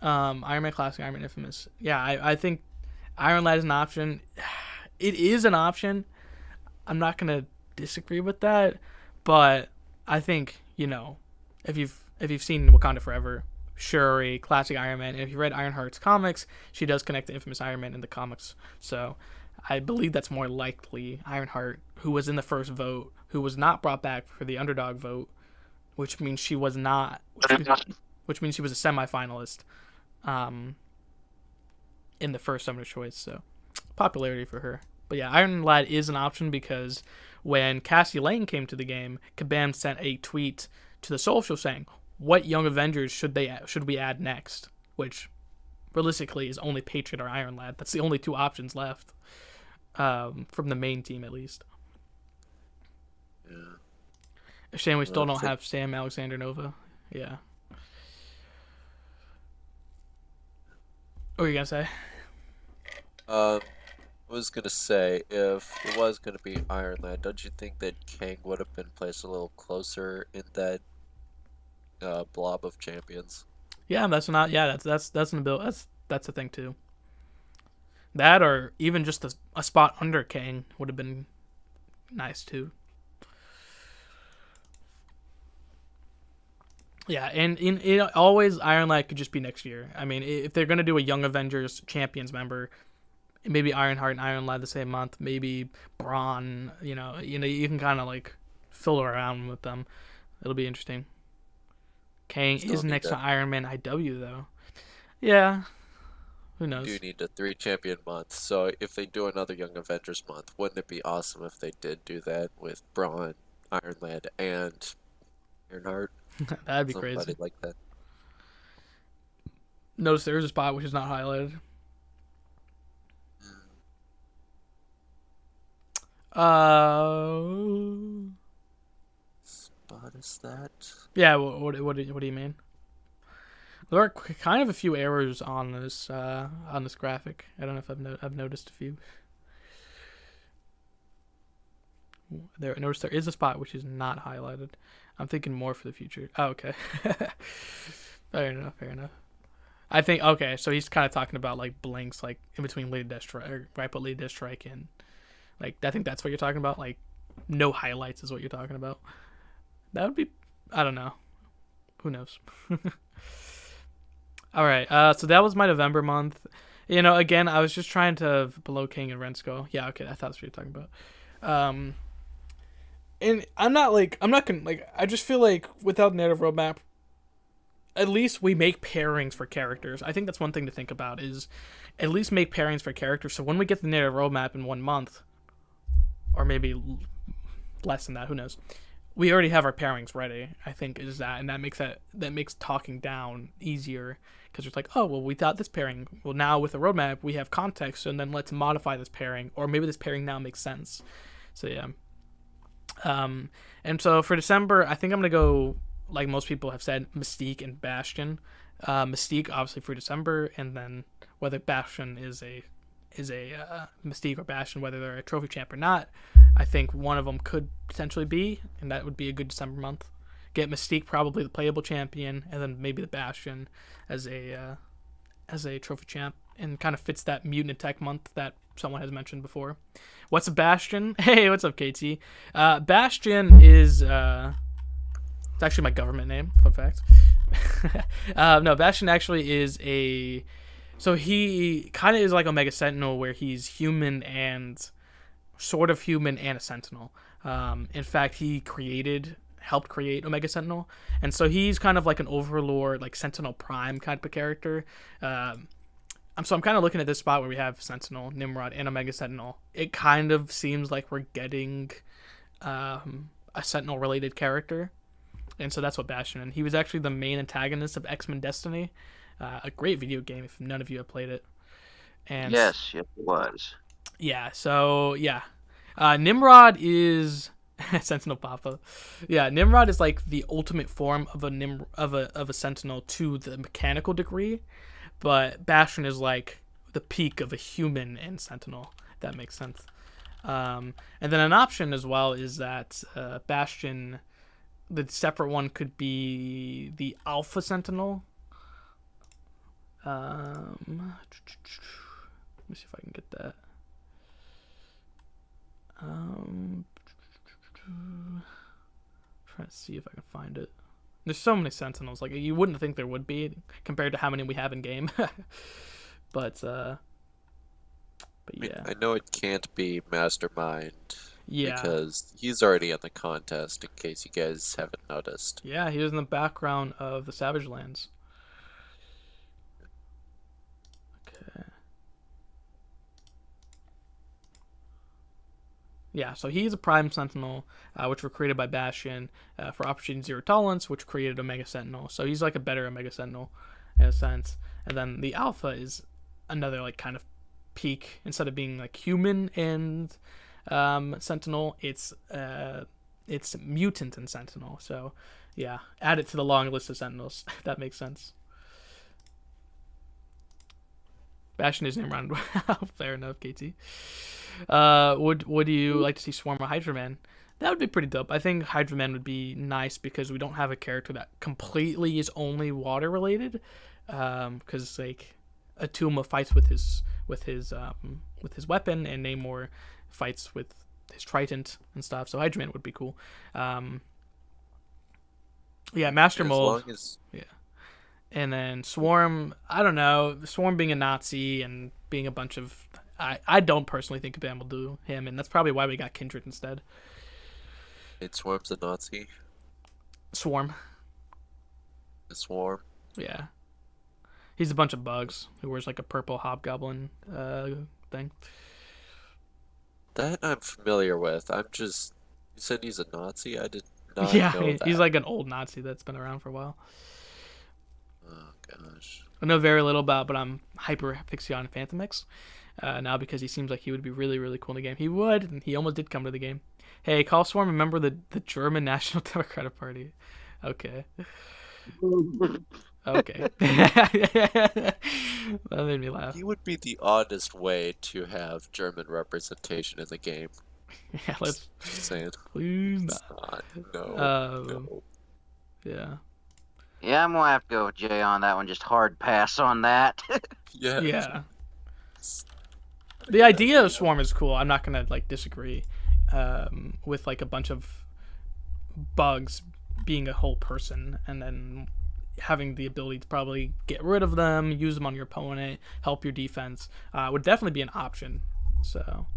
Iron Man Classic, Iron Man Infamous. Yeah, I think Iron Lad is an option. It is an option. I'm not gonna disagree with that, but I think, you know, if you've seen Wakanda Forever, Shuri, classic Iron Man, and if you read Ironheart's comics, she does connect the infamous Iron Man in the comics. So I believe that's more likely Ironheart, who was in the first vote, who was not brought back for the Underdog vote, which means she was not, which means she was a semifinalist in the first Summoner's Choice. So popularity for her. But yeah, Iron Lad is an option because when Cassie Lane came to the game, Kabam sent a tweet to the social saying, "What Young Avengers should we add next?" Which, realistically, is only Patriot or Iron Lad. That's the only two options left from the main team, at least. Yeah. A shame we still don't have Sam Alexander Nova. Yeah. What were you gonna say? I was gonna say, if it was gonna be Iron Lad, don't you think that Kang would have been placed a little closer in that blob of champions? Yeah, that's not. Yeah, that's an ability. That's a thing too. That, or even just a spot under Kang would have been nice too. Yeah, and always Iron Lad could just be next year. I mean, if they're gonna do a Young Avengers Champions member, maybe Ironheart and Iron Lad the same month, maybe Braun. You know, you can kind of like fill around with them. It'll be interesting. Kang is next to Iron Man IW though. Yeah, Who You knows? do need a 3 champion month. So if they do another Young Avengers month, wouldn't it be awesome if they did do that with Braun, Iron Lad, and Ironheart? That'd be Somebody crazy. like that. Notice there is a spot which is not highlighted. Spot is that? Yeah. What do you mean? There are kind of a few errors on this graphic. I don't know if I've noticed a few. Notice there is a spot which is not highlighted. I'm thinking more for the future. Oh, okay. Fair enough. Fair enough. I think okay. So he's kind of talking about like blinks, like in between Lady Death Strike, right? But Lady Death Strike and like I think that's what you're talking about. Like no highlights is what you're talking about. That would be. I don't know. Who knows? All right. So that was my November month. Again, I was just trying to below King and Rensko. Yeah. Okay. I thought that's what you're talking about. And I'm not gonna I just feel like without narrative roadmap, at least we make pairings for characters. I think that's one thing to think about is at least make pairings for characters. So when we get the narrative roadmap in 1 month, or maybe less than that, who knows? We already have our pairings ready. I think is that, and that makes talking down easier because it's like, oh well, we thought this pairing. Well, now with the roadmap, we have context, and then let's modify this pairing, or maybe this pairing now makes sense. So yeah. And so for December, I think I'm gonna go like most people have said, Mystique and Bastion. Mystique obviously for December, and then whether Bastion is a Mystique or Bastion, whether they're a trophy champ or not, I think one of them could potentially be, and that would be a good December month. Get Mystique probably the playable champion, and then maybe the Bastion as a trophy champ, and kind of fits that mutant attack month that someone has mentioned before. What's a Bastion? Hey, what's up, KT? Bastion is it's actually my government name. Fun fact. No, Bastion actually is so he kind of is like Omega Sentinel, where he's human and sort of human and a Sentinel. In fact, he helped create Omega Sentinel, and so he's kind of like an Overlord, like Sentinel Prime kind of character. So I'm kind of looking at this spot where we have Sentinel, Nimrod, and Omega Sentinel. It kind of seems like we're getting a Sentinel-related character, and so that's what Bastion. And he was actually the main antagonist of X-Men Destiny, a great video game if none of you have played it. And Yes, it was. yeah, so yeah, Nimrod is Sentinel Papa. Yeah, Nimrod is like the ultimate form of a Sentinel to the mechanical degree, but Bastion is like the peak of a human and Sentinel. If that makes sense. And then an option as well is that Bastion, the separate one could be the Alpha Sentinel. Let me see if I can get that. Trying to see if I can find it. There's so many Sentinels. Like you wouldn't think there would be compared to how many we have in game. But yeah. I know it can't be Mastermind. Yeah. Because he's already in the contest, in case you guys haven't noticed. Yeah, he was in the background of the Savage Lands. Okay. Yeah, so he's a Prime Sentinel, which were created by Bastion for Operation Zero Tolerance, which created Omega Sentinel. So he's like a better Omega Sentinel in a sense. And then the Alpha is another like kind of peak. Instead of being like human and Sentinel, it's mutant and Sentinel. So yeah, add it to the long list of Sentinels. If that makes sense. Bastion is Nimrod. Fair enough, KT. Would you like to see Swarm or Hydra Man? That would be pretty dope. I think Hydra Man would be nice because we don't have a character that completely is only water related. Because like Atuma fights with his weapon, and Namor fights with his trident and stuff. So Hydra Man would be cool. Yeah, Master Mold. Yeah. And then Swarm, I don't know. Swarm being a Nazi and being a bunch of... I don't personally think Bam will do him, and that's probably why we got Kindred instead. It Swarm's a Nazi? Swarm. The Swarm? Yeah. He's a bunch of bugs who wears like a purple hobgoblin thing. That I'm familiar with. I'm just. You said he's a Nazi? I did not Yeah, know he's that. like an old Nazi that's been around for a while. Oh, gosh. I know very little about, but I'm hyper fixated on Phantom X now because he seems like he would be really, really cool in the game. He would, and he almost did come to the game. Hey, Call Swarm, remember the German National Democratic Party? Okay. Okay. That made me laugh. He would be the oddest way to have German representation in the game. Yeah, let's Just saying. please It's not. not. No. Um, No. Yeah. Yeah, I'm gonna have to go with Jay on that one. Just hard pass on that. Yeah. Yeah. The idea of Swarm is cool. I'm not gonna like disagree with like a bunch of bugs being a whole person and then having the ability to probably get rid of them, use them on your opponent, help your defense would definitely be an option. So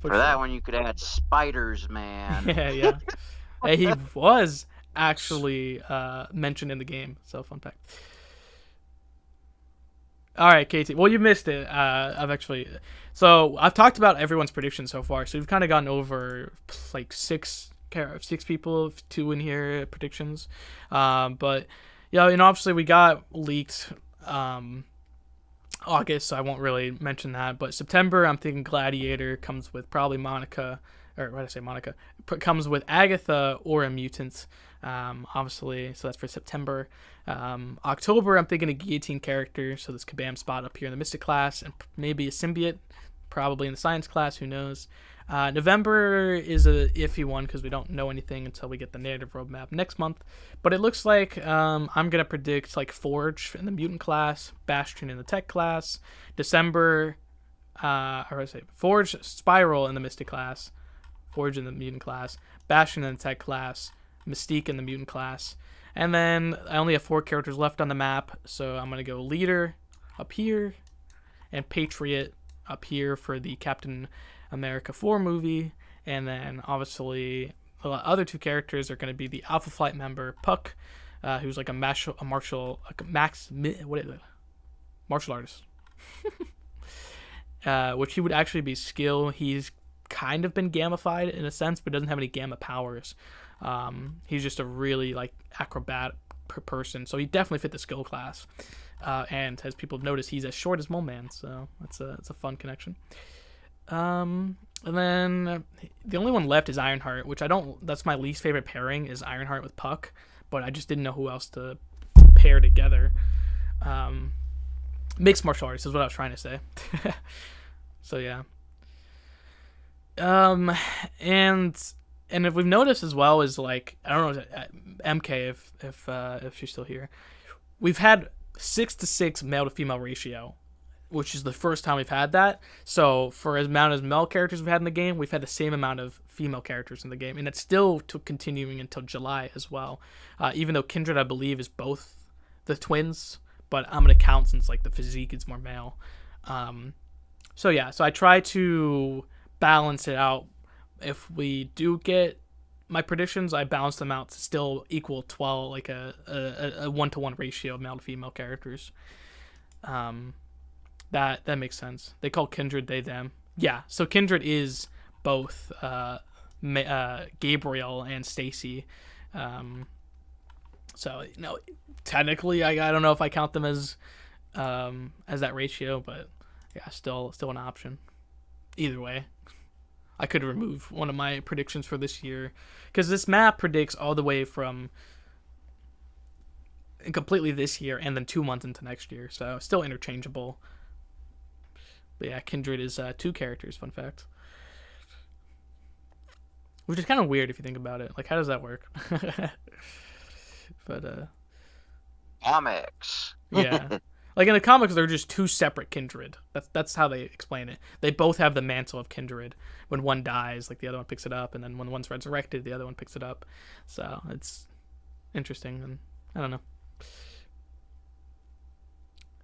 For that one, you could add spiders, man. yeah, yeah. Hey, he was actually mentioned in the game. So fun fact. All right, KT. Well, you missed it. So I've talked about everyone's predictions so far. So we've kind of gone over like six people, two in here predictions. But yeah, and obviously we got leaked August, so I won't really mention that. But September, I'm thinking Gladiator comes with probably Monica, or what did I say, Monica? Comes with Agatha or a mutant. Obviously, so that's for September. October, I'm thinking a guillotine character, so this Kabam spot up here in the Mystic class, and maybe a symbiote, probably in the Science class, who knows. November is a iffy one because we don't know anything until we get the narrative roadmap next month. But it looks like I'm going to predict like Forge in the mutant class, Bastion in the tech class, December, Forge, Spiral in the Mystic class, Forge in the mutant class, Bastion in the tech class, Mystique in the mutant class. And then I only have 4 characters left on the map, so I'm going to go Leader up here and Patriot up here for the Captain America 4 movie. And then obviously the other 2 characters are going to be the Alpha Flight member Puck, who's like a martial artist. Which he would actually be skill. He's kind of been gamified in a sense, but doesn't have any gamma powers. He's just a really like acrobat person, so he definitely fit the skill class. And as people have noticed, he's as short as Mole Man, so it's a fun connection. And then the only one left is Ironheart, which that's my least favorite pairing is Ironheart with Puck, but I just didn't know who else to pair together. Mixed martial arts is what I was trying to say. So yeah. And if we've noticed as well is like, I don't know, MK if she's still here, we've had 6-to-6 male to female ratio, which is the first time we've had that. So for as amount of male characters we've had in the game, we've had the same amount of female characters in the game, and it's still continuing until July as well. Even though Kindred, I believe, is both the twins, but I'm gonna count since like the physique is more male. So yeah, so I try to balance it out. If we do get my predictions, I balance them out to still equal 12, like a 1-to-1 ratio of male to female characters. That makes sense. They call Kindred they them. Yeah, so Kindred is both Gabriel and Stacy. So technically, I don't know if I count them as that ratio, but yeah, still an option. Either way. I could remove one of my predictions for this year because this map predicts all the way from completely this year and then 2 months into next year, so still interchangeable. But yeah, Kindred is 2 characters, fun fact, which is kind of weird if you think about it. Like, how does that work? But Comics. yeah. Like in the comics, they're just 2 separate Kindred. That's how they explain it. They both have the mantle of Kindred. When one dies, like the other one picks it up, and then when one's resurrected, the other one picks it up. So it's interesting, and I don't know.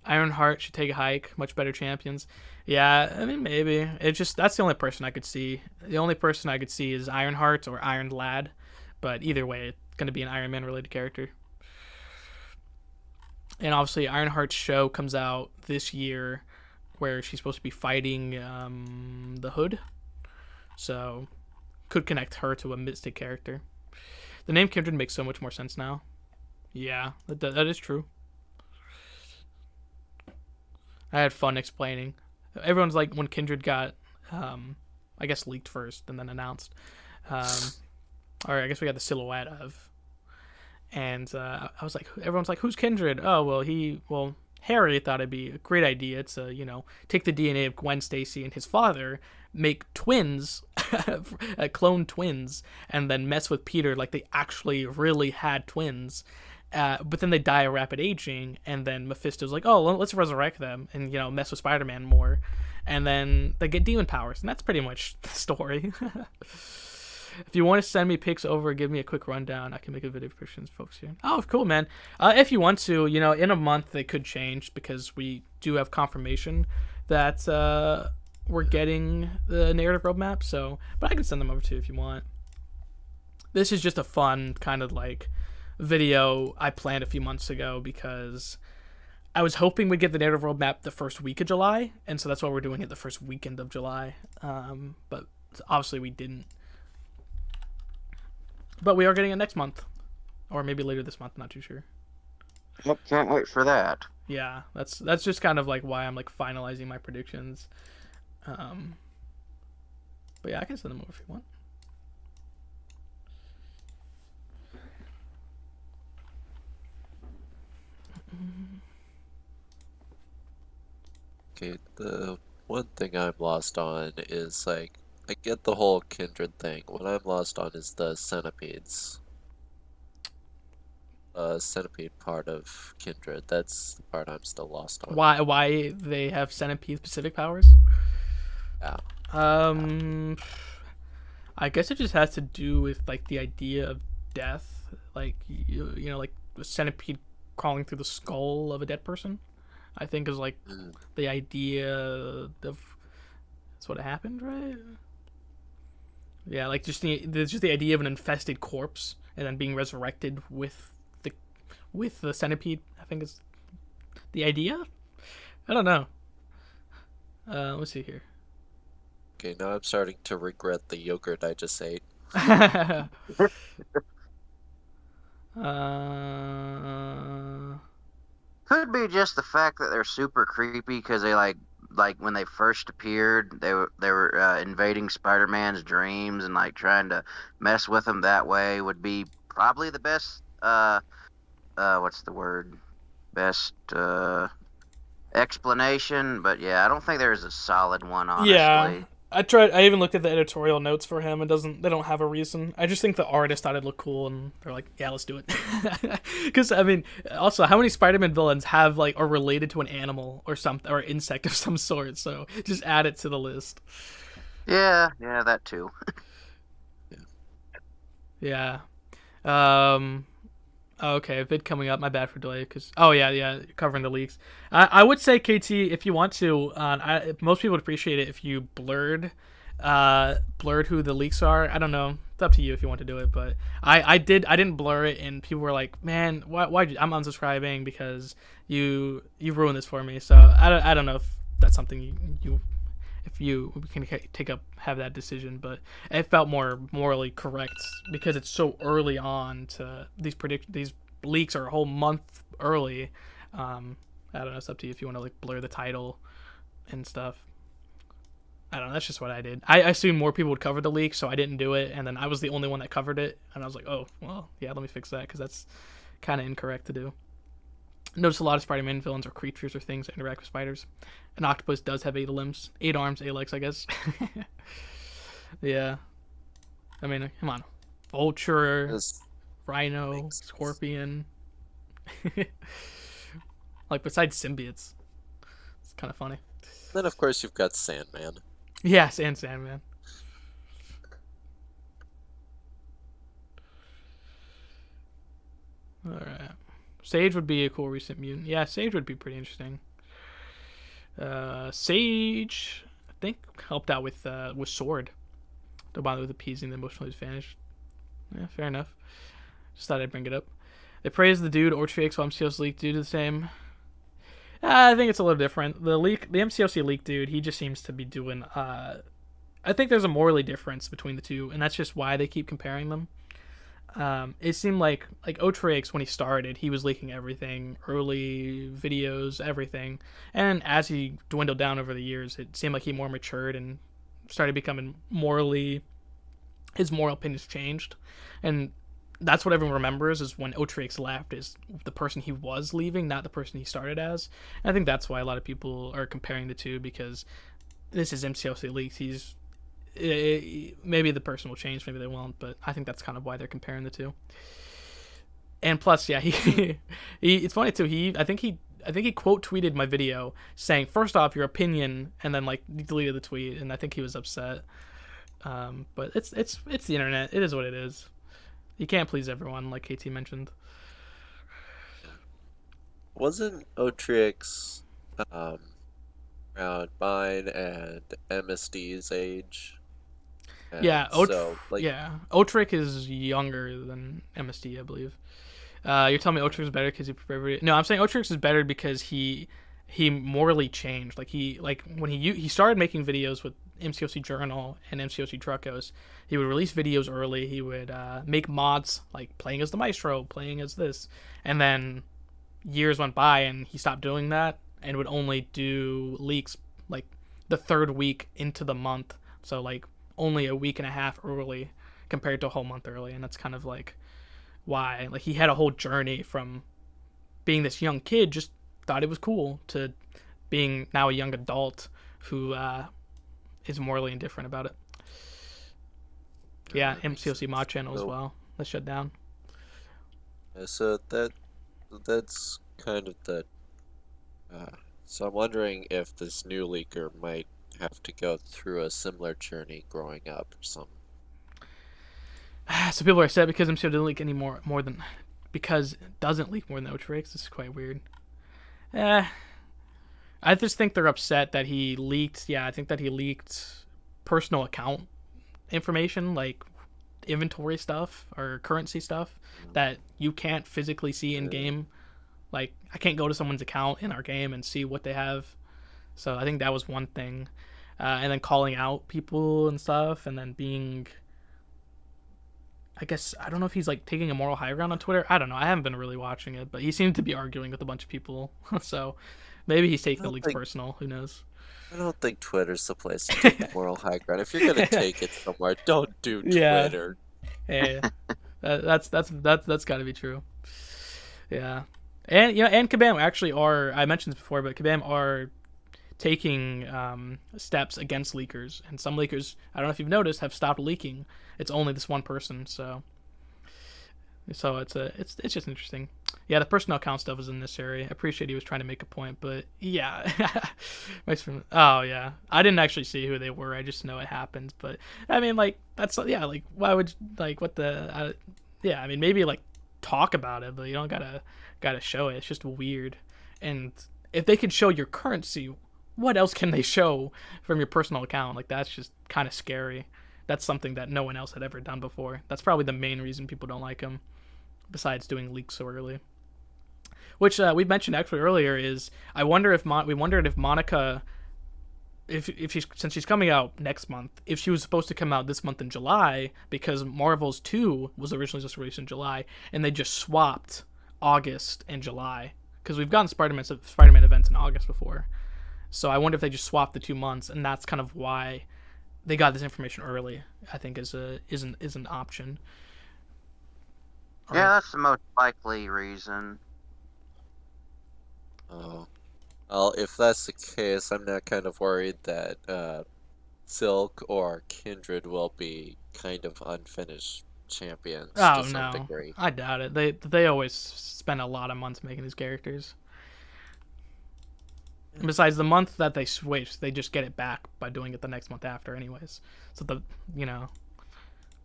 Ironheart should take a hike. Much better champions. Yeah, I mean maybe. That's the only person I could see. The only person I could see is Ironheart or Iron Lad, but either way, it's gonna be an Iron Man related character. And obviously, Ironheart's show comes out this year, where she's supposed to be fighting the Hood. So, could connect her to a Mystic character. The name Kindred makes so much more sense now. Yeah, that is true. I had fun explaining. Everyone's like, when Kindred got, I guess, leaked first and then announced. Or I guess we got the silhouette of. And I was like, everyone's like, who's Kindred? Oh, well, Harry thought it'd be a great idea to, take the DNA of Gwen Stacy and his father, make twins, clone twins, and then mess with Peter like they actually really had twins. But then they die of rapid aging, and then Mephisto's like, oh, let's resurrect them and, mess with Spider-Man more. And then they get demon powers, and that's pretty much the story. If you want to send me pics over, give me a quick rundown. I can make a video for questions, folks here. Oh, cool, man. If you want to, in a month they could change because we do have confirmation that we're getting the narrative roadmap. So, but I can send them over to you if you want. This is just a fun kind of like video I planned a few months ago because I was hoping we'd get the narrative roadmap the first week of July, and so that's why we're doing it the first weekend of July. But obviously we didn't. But we are getting it next month. Or maybe later this month, not too sure. Yep, can't wait for that. Yeah, that's just kind of like why I'm like finalizing my predictions. But yeah, I can send them over if you want. Okay, the one thing I'm lost on is like I get the whole kindred thing. What I'm lost on is the centipedes. Centipede part of kindred. That's the part I'm still lost on. Why they have centipede specific powers? Yeah. I guess it just has to do with like the idea of death, like like a centipede crawling through the skull of a dead person. I think is like the idea of that's what happened, right? Yeah, like just the idea of an infested corpse and then being resurrected with the centipede. I think is the idea. I don't know. Let's see here. Okay, now I'm starting to regret the yogurt I just ate. Could be just the fact that they're super creepy because they like when they first appeared, they were invading Spider-Man's dreams and like trying to mess with him that way would be probably the best. What's the word? Best explanation. But yeah, I don't think there's a solid one. Honestly. Yeah. I even looked at the editorial notes for him. They don't have a reason. I just think the artist thought it looked cool, and they're like, yeah, let's do it. Because I mean, also, how many Spider-Man villains are related to an animal or something or insect of some sort? So just add it to the list. Yeah, that too. Yeah. Okay, vid coming up. My bad for delay. Covering the leaks. I would say, KT, if you want to, most people would appreciate it if you blurred who the leaks are. I don't know. It's up to you if you want to do it, but I didn't blur it, and people were like, "Man, why I'm unsubscribing because you ruined this for me." So I don't know if that's something you can have that decision, but it felt more morally correct because it's so early on to these leaks are a whole month early. I don't know, it's up to you if you want to like blur the title and stuff. I don't know, that's just what I did. I assumed more people would cover the leak, so I didn't do it, and then I was the only one that covered it, and I was like, oh well, yeah, let me fix that because that's kind of incorrect to do. Notice a lot of Spider-Man villains are creatures or things that interact with spiders. An octopus does have 8 limbs, 8 arms, 8 legs, I guess. Yeah. I mean, come on. Vulture, Rhino, Scorpion. Like, besides symbiotes. It's kind of funny. Then, of course, you've got Sandman. Yes, and Sandman. Alright. Sage would be a cool recent mutant. Yeah, Sage would be pretty interesting. Sage, I think, helped out with Sword. Don't bother with appeasing the emotional disadvantage. Yeah, fair enough. Just thought I'd bring it up. They praise the dude Ortrix while MCO's leak do the same. I think it's a little different. The MCOC leak dude, he just seems to be doing. I think there's a morally difference between the two, and that's just why they keep comparing them. It seemed like Otrix, when he started, he was leaking everything, early videos, everything, and as he dwindled down over the years, it seemed like he more matured and started becoming morally. His moral opinions changed, and that's what everyone remembers is when Otrix left is the person he was leaving, not the person he started as. And I think that's why a lot of people are comparing the two, because this is MCOC leaks. Maybe the person will change, maybe they won't, but I think that's kind of why they're comparing the two. And plus, yeah, he it's funny too. I think he quote tweeted my video saying, "First off, your opinion," and then like deleted the tweet, and I think he was upset. But it's the internet. It is what it is. You can't please everyone, like KT mentioned. Wasn't Otrix around mine and MSD's age? And Yeah, yeah. Otrix is younger than MSD, I believe. You're telling me Otrix is better because he prepared. No, I'm saying Otrix is better because he morally changed. Like when he started making videos with MCOC Journal and MCOC Truckos, he would release videos early. He would make mods like playing as the Maestro, playing as this, and then years went by and he stopped doing that and would only do leaks like the third week into the month. So like only a week and a half early compared to a whole month early, and that's kind of like why like he had a whole journey from being this young kid just thought it was cool to being now a young adult who is morally indifferent about it. Yeah, MCOC mod channel as well. That's shut down. So that's kind of the. So I'm wondering if this new leaker might have to go through a similar journey growing up or something. So people are upset because MCO didn't leak any more than because it doesn't leak more than Otrix. This is quite weird. I just think they're upset that he leaked. Yeah, I think that he leaked personal account information, like inventory stuff or currency stuff that you can't physically see in game. Like I can't go to someone's account in our game and see what they have. So I think that was one thing. And then calling out people and stuff, and then being, I guess, I don't know if he's like taking a moral high ground on Twitter. I don't know. I haven't been really watching it, but he seemed to be arguing with a bunch of people. So maybe he's taking the leaks personal. Who knows? I don't think Twitter's the place to take the moral high ground. If you're gonna take it somewhere, don't do Twitter. Yeah, that's got to be true. Yeah, and and Kabam actually are. I mentioned this before, but Kabam are taking steps against leakers, and some leakers, I don't know if you've noticed, have stopped leaking. It's only this one person, so it's just interesting. Yeah, the personnel count stuff is unnecessary. I appreciate he was trying to make a point, but yeah. Oh yeah, I didn't actually see who they were. I just know it happened. But I mean, like that's like why would like what the yeah? I mean, maybe like talk about it, but you don't gotta show it. It's just weird. And if they could show your currency, what else can they show from your personal account? Like that's just kind of scary. That's something that no one else had ever done before. That's probably the main reason people don't like him, besides doing leaks so early. Which we mentioned actually earlier is we wondered if Monica, if she's, since she's coming out next month, if she was supposed to come out this month in July, because Marvel's 2 was originally just released in July, and they just swapped August and July, because we've gotten Spider-Man events in August before. So I wonder if they just swapped the 2 months, and that's kind of why they got this information early. I think is an option. Yeah, that's the most likely reason. Oh, well, if that's the case, I'm not kind of worried that Silk or Kindred will be kind of unfinished champions to some degree. I doubt it. They always spend a lot of months making these characters. And besides, the month that they switch, they just get it back by doing it the next month after, anyways. So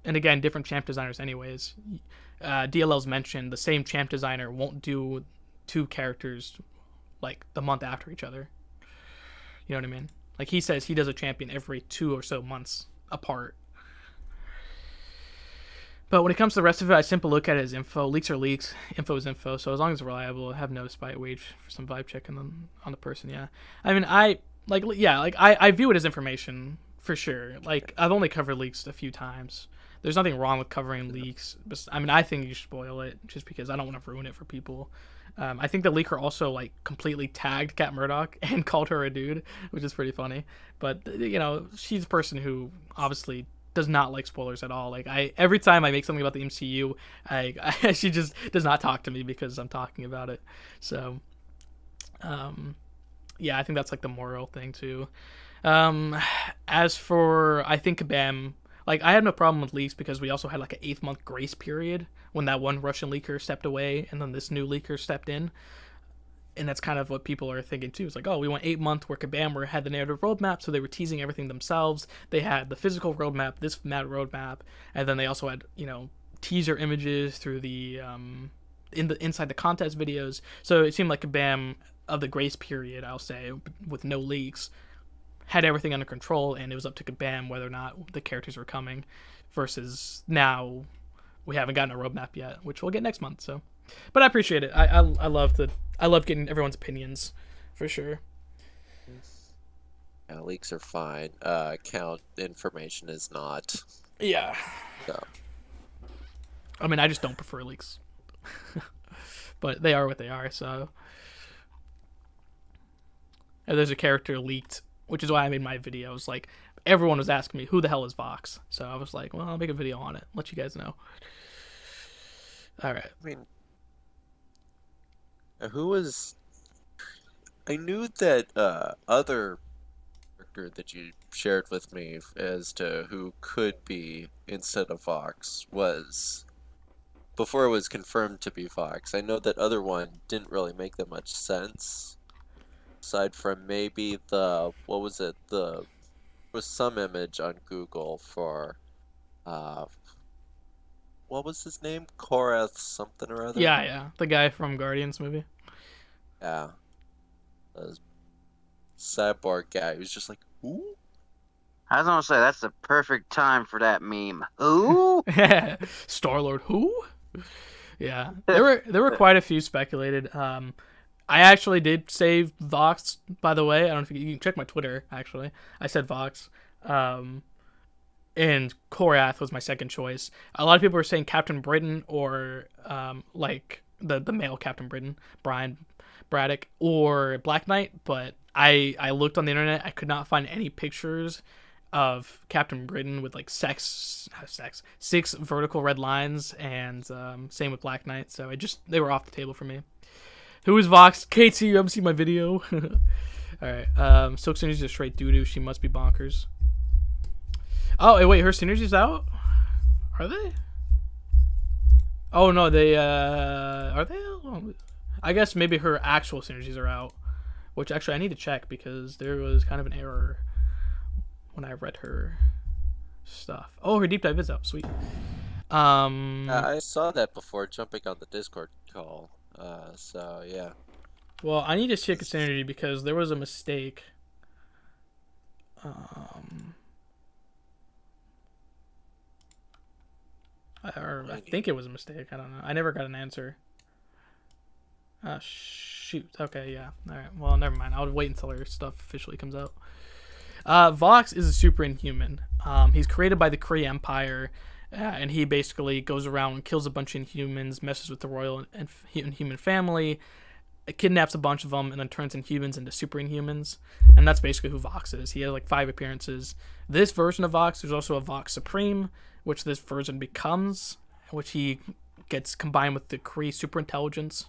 and again, different champ designers, anyways. DLL's mentioned the same champ designer won't do 2 characters like the month after each other. You know what I mean? Like he says he does a champion every 2 or so months apart. But when it comes to the rest of it, I simply look at it as info. Leaks are leaks. Info is info. So as long as it's reliable, I have no spite wage for some vibe check on the person. Yeah. I mean, I view it as information for sure. Like, I've only covered leaks a few times. There's nothing wrong with covering leaks. But, I mean, I think you should spoil it just because I don't want to ruin it for people. I think the leaker also like completely tagged Cat Murdoch and called her a dude, which is pretty funny. But she's a person who obviously does not like spoilers at all. Like, every time I make something about the MCU, she just does not talk to me because I'm talking about it. So, yeah, I think that's like the moral thing too. As for, I think Kabam, like, I had no problem with leaks because we also had like an 8-month grace period when that one Russian leaker stepped away and then this new leaker stepped in. And that's kind of what people are thinking too. It's like, oh, we went 8 months where Kabam had the narrative roadmap, so they were teasing everything themselves. They had the physical roadmap, this mad roadmap, and then they also had, teaser images through the inside the contest videos. So it seemed like Kabam of the grace period, I'll say, with no leaks, had everything under control, and it was up to Kabam whether or not the characters were coming. Versus now, we haven't gotten a roadmap yet, which we'll get next month. So, but I appreciate it. I love getting everyone's opinions, for sure. Yeah, leaks are fine. Account information is not. Yeah. So. I mean, I just don't prefer leaks. But they are what they are, so. And there's a character leaked, which is why I made my videos. Like, everyone was asking me, who the hell is Vox? So I was like, well, I'll make a video on it. Let you guys know. All right. I mean, who was... I knew that other character that you shared with me as to who could be instead of Vox was... Before it was confirmed to be Vox, I know that other one didn't really make that much sense. Aside from maybe there was some image on Google for, what was his name? Korath something or other? Yeah. The guy from Guardians movie. Yeah. The cyborg guy who's just like, who? I was gonna say that's the perfect time for that meme. Ooh. Star-Lord who? Yeah. There were quite a few speculated. I actually did save Vox, by the way. I don't know if you can check my Twitter, actually. I said Vox. And Korath was my second choice. A lot of people were saying Captain Britain or like the male Captain Britain, Brian Braddock, or Black Knight, but I looked on the internet. I could not find any pictures of Captain Britain with like six vertical red lines, and same with Black Knight. So they were off the table for me. Who is Vox? KT, you haven't seen my video. Alright, Silk Synergy's a straight doo-doo. She must be bonkers. Oh, wait, her Synergy's out? Are they? Oh, no, they, are they out? I guess maybe her actual Synergies are out. Which, actually, I need to check because there was kind of an error when I read her stuff. Oh, her deep dive is out. Sweet. I saw that before jumping on the Discord call. So, yeah. Well, I need to check its Synergy because there was a mistake. I think it was a mistake. I don't know. I never got an answer. Shoot. Okay, yeah. All right. Well, never mind. I'll wait until her stuff officially comes out. Vox is a super inhuman. He's created by the Kree Empire, and he basically goes around and kills a bunch of Inhumans, messes with the royal and Inhuman family, kidnaps a bunch of them, and then turns Inhumans into super Inhumans. And that's basically who Vox is. He has like 5 appearances. This version of Vox, there's also a Vox Supreme, which this version becomes, which he gets combined with the Kree superintelligence,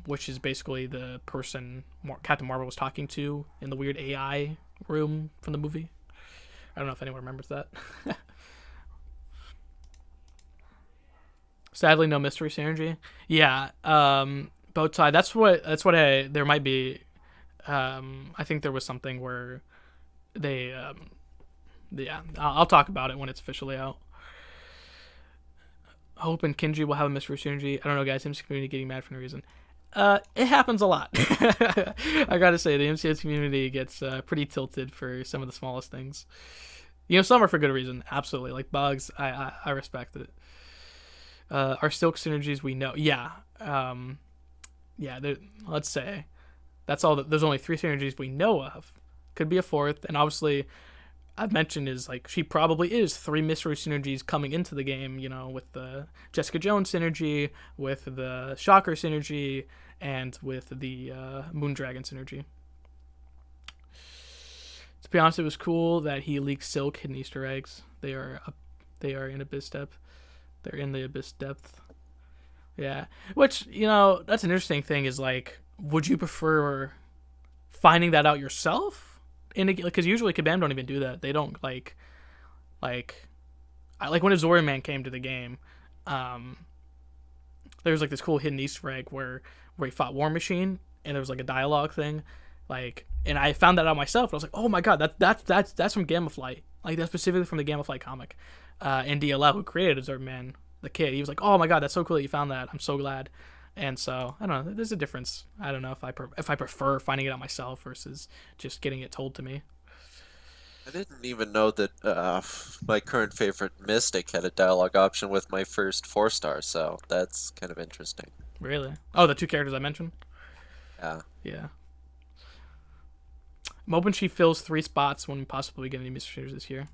which is basically the person Captain Marvel was talking to in the weird AI room from the movie. I don't know if anyone remembers that. Sadly, no mystery synergy. Yeah, Bowtie. That's what there might be. I think there was something where they. Yeah, I'll talk about it when it's officially out. Hope and Kinji will have a mystery synergy. I don't know, guys. MCU community getting mad for no reason. It happens a lot. I gotta say, the MCU community gets pretty tilted for some of the smallest things. Some are for good reason. Absolutely, like bugs. I respect it. Our Silk synergies we know. Yeah. Yeah. Let's say that's all. There's only 3 synergies we know of. Could be a 4th, and obviously, I've mentioned is like she probably is 3 mystery synergies coming into the game. With the Jessica Jones synergy, with the Shocker synergy, and with the Moondragon synergy. To be honest, it was cool that he leaked Silk hidden Easter eggs. They are in Abyss Depth. They're in the Abyss Depth. Yeah, which that's an interesting thing. Is like, would you prefer finding that out yourself? Because usually Kabam don't even do that. They don't like when Azorian Man came to the game. There was like this cool hidden Easter egg where he fought War Machine, and there was like a dialogue thing. And I found that out myself. And I was like, oh my god, that's from Gamma-Flight. Like, that's specifically from the Gamma-Flight comic. And DLL, who created Azor Man, the kid, he was like, oh my god, that's so cool that you found that. I'm so glad. And so, I don't know, there's a difference. I don't know if I prefer finding it out myself versus just getting it told to me. I didn't even know that my current favorite Mystic had a dialogue option with my first 4-star, so that's kind of interesting. Really? Oh, the 2 characters I mentioned? Yeah. Yeah. I'm hoping she fills 3 spots when we possibly get any mystery synergies this year.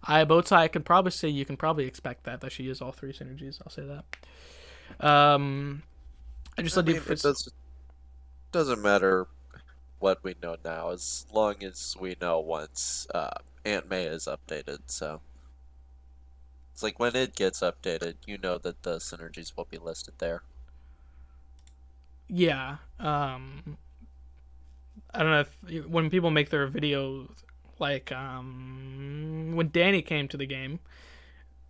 Bowtie, I can probably say you can probably expect that she is all 3 synergies. I'll say that. It doesn't matter what we know now, as long as we know once Aunt May is updated. So it's like when it gets updated, you know that the synergies will be listed there. Yeah. I don't know if when people make their videos, like when Danny came to the game,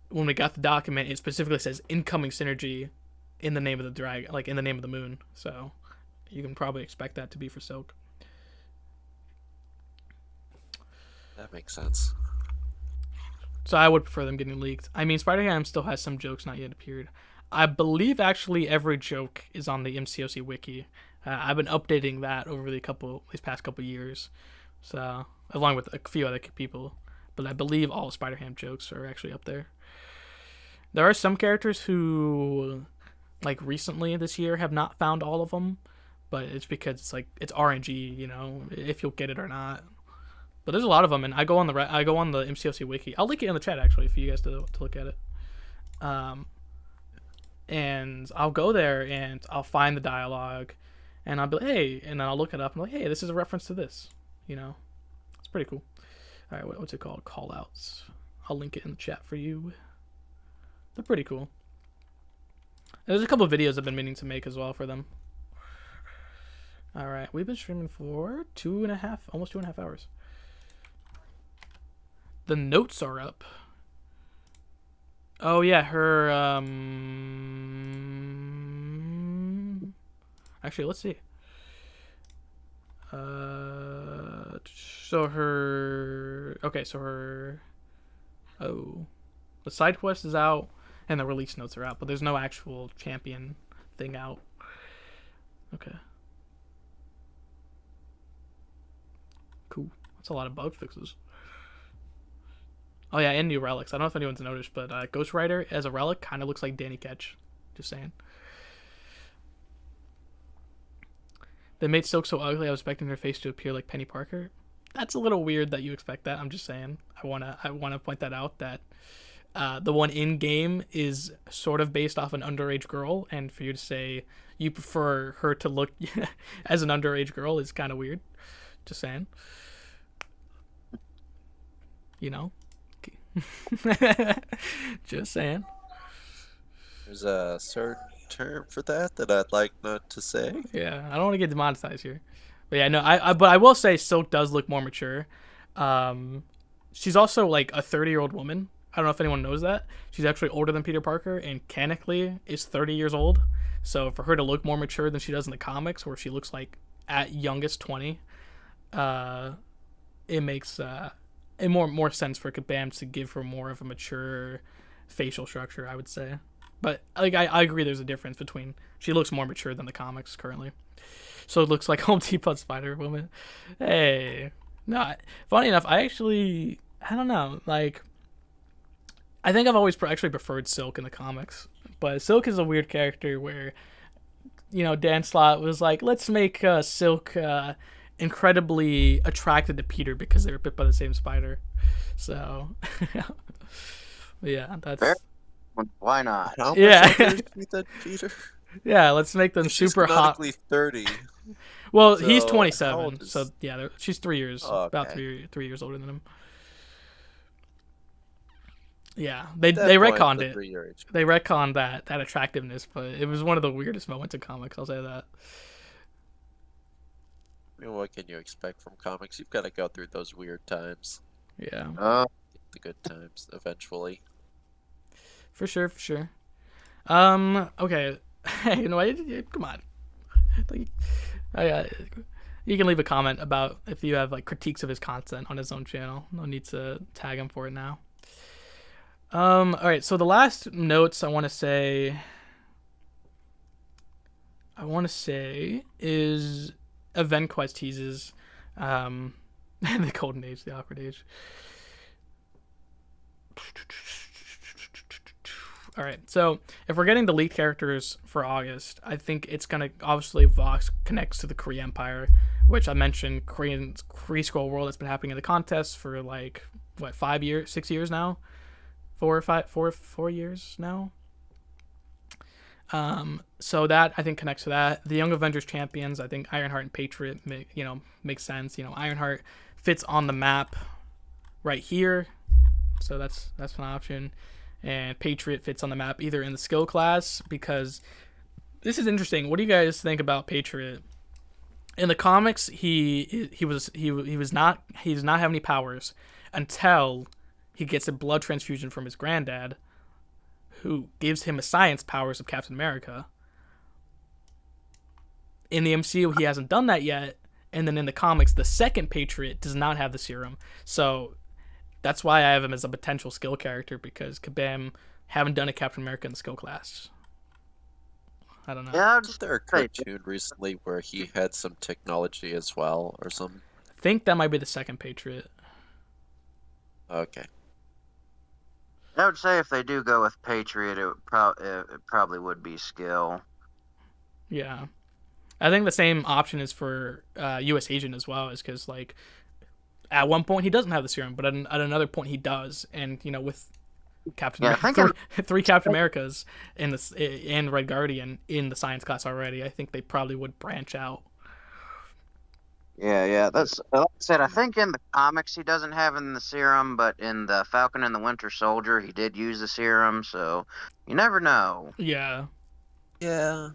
when we got the document, it specifically says incoming synergy in the name of the dragon, like in the name of the moon. So you can probably expect that to be for Silk. That makes sense. So I would prefer them getting leaked. I mean, Spider-Ham still has some jokes not yet appeared. I believe actually every joke is on the MCOC wiki. I've been updating that over these past couple years, so along with a few other people. But I believe all Spider-Ham jokes are actually up there. There are some characters who, like recently this year, have not found all of them, but it's because it's RNG, if you'll get it or not. But there's a lot of them, and I go on the MCOC wiki. I'll link it in the chat actually for you guys to look at it. And I'll go there and I'll find the dialogue. And I'll be like, hey, and then I'll look it up and I'm like, hey, this is a reference to this. It's pretty cool. All right, what's it called? Callouts. I'll link it in the chat for you. They're pretty cool. There's a couple of videos I've been meaning to make as well for them. All right, we've been streaming for almost 2.5 hours. The notes are up. Oh yeah, her actually, let's see. The side quest is out and the release notes are out, but there's no actual champion thing out. Okay. Cool. That's a lot of bug fixes. Oh yeah, and new relics. I don't know if anyone's noticed, but Ghost Rider as a relic kind of looks like Danny Ketch. Just saying. They made Silk so ugly, I was expecting her face to appear like Penny Parker. That's a little weird that you expect that. I'm just saying. I wanna point that out, that the one in game is sort of based off an underage girl, and for you to say you prefer her to look as an underage girl is kind of weird. Just saying. Just saying. There's a certain term for that I'd like not to say. Yeah, I don't want to get demonetized here. But yeah, no, but I will say Silk does look more mature. She's also like a 30-year-old woman. I don't know if anyone knows that. She's actually older than Peter Parker and canonically is 30 years old. So for her to look more mature than she does in the comics, where she looks like at youngest 20, it makes more sense for Kabam to give her more of a mature facial structure, I would say. But like I agree, there's a difference between she looks more mature than the comics currently. So it looks like Home Depot Spider-Woman. Hey, no. Funny enough, I actually I don't know. Like, I think I've always actually preferred Silk in the comics, but Silk is a weird character where, Dan Slott was like, let's make Silk incredibly attracted to Peter because they were bit by the same spider. So, yeah, Fair. that's Why not? How much Yeah. older is she than Peter? yeah. Let's make them She's super hot. canonically 30. Well, he's So, how 27, old so is- yeah, she's 3 years, Oh, about okay. 3 years older than him. Yeah, they At that they point, retconned the it. 3-year age. They retconned that attractiveness, but it was one of the weirdest moments in comics. I'll say that. I mean, what can you expect from comics? You've got to go through those weird times. Yeah, The good times, eventually. for sure, for sure. Okay. Hey, come on. Like, you can leave a comment about if you have like critiques of his content on his own channel. No need to tag him for it now. All right. So the last notes I want to say is event quest teases, the golden age, the awkward age. All right, so if we're getting the leaked characters for August, I think it's gonna obviously Vox connects to the Kree Empire, which I mentioned Kree Scroll World that's been happening in the contest for like what 5 years, 6 years now, 4 years now. So that I think connects to that. The Young Avengers champions, I think Ironheart and Patriot, makes sense. Ironheart fits on the map right here, so that's an option. And Patriot fits on the map either in the skill class, because this is interesting. What do you guys think about Patriot? In the comics, he does not have any powers until he gets a blood transfusion from his granddad, who gives him the science powers of Captain America. In the MCU, he hasn't done that yet, and then in the comics, the second Patriot does not have the serum. So that's why I have him as a potential skill character, because Kabam haven't done a Captain America in the skill class. I don't know. Yeah, Wasn't there a cartoon recently where he had some technology as well, or something? I think that might be the second Patriot. Okay. I would say if they do go with Patriot, it probably would be skill. Yeah. I think the same option is for U.S. Agent as well, is because, like, at one point he doesn't have the serum, but at another point he does. And, with Captain America, three Captain Americas and Red Guardian in the science class already, I think they probably would branch out. Yeah. That's like I said. I think in the comics he doesn't have in the serum, but in the Falcon and the Winter Soldier he did use the serum. So you never know. Yeah. Yeah.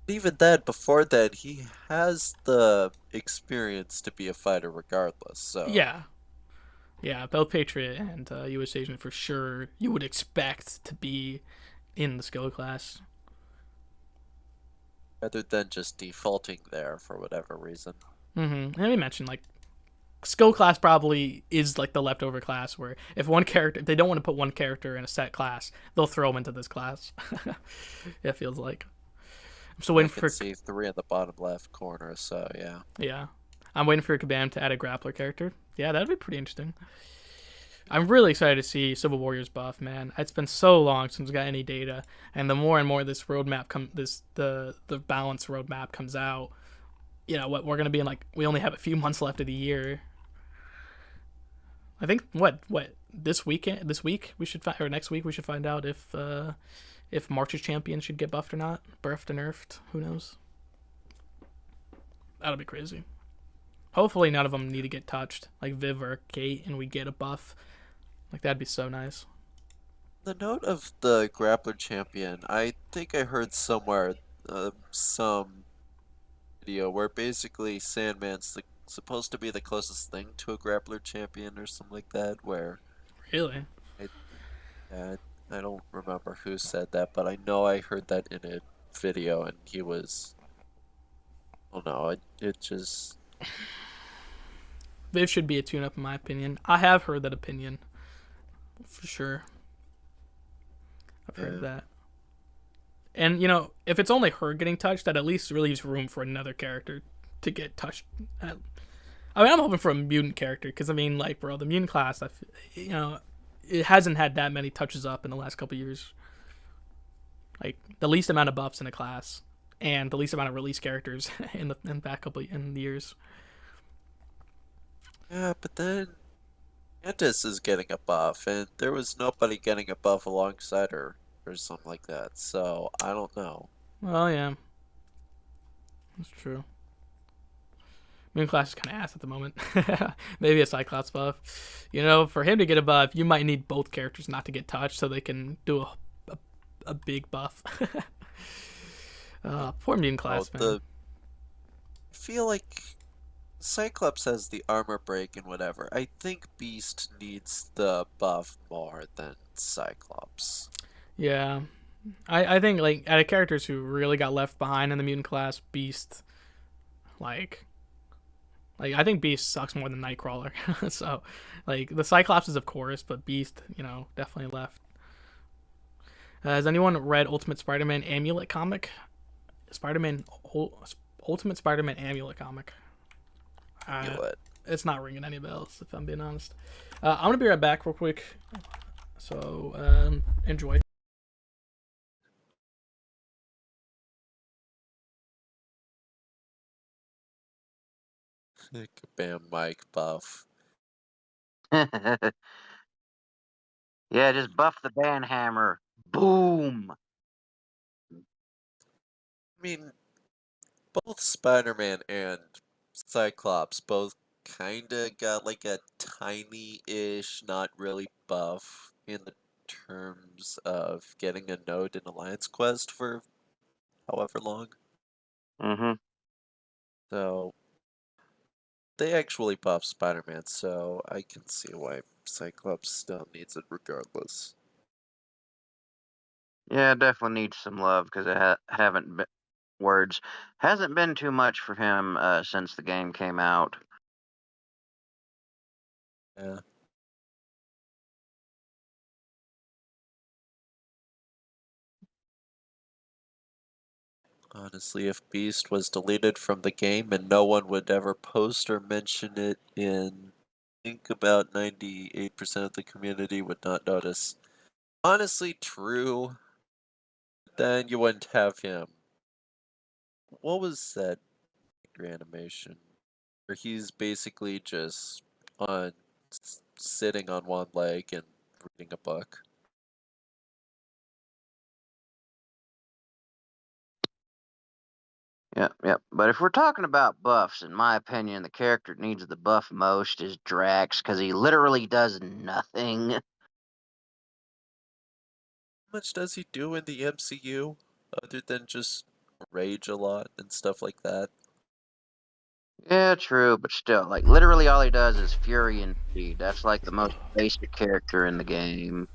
Even then, before that, he has the experience to be a fighter regardless, so... Yeah, both Patriot and U.S. Agent for sure you would expect to be in the skill class. Rather than just defaulting there for whatever reason. And we mentioned, like, skill class probably is, like, the leftover class where if they don't want to put one character in a set class, they'll throw them into this class. It feels like. I'm still waiting for... see 3 in the bottom left corner, so yeah. Yeah. I'm waiting for Kabam to add a grappler character. Yeah, that'd be pretty interesting. I'm really excited to see Civil Warriors buff, man. It's been so long since we got any data, and the more and more this roadmap the balance roadmap comes out, what we're gonna be in, like, we only have a few months left of the year. I think this week we should find, or next week we should find out if March's champion should get buffed or not, buffed or nerfed. Who knows? That'll be crazy. Hopefully none of them need to get touched, like Viv or Kate, and we get a buff. Like, that'd be so nice. The note of the grappler champion, I think I heard somewhere some video where basically Sandman's supposed to be the closest thing to a grappler champion or something like that, where... Really? I don't remember who said that, but I know I heard that in a video, and he was... Oh no, it just... Viv should be a tune-up in my opinion. I have heard that opinion. For sure. I've heard that. And, if it's only her getting touched, that at least really leaves room for another character to get touched. I mean, I'm hoping for a mutant character because I mean, like, bro, the mutant class, you know, it hasn't had that many touches up in the last couple years. Like the least amount of buffs in a class, and the least amount of release characters in back couple in the years. Yeah, but then Candace is getting a buff, and there was nobody getting a buff alongside her or something like that. So I don't know. Well, yeah, that's true. Moon class is kind of ass at the moment. Maybe a Cyclops buff. You know, for him to get a buff, you might need both characters not to get touched so they can do a big buff. Poor mutant class, man. I feel like Cyclops has the armor break and whatever. I think Beast needs the buff more than Cyclops. Yeah, I think like out of characters who really got left behind in the mutant class, Beast, like I think Beast sucks more than Nightcrawler. So, like the Cyclops is of course, but Beast, you know, definitely left. Has anyone read Ultimate Spider-Man Amulet comic? Ultimate Spider-Man Amulet comic. It's not ringing any bells, if I'm being honest. I'm gonna be right back real quick. So enjoy. Bam Mike buff. Yeah, just buff the banhammer. Boom. I mean, both Spider-Man and Cyclops both kinda got like a tiny-ish, not really buff in the terms of getting a node in Alliance Quest for however long. Mm-hmm. So they actually buff Spider-Man, so I can see why Cyclops still needs it regardless. Yeah, definitely needs some love because it haven't been words hasn't been too much for him since the game came out. Yeah. Honestly, if Beast was deleted from the game and no one would ever post or mention it in, I think about 98% of the community would not notice. Honestly, true. Then you wouldn't have him. What was that animation? Where he's basically just on sitting on one leg and reading a book. Yep, yep. But if we're talking about buffs, in my opinion, the character that needs the buff most is Drax because he literally does nothing. How much does he do in the MCU other than just rage a lot and stuff like that? Yeah, true, but still, like literally all he does is fury and speed. That's like the most basic character in the game.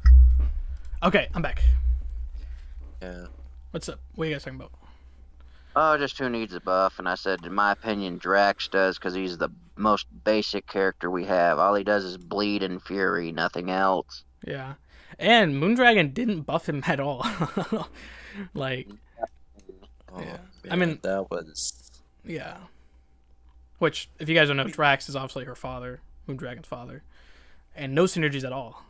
Okay, I'm back. Yeah. What's up? What are you guys talking about? Oh, just who needs a buff? And I said, in my opinion, Drax does because he's the most basic character we have. All he does is bleed and fury, nothing else. Yeah, and Moondragon didn't buff him at all. Like, Oh, yeah. man, I mean, that was. yeah. Which, if you guys don't know, Drax is obviously her father, Moondragon's father, and no synergies at all.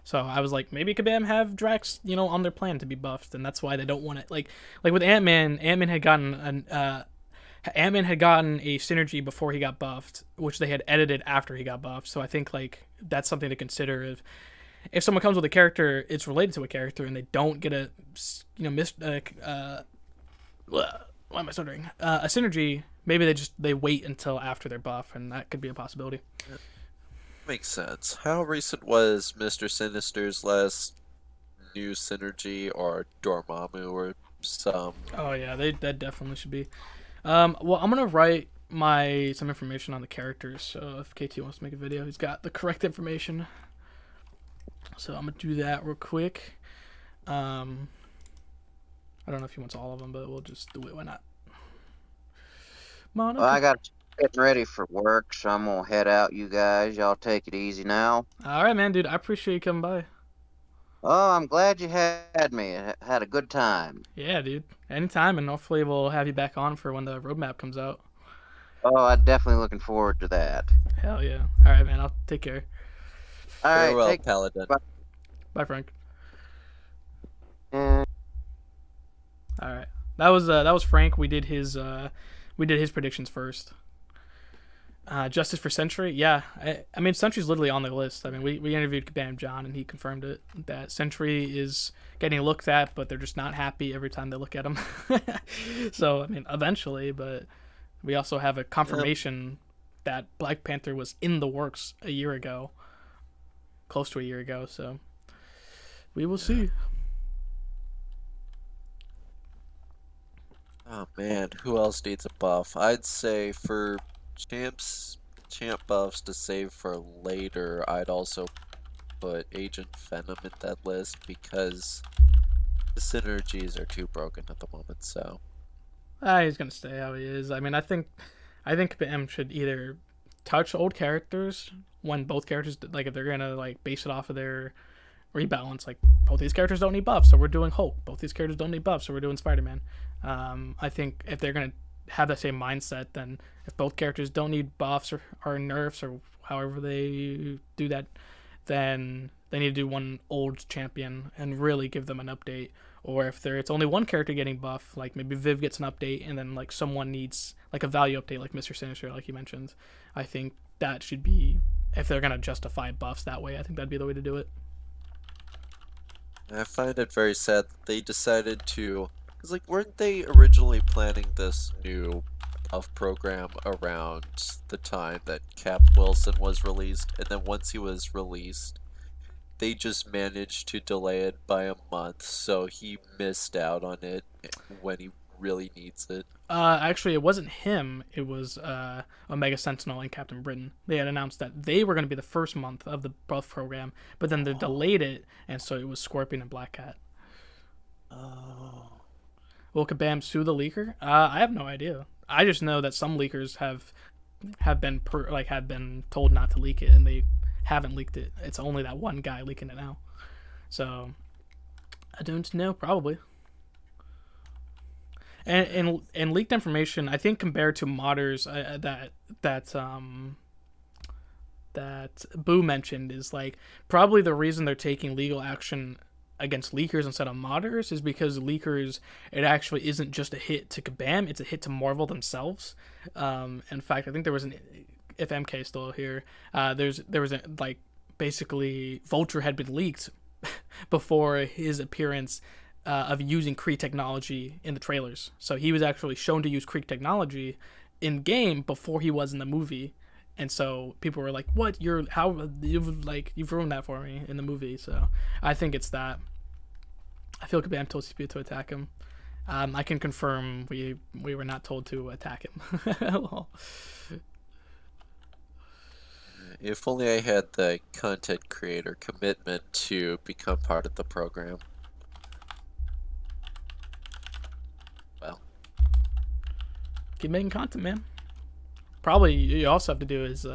So I was like, maybe Kabam have Drax, you know, on their plan to be buffed, and that's why they don't want it. Like with Ant-Man, Ant-Man had gotten a synergy before he got buffed, which they had edited after he got buffed. So I think like that's something to consider. If someone comes with a character, it's related to a character, and they don't get a, you know, why am I stuttering? A synergy. Maybe they wait until after their buff, and that could be a possibility. Makes sense. How recent was Mr. Sinister's last new synergy or Dormammu or some? Oh yeah, that definitely should be. Well, I'm gonna write some information on the characters. So if KT wants to make a video, he's got the correct information. So I'm gonna do that real quick. I don't know if he wants all of them, but we'll just do it. Why not? Well, I got getting ready for work, so I'm gonna head out. You guys, y'all take it easy now. All right, man, dude. I appreciate you coming by. Oh, I'm glad you had me. I had a good time. Yeah, dude. Anytime, and hopefully we'll have you back on for when the roadmap comes out. Oh, I'm definitely looking forward to that. Hell yeah. All right, man. I'll take care. All right, Farewell, take Paladin. Bye, Frank. care. All right. That was Frank. We did his predictions first. Justice for Sentry, yeah. I mean, Sentry's literally on the list. I mean, we interviewed Bam John, and he confirmed it that Sentry is getting looked at, but they're just not happy every time they look at him. So, I mean, eventually, but we also have a confirmation that Black Panther was in the works a year ago, close to a year ago. So, we will see. Oh man, who else needs a buff? I'd say for champ buffs to save for later, I'd also put Agent Venom in that list because the synergies are too broken at the moment. So He's gonna stay how he is. I mean, I think Bam should either touch old characters when both characters, like if they're gonna like base it off of their rebalance, like both these characters don't need buffs, so we're doing Hulk. Both these characters don't need buffs, so we're doing Spider-Man. I think if they're gonna have that same mindset, then if both characters don't need buffs or nerfs or however they do that, then they need to do one old champion and really give them an update. Or if it's only one character getting buff, like maybe Viv gets an update and then like someone needs like a value update, like Mr. Sinister, like you mentioned. I think that should be, if they're gonna justify buffs that way, I think that'd be the way to do it. I find it very sad that they decided to, because like weren't they originally planning this new buff program around the time that Cap Wilson was released, and then once he was released, they just managed to delay it by a month, so he missed out on it when he really needs it. Actually, it wasn't him. It was Omega Sentinel and Captain Britain. They had announced that they were going to be the first month of the buff program, but then they delayed it, and so it was Scorpion and Black Cat. Oh. Will Kabam sue the leaker? I have no idea. I just know that some leakers have been told not to leak it, and they haven't leaked it. It's only that one guy leaking it now. So I don't know. Probably. And leaked information, I think compared to modders that Boo mentioned, is like probably the reason they're taking legal action against leakers instead of modders is because leakers, it actually isn't just a hit to Kabam, it's a hit to Marvel themselves. In fact, I think there was if MK is still here, there was like basically Vulture had been leaked before his appearance of using Kree technology in the trailers. So he was actually shown to use Kree technology in game before he was in the movie, and so people were like, "What? You've ruined that for me in the movie." So I think it's that. I feel like Bam told CPU to attack him. I can confirm we were not told to attack him. If only I had the content creator commitment to become part of the program. Well, Keep making content, man. Probably you also have to do is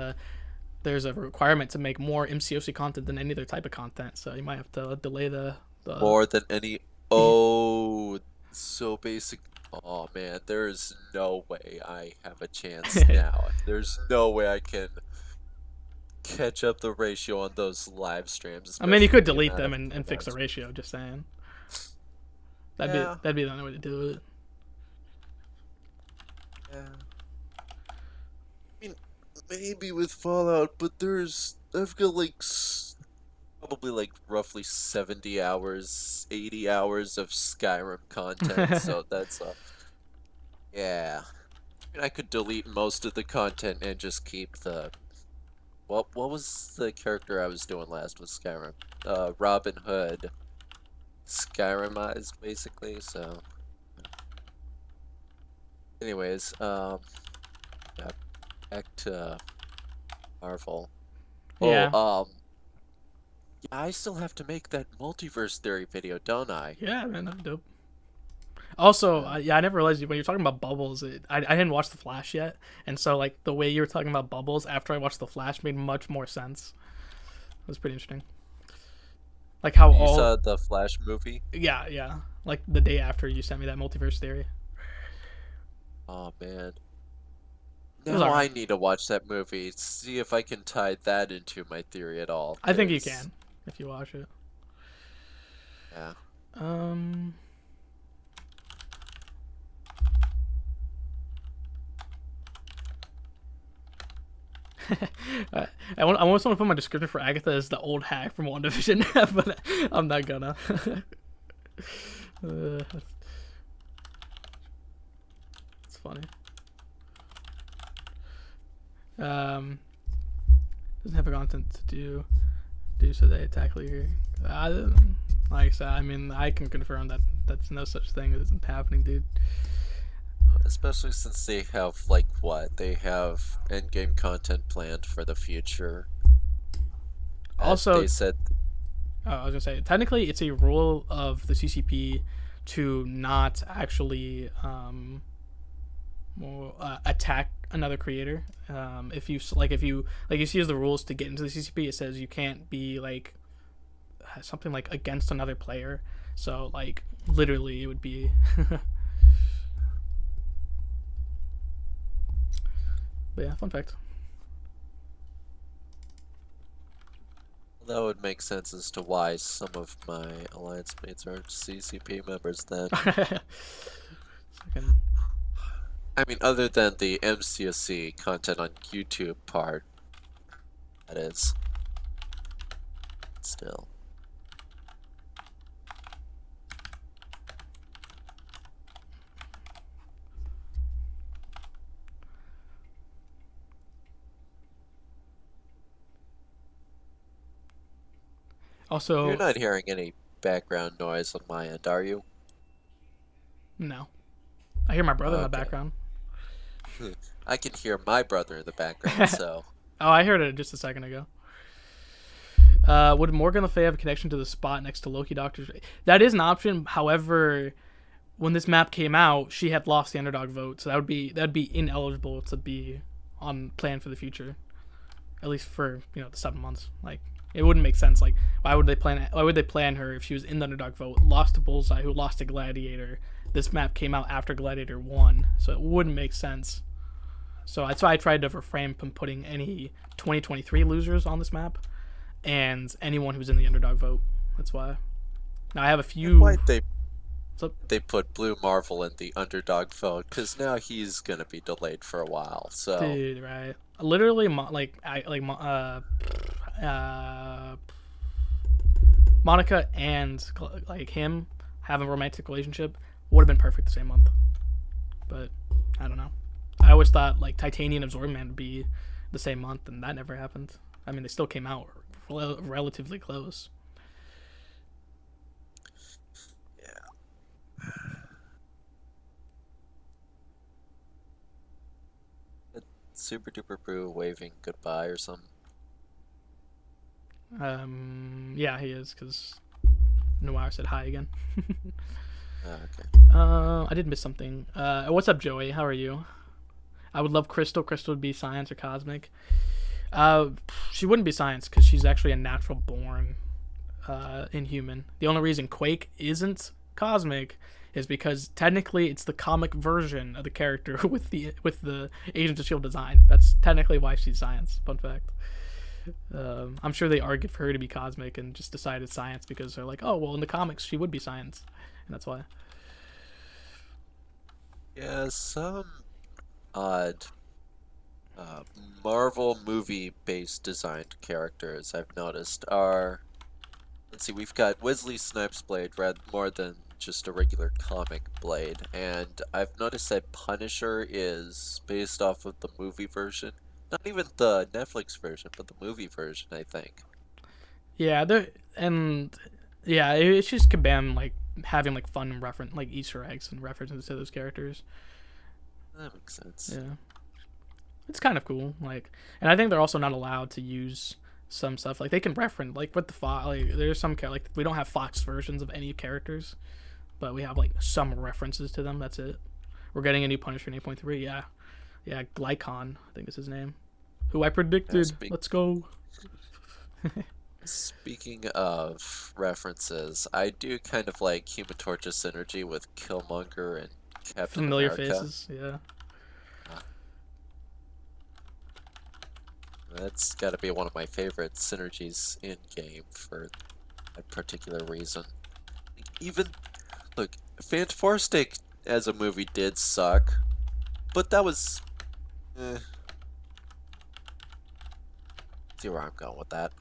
there's a requirement to make more MCOC content than any other type of content, so you might have to delay the more than any. Oh, so basic. Oh man, there's no way I have a chance now. There's no way I can catch up the ratio on those live streams. I mean, you could especially delete the them amount of and fix the live ratio. Just saying. Yeah. That'd be the only way to do it. Yeah. I mean, maybe with Fallout, but I've got like probably like roughly 70 hours, 80 hours of Skyrim content, so that's yeah. I mean, I could delete most of the content and just keep the what was the character I was doing last with Skyrim? Robin Hood Skyrimized basically, so anyways, yeah, back to Marvel. Yeah. Yeah, I still have to make that multiverse theory video, don't I? Yeah, man, that'd be dope. Also, I never realized when you're talking about bubbles, I didn't watch The Flash yet, and so like the way you were talking about bubbles after I watched The Flash made much more sense. It was pretty interesting. Like how You saw the Flash movie? yeah, like the day after you sent me that multiverse theory. Oh man. It was Now I alright. need to watch that movie, see if I can tie that into my theory at all, I think you because, can if you watch it. yeah. Um, I almost want to put my description for Agatha as the old hag from WandaVision, but I'm not gonna. uh, it's funny. Doesn't have a content to do so they attack leader. Like I said, I mean, I can confirm that that's no such thing isn't happening, dude. Especially since they have, like, what? They have endgame content planned for the future. Also, They said, I was gonna say, technically, it's a rule of the CCP to not actually attack another creator. If you see as the rules to get into the CCP, it says you can't be like something like against another player. So like literally, it would be. But yeah, fun fact. that would make sense as to why some of my alliance mates are CCP members then. Second. I mean, other than the mcoc content on YouTube part, that is. Still. Also, You're not hearing any background noise on my end, are you? no. I hear my brother in the Okay. background. I can hear my brother in the background, so. Oh, I heard it just a second ago. Would Morgan Le Fay have a connection to the spot next to Loki Doctors? That is an option. However, when this map came out, she had lost the underdog vote, so that'd be ineligible to be on plan for the future, at least for the 7 months. Like it wouldn't make sense. Like why would they plan her if she was in the underdog vote, lost to Bullseye, who lost to Gladiator? This map came out after Gladiator won, so it wouldn't make sense. So that's why I tried to refrain from putting any 2023 losers on this map, and anyone who's in the underdog vote. That's why. Now I have a few. Why'd they put Blue Marvel in the underdog vote? Because now he's gonna be delayed for a while. So. Dude, right? Literally, Monica and like him having a romantic relationship would have been perfect the same month. But I don't know. I always thought like Titanium and Absorbing Man would be the same month, and that never happened. I mean, they still came out relatively close. Yeah. Super Duper Brew waving goodbye or something. Yeah, he is because Noir said hi again. Okay. I did miss something. What's up, Joey? How are you? I would love Crystal. Crystal would be science or cosmic. She wouldn't be science because she's actually a natural born inhuman. The only reason Quake isn't cosmic is because technically it's the comic version of the character with the Agents of Shield design. That's technically why she's science. Fun fact. I'm sure they argued for her to be cosmic and just decided science because they're like, oh well, in the comics she would be science, and that's why. Yeah, some odd Marvel movie-based designed characters I've noticed are. Let's see, we've got Wesley Snipes' blade more than just a regular comic blade, and I've noticed that Punisher is based off of the movie version. Not even the Netflix version, but the movie version, I think. Yeah, it's just Kabam like having like fun reference like Easter eggs and references to those characters. That makes sense. Yeah, it's kind of cool. Like, and I think they're also not allowed to use some stuff. Like they can reference like with the Fox. Like there's some like we don't have Fox versions of any characters, but we have like some references to them. That's it. We're getting a new Punisher in 8.3. Yeah, Glycon, I think is his name. Who I predicted. Let's go. Speaking of references, I do kind of like Human Torch's synergy with Killmonger and Captain Familiar America. faces, yeah. That's got to be one of my favorite synergies in game for a particular reason. Even look, Fantastic as a movie did suck, but that was. See where I'm going with that.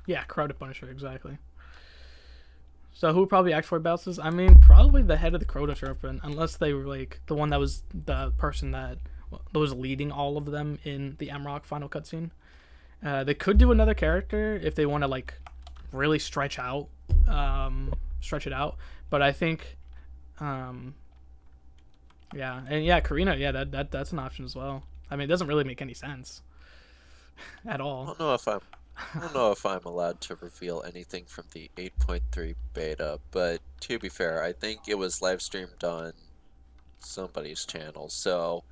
Yeah, Crowded Punisher, exactly. So who would probably act for bounces? I mean, probably the head of the Crota Serpent, unless they were like the one that was the person that was leading all of them in the Amrock final cutscene. They could do another character if they want to like really stretch it out. But I think, yeah, and yeah, Karina, yeah, that's an option as well. I mean, it doesn't really make any sense at I all. don't know if I'm allowed to reveal anything from the 8.3 beta, but to be fair, I think it was live streamed on somebody's channel, so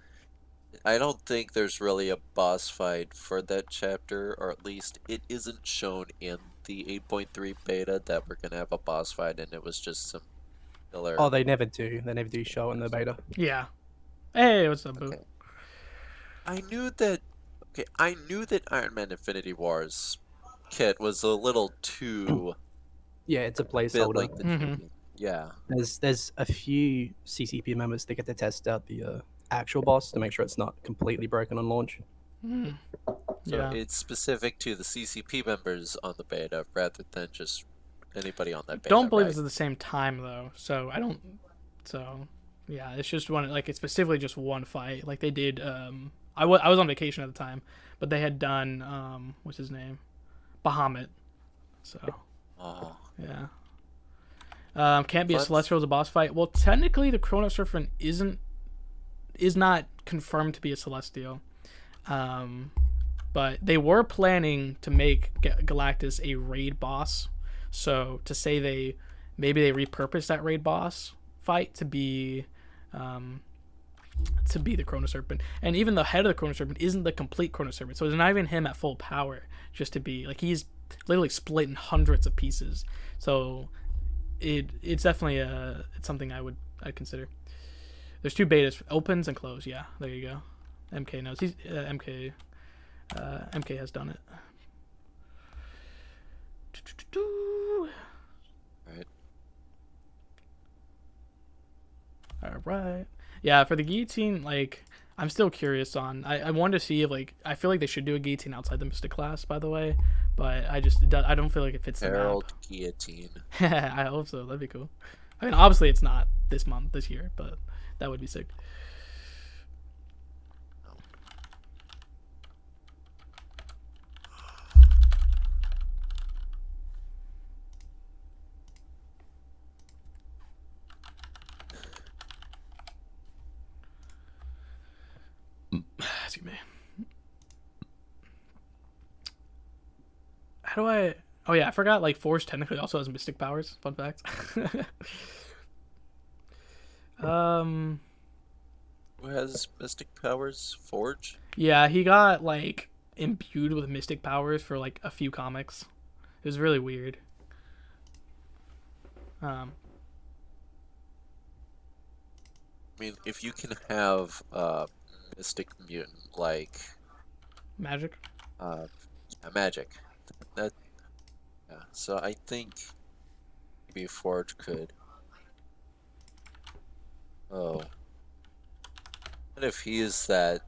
I don't think there's really a boss fight for that chapter, or at least it isn't shown in the 8.3 beta that we're gonna have a boss fight, and it was just some filler. Oh, they never do. They never do show in the beta. Yeah. Hey, what's up, boo? Okay. I knew that Iron Man Infinity Wars kit was a little too Yeah, it's a bit placeholder. like the Mhm. Nubian. Yeah. There's a few CCP members that get to test out the actual boss to make sure it's not completely broken on launch. Mm. So Yeah. it's specific to the CCP members on the beta rather than just anybody on that beta. Don't believe right? it's at the same time though, so I don't. So yeah, it's just one. Like it's specifically just one fight. Like they did. I was on vacation at the time, but they had done what's his name, Bahamut. So Oh, yeah. Can't be a Fun. celestial as a boss fight. Well, technically, the Chrono Serpent is not confirmed to be a celestial. But they were planning to make Galactus a raid boss. So to say maybe they repurposed that raid boss fight to be the Chrono Serpent, and even the head of the Chrono Serpent isn't the complete Chrono Serpent. So it's not even him at full power. Just to be like he's literally split in hundreds of pieces. So it's definitely it's something I'd consider. There's two betas, opens and close. Yeah, there you go. MK knows. He's MK has done it. right. All right. Yeah, for the guillotine, like I'm still curious on. I wanted to see if like I feel like they should do a guillotine outside the Mystic class, by the way, but I don't feel like it fits the map. Herald Guillotine. I hope so. That'd be cool. I mean, obviously it's not this year, but that would be sick. Excuse me. How do I? Oh yeah, I forgot. Like Forge technically also has mystic powers. Fun fact. Who has mystic powers? Forge? Yeah, he got like imbued with mystic powers for like a few comics. It was really weird. I mean, if you can have mystic mutant like Magic. magic, that yeah. So I think maybe Forge could. Oh, what if he's that?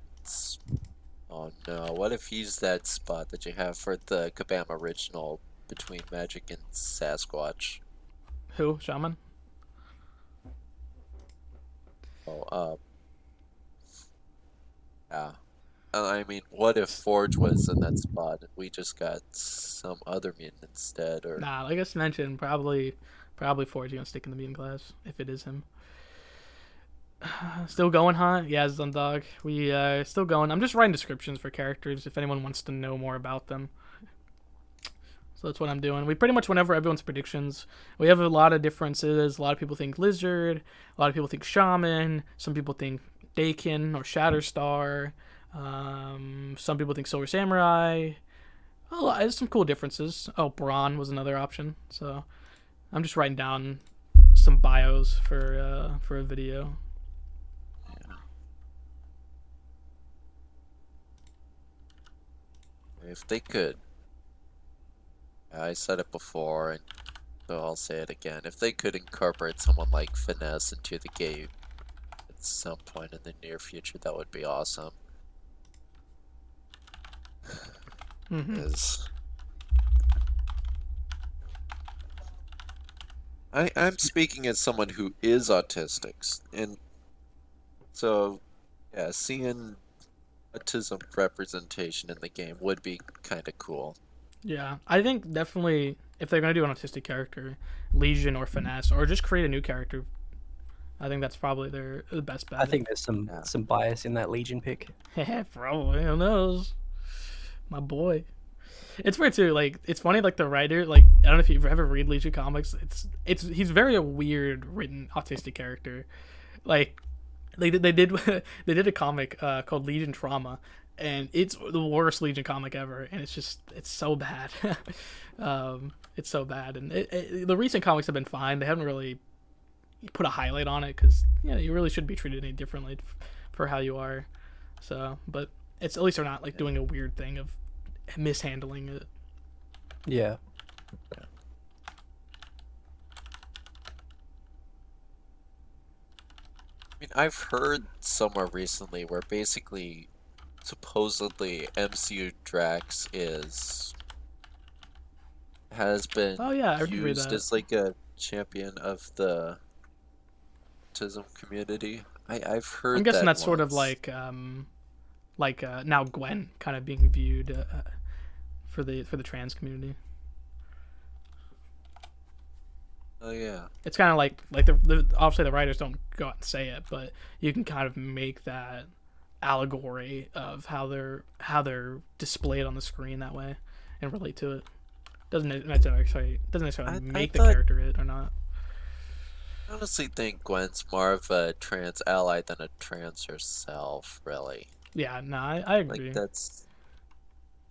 Oh no! What if he's that spot that you have for the Kabam original between Magic and Sasquatch? Who? Shaman. Oh, yeah. I mean, what if Forge was in that spot and we just got some other mutant instead? Or Nah, like I just mentioned, probably Forge gonna stick in the mutant class if it is him. Still going, huh? Yeah, Underdog. We still going. I'm just writing descriptions for characters if anyone wants to know more about them. So that's what I'm doing. We pretty much went over everyone's predictions. We have a lot of differences. A lot of people think Lizard. A lot of people think Shaman. Some people think Dakin or Shatterstar. Some people think Silver Samurai. Oh, there's some cool differences. Oh, brawn was another option. So I'm just writing down some bios for a video. If they could, I said it before, and so I'll say it again. If they could incorporate someone like Finesse into the game at some point in the near future, that would be awesome. Because I'm speaking as someone who is autistic, and so yeah, seeing autism representation in the game would be kind of cool. Yeah, I think definitely if they're gonna do an autistic character, Legion or Finesse, or just create a new character, I think that's probably the best bet. I think there's some bias in that Legion pick. Probably. Who knows? My boy. It's weird too. Like it's funny. Like the writer. Like I don't know if you've ever read Legion comics. He's very a weird written autistic character. Like they did they did a comic called Legion Trauma, and it's the worst Legion comic ever. And it's so bad. It's so bad. And the recent comics have been fine. They haven't really put a highlight on it because you really should be treated any differently for how you are. So, but it's at least they're not like doing a weird thing of mishandling it. Yeah. I mean, I've heard somewhere recently where basically, supposedly, MCU Drax has been Oh yeah, I read used that. as like a champion of the autism community. I've heard. I'm guessing that that's sort of once. like now Gwen kind of being viewed for the trans community. Oh yeah. It's kind of like the obviously the writers don't go out and say it, but you can kind of make that allegory of how they're displayed on the screen that way and relate to it. Doesn't necessarily make the thought- character it or not. I honestly think Gwen's more of a trans ally than a trans herself, really. Yeah, no, I agree. Like that's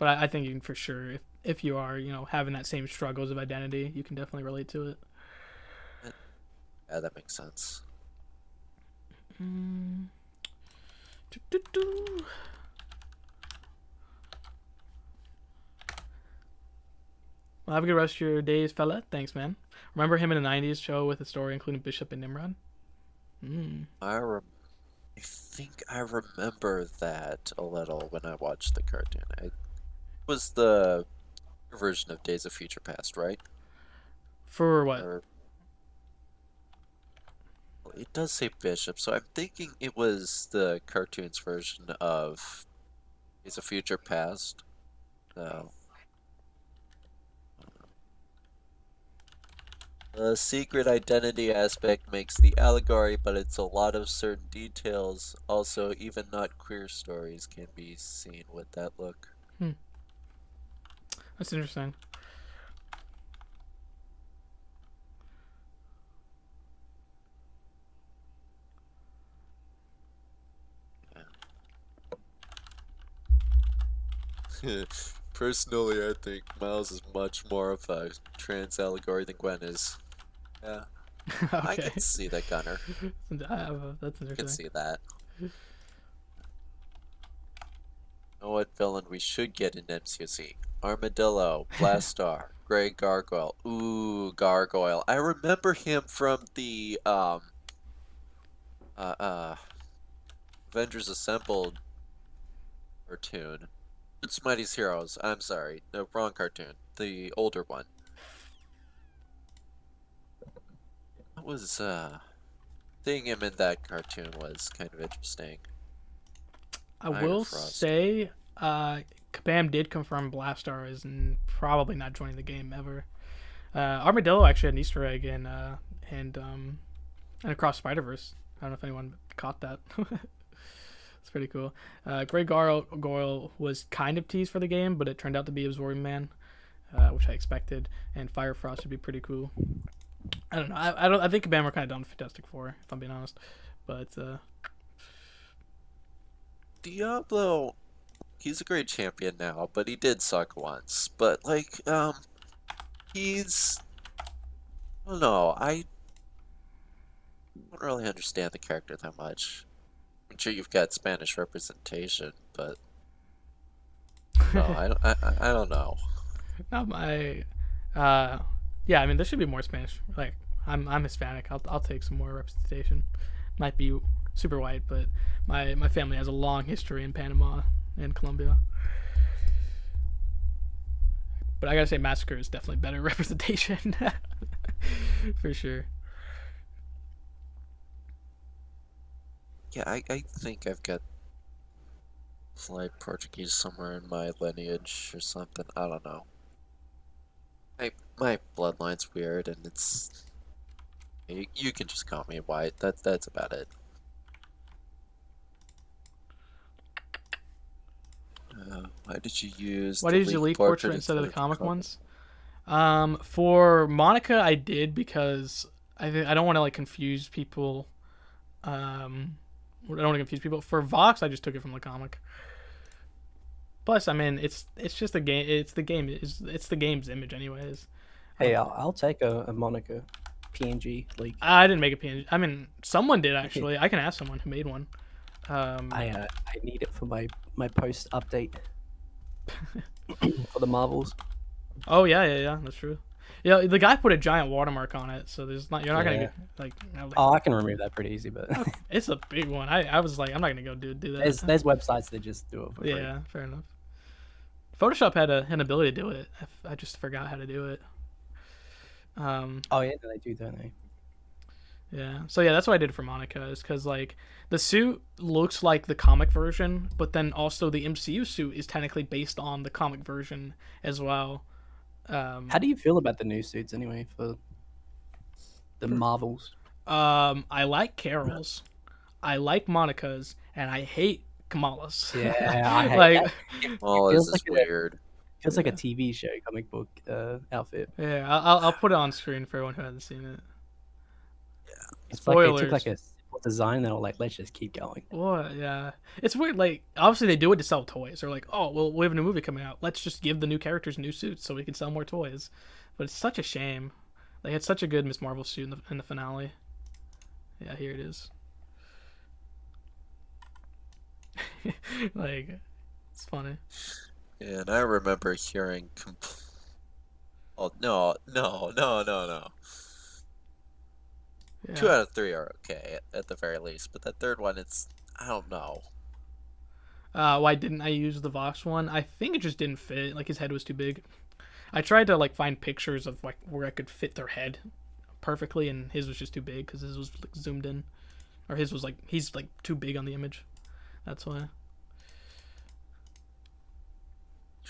But I think you can for sure if you are having that same struggles of identity, you can definitely relate to it. yeah, that makes sense. Well, have a good rest of your days, fella. Thanks, man. Remember him in the '90s show with a story including Bishop and Nimrod? I think I remember that a little when I watched the cartoon. It was the version of Days of Future Past, right? For what? Or it does say Bishop, so I'm thinking it was the cartoon's version of Days of Future Past. So the secret identity aspect makes the allegory, but it's a lot of certain details. Also, even not queer stories can be seen with that look. That's interesting. Personally, I think Miles is much more of a trans allegory than Gwen is. Yeah, I Okay. can see that, Gunner. That's I can interesting. see that. You know what villain we should get in MCOC? Armadillo, Blastar, Grey Gargoyle. Ooh, Gargoyle. I remember him from the Avengers Assembled cartoon. It's Mighty's Heroes. I'm sorry, the wrong cartoon. The older one. That was seeing him in that cartoon was kind of interesting. I Iron will Frost. say, Kabam did confirm Blastar is probably not joining the game ever. Armadillo actually had an Easter egg in and Across Spider-Verse. I don't know if anyone caught that. It's pretty cool. Grey Gargoyle was kind of teased for the game, but it turned out to be Absorbing Man, which I expected, and Fire Frost would be pretty cool. I don't know. I think Kabam were kind of done with Fantastic Four, if I'm being honest. But Diablo he's a great champion now, but he did suck once. But like, he's I don't know. I don't really understand the character that much. I'm sure you've got Spanish representation, but no, I don't know. Not my. Yeah, I mean there should be more Spanish. Like I'm Hispanic. I'll take some more representation. Might be super white, but my family has a long history in Panama and Colombia. But I gotta say, Massacre is definitely better representation, for sure. Yeah, I think I've got like Portuguese somewhere in my lineage or something. I don't know. My bloodline's weird, and it's you can just call me white. That's about it. Why did you use Why the did you leaked leak portrait instead of the comic comic? ones? For Monica, I did because I don't want to like confuse people. I don't want to confuse people. For Vox, I just took it from the comic. Plus, I mean, it's just a game. It's the game. It's the game's image, anyways. Hey, I'll take a Monica PNG leak. I didn't make a PNG. I mean, someone did actually. I can ask someone who made one. I need it for my post update for the Marvels. Oh yeah. That's true. Yeah, the guy put a giant watermark on it, so there's not. You're not gonna Yeah. get like. Oh, I can remove that pretty easy, but It's a big one. I was like, I'm not gonna go do that. there's websites that just do it for free. Yeah, fair enough. Photoshop had an ability to do it. I just forgot how to do it. Oh yeah, they do, don't they? Yeah. So yeah, that's what I did for Monica, is because like the suit looks like the comic version, but then also the MCU suit is technically based on the comic version as well. How do you feel about the new suits anyway for the Marvels? I like Carol's, I like Monica's, and I hate Kamala's. Yeah, I hate like that. Oh, feels this is like a- weird. Feels like a TV show comic book outfit. yeah, I'll put it on screen for everyone who hasn't seen it. It's like they Spoilers. took like a simple design and they were like, let's just keep going. What? Yeah, it's weird. Like, obviously they do it to sell toys. They're like, oh, well, we have a new movie coming out. Let's just give the new characters new suits so we can sell more toys. But it's such a shame. They had such a good Miss Marvel suit in the finale. Yeah, here it is. Like, it's funny. Yeah, and I remember hearing. Oh no! Yeah. 2 out of 3 are okay at the very least, but that third one, I don't know. Why didn't I use the Vox one? I think it just didn't fit. Like, his head was too big. I tried to like find pictures of like where I could fit their head perfectly, and his was just too big because his was like zoomed in, or his was like he's like too big on the image. That's why.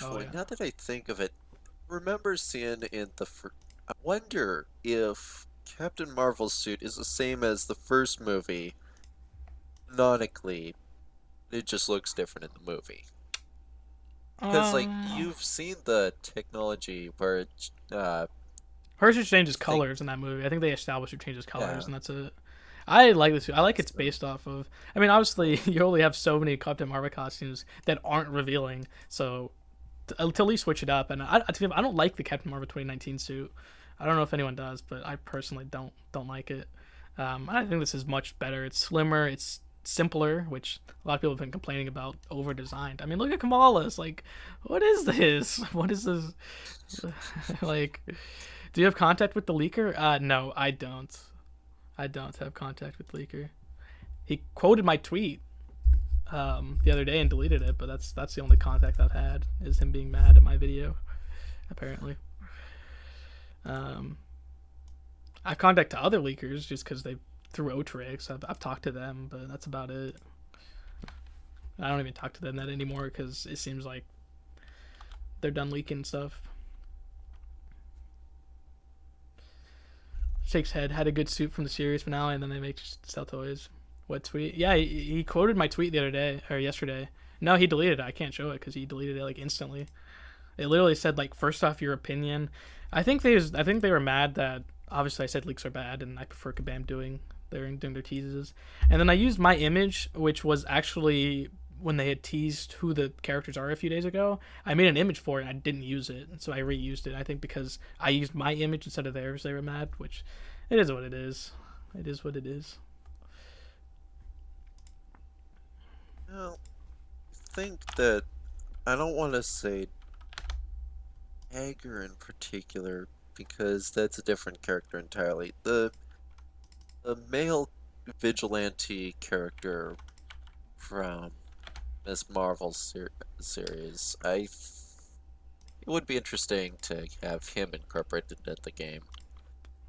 Oh, Actually, yeah. now that I think of it, remember seeing in I wonder if Captain Marvel's suit is the same as the first movie. Canonically, it just looks different in the movie. Because like you've seen the technology where Hers just changes colors in that movie. I think they established it changes colors, Yeah. and that's it. I like this. I like it's based off of. I mean, obviously, you only have so many Captain Marvel costumes that aren't revealing. So, to at least switch it up. And I don't like the Captain Marvel 2019 suit. I don't know if anyone does, but I personally don't like it. I think this is much better. It's slimmer. It's simpler, which a lot of people have been complaining about over designed. I mean, look at Kamala's. Like, what is this? What is this? Like, do you have contact with the leaker? No, I don't. I don't have contact with leaker. He quoted my tweet the other day and deleted it, but that's the only contact I've had, is him being mad at my video, apparently. I've contacted other leakers just because they threw O-Tricks. I've talked to them, but that's about it. I don't even talk to them that anymore because it seems like they're done leaking stuff. Shake's head had a good suit from the series finale, and then they make sell toys. What tweet? Yeah, he quoted my tweet the other day or yesterday. No, he deleted it. I can't show it because he deleted it like instantly. It literally said like, first off, your opinion. I think they were mad that obviously I said leaks are bad and I prefer Kabam doing their teases. And then I used my image, which was actually when they had teased who the characters are a few days ago, I made an image for it and I didn't use it, and so I reused it. I think because I used my image instead of theirs, they were mad, which it is what it is. It is what it is. Well, I think that I don't want to say Hager in particular because that's a different character entirely. The male vigilante character from Miss Marvel series, it would be interesting to have him incorporated into the game.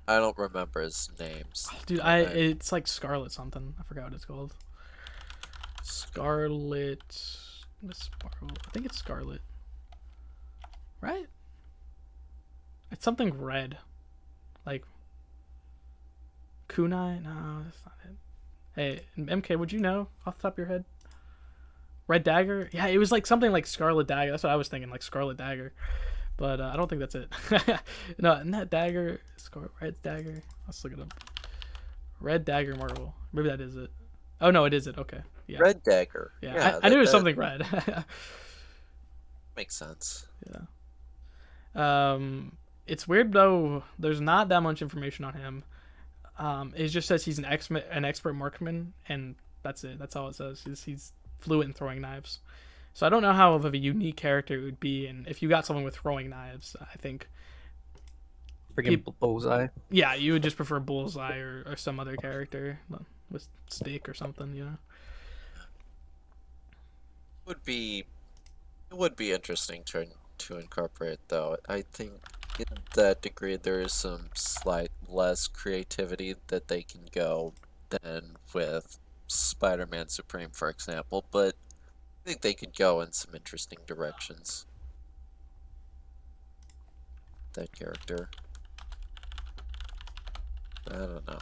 I don't remember his names. Dude, it's like Scarlet something. I forgot what it's called. Scarlet Miss Marvel. I think it's Scarlet. Right? It's something red. Like Kunai? No, that's not it. Hey, MK, would you know off the top of your head? Red Dagger? Yeah, it was like something like Scarlet Dagger. That's what I was thinking, like Scarlet Dagger. But I don't think that's it. No, isn't that Dagger? Red Dagger? Let's look it up. Red Dagger Marvel. Maybe that is it. Oh, no, it is it. Okay. Yeah. Red Dagger. Yeah, I knew it was something red. Makes sense. Yeah. It's weird, though. There's not that much information on him. It just says he's an expert marksman, and that's it. That's all it says. He's fluent in throwing knives. So I don't know how of a unique character it would be, and if you got someone with throwing knives, I think Freaking Bullseye. yeah, you would just prefer Bullseye or some other character with stick or something, you know. It would be interesting to incorporate, though. I think in that degree there is some slight less creativity that they can go than with Spider-Man Supreme, for example, but I think they could go in some interesting directions. That character. I don't know.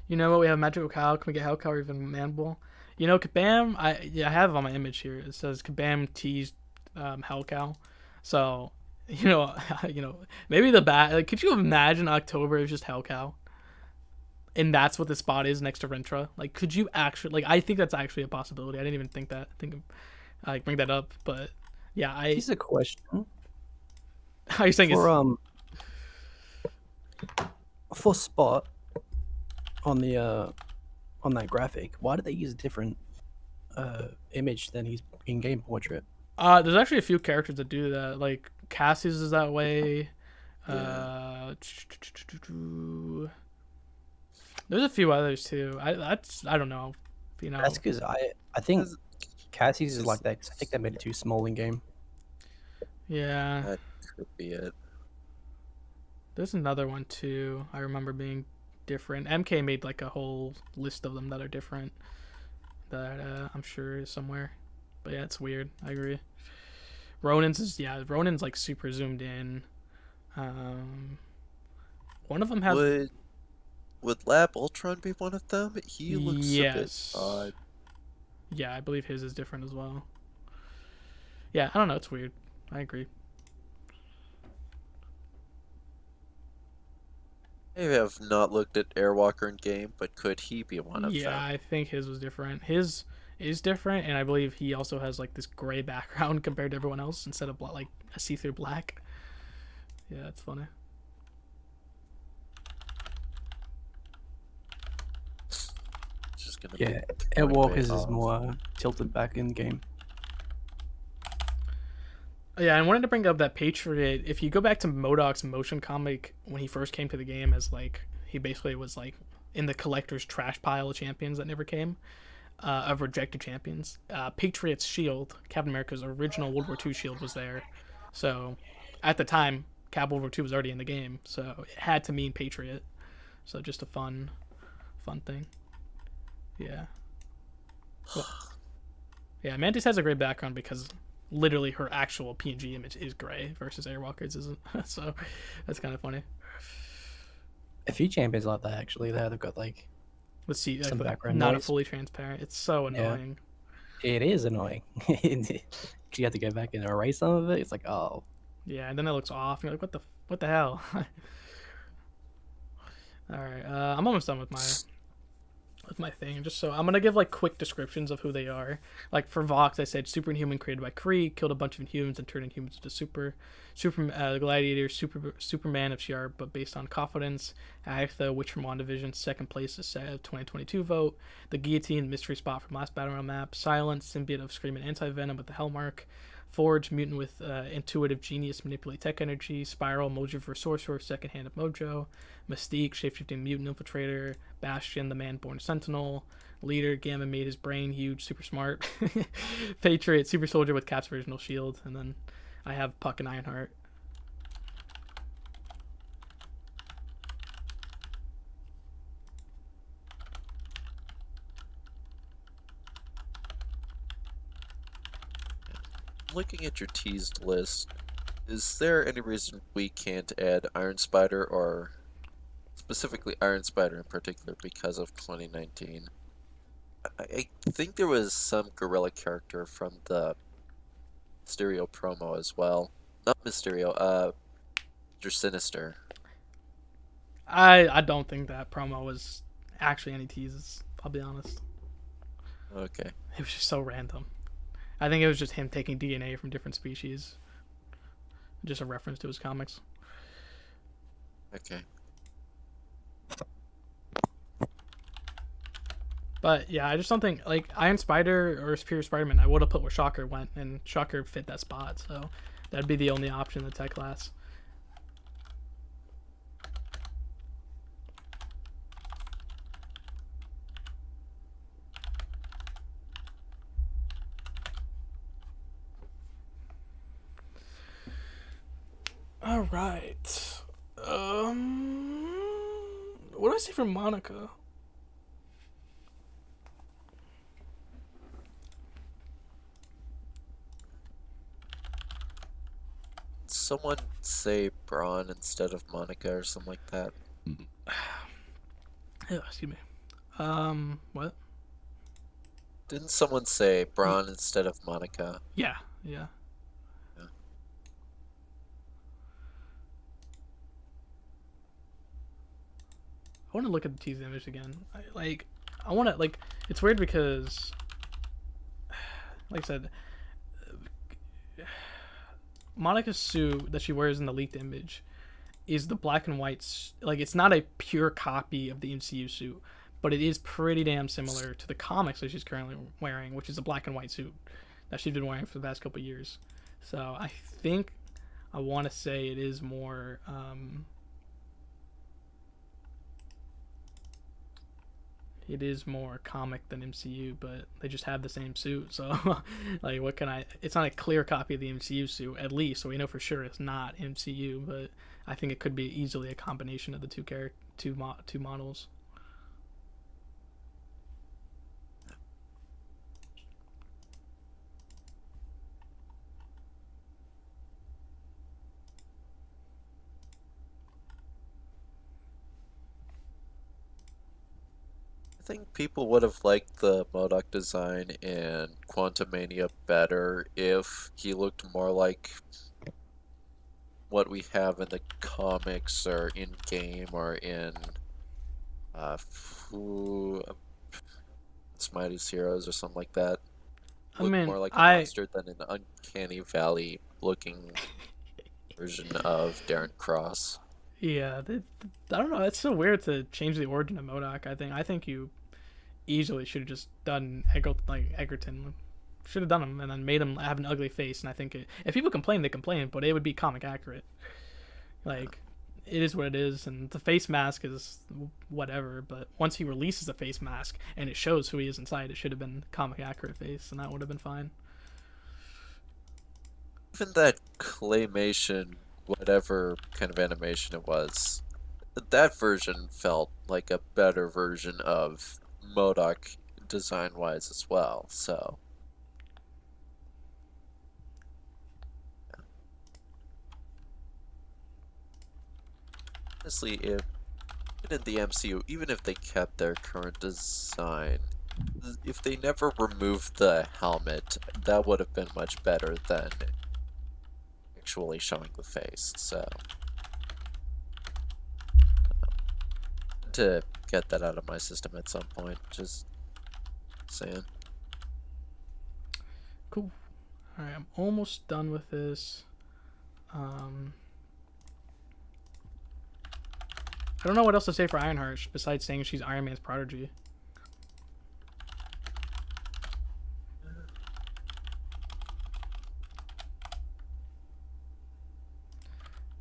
You know what? We have Magical Cow. Can we get Hellcow or even Manbull? You know, Kabam. I have it on my image here. It says Kabam teased Hellcow. So, maybe the bat. Like, could you imagine October is just Hellcow? And that's what the spot is next to Rentra. Like, could you actually? Like, I think that's actually a possibility. I didn't even think bring that up. But yeah, Here's a question. How you saying for Spot on the on that graphic, why did they use a different image than his in-game portrait? There's actually a few characters that do that. Like Cassie's is that way. There's a few others too. I don't know. You know, That's because I think Cassie's is like that. 'Cause I think they made it too small in game. yeah. That could be it. There's another one too. I remember being different. MK made like a whole list of them that are different. That I'm sure is somewhere. But yeah, it's weird. I agree. Ronin's like super zoomed in. One of them has. Would Lab Ultron be one of them? He looks Yes. a bit odd. Yeah, I believe his is different as well. Yeah, I don't know. It's weird. I agree. I have not looked at Airwalker in game, but could he be one of them? Yeah, I think his was different. His is different, and I believe he also has like this gray background compared to everyone else instead of like a see-through black. Yeah, that's funny. It's just gonna Yeah, be Airwalker's is more tilted back in game. Yeah, I wanted to bring up that Patriot. If you go back to MODOK's motion comic when he first came to the game, as like he basically was like in the collector's trash pile of champions that never came. of rejected champions. Patriot's shield, Captain America's original World War II shield, was there. So at the time, Cap World War II was already in the game, so it had to mean Patriot. So just a fun thing. Yeah. Well, yeah, Mantis has a great background because literally her actual PNG image is gray versus Airwalker's isn't. So that's kind of funny. A few champions like that actually. They've got like Let's see, some like, background not a noise. fully transparent. It's so annoying. It is annoying. You have to go back and erase some of it. It's like, oh, Yeah, and then it looks off. And you're like, what the hell? All right, I'm almost done with my thing. Just so I'm gonna give like quick descriptions of who they are. Like for Vox, I said superhuman created by Kree, killed a bunch of Inhumans and turned Inhumans into super gladiator, Superman of Shi'ar, but based on confidence. Agatha, Witch from WandaVision, second place is 2022 vote. The Guillotine, mystery spot from last Battlerealm map. Silence, symbiote of Scream and Anti-Venom with the Hellmark. Forge, mutant with intuitive genius, manipulate tech energy. Spiral, Mojo sorcerer, second hand of Mojo. Mystique, shapeshifting mutant infiltrator. Bastion, the man born sentinel. Leader, Gamma made his brain huge, super smart. Patriot, super soldier with Cap's original shield. And then I have Puck and Ironheart. Looking at your teased list, is there any reason we can't add Iron Spider, or specifically Iron Spider in particular, because of 2019? I think there was some gorilla character from the Mysterio promo as well. Not Mysterio, Mr. Sinister. I don't think that promo was actually any teases. I'll be honest. Okay. It was just so random. I think it was just him taking DNA from different species. Just a reference to his comics. Okay. But yeah, I just don't think like Iron Spider or Superior Spider-Man. I would have put where Shocker went, and Shocker fit that spot. So that'd be the only option in the tech class. All right. What do I say for Monica? Someone say Braun instead of Monica or something like that. Oh, excuse me. What? Didn't someone say Braun instead of Monica? Yeah, yeah. Yeah. I want to look at the tease image again. I want to It's weird because, like I said, Monica's suit that she wears in the leaked image is the black and white. It's not a pure copy of the MCU suit, but it is pretty damn similar to the comics that she's currently wearing, which is a black and white suit that she's been wearing for the past couple of years. So I think I want to say it is more. It is more comic than MCU, but they just have the same suit. So, what can I? It's not a clear copy of the MCU suit, at least, so we know for sure it's not MCU. But I think it could be easily a combination of the two models. I think people would have liked the MODOK design in Quantumania better if he looked more like what we have in the comics or in game or in Smiley's Heroes or something like that. Look more like a monster than an Uncanny Valley looking version of Darren Cross. Yeah, I don't know. It's so weird to change the origin of MODOK. I think you easily should have just done Egerton. Should have done him and then made him have an ugly face. And I think if people complain, they complain, but it would be comic accurate. it is what it is, and the face mask is whatever. But once he releases a face mask and it shows who he is inside, it should have been comic accurate face, and that would have been fine. Even that claymation, whatever kind of animation it was, that version felt like a better version of mcoc design-wise as well. So. Honestly, if in the MCU, even if they kept their current design, if they never removed the helmet, that would have been much better than actually showing the face. So, to get that out of my system at some point, just saying. Cool. All right, I'm almost done with this. I don't know what else to say for Ironheart besides saying she's Iron Man's prodigy.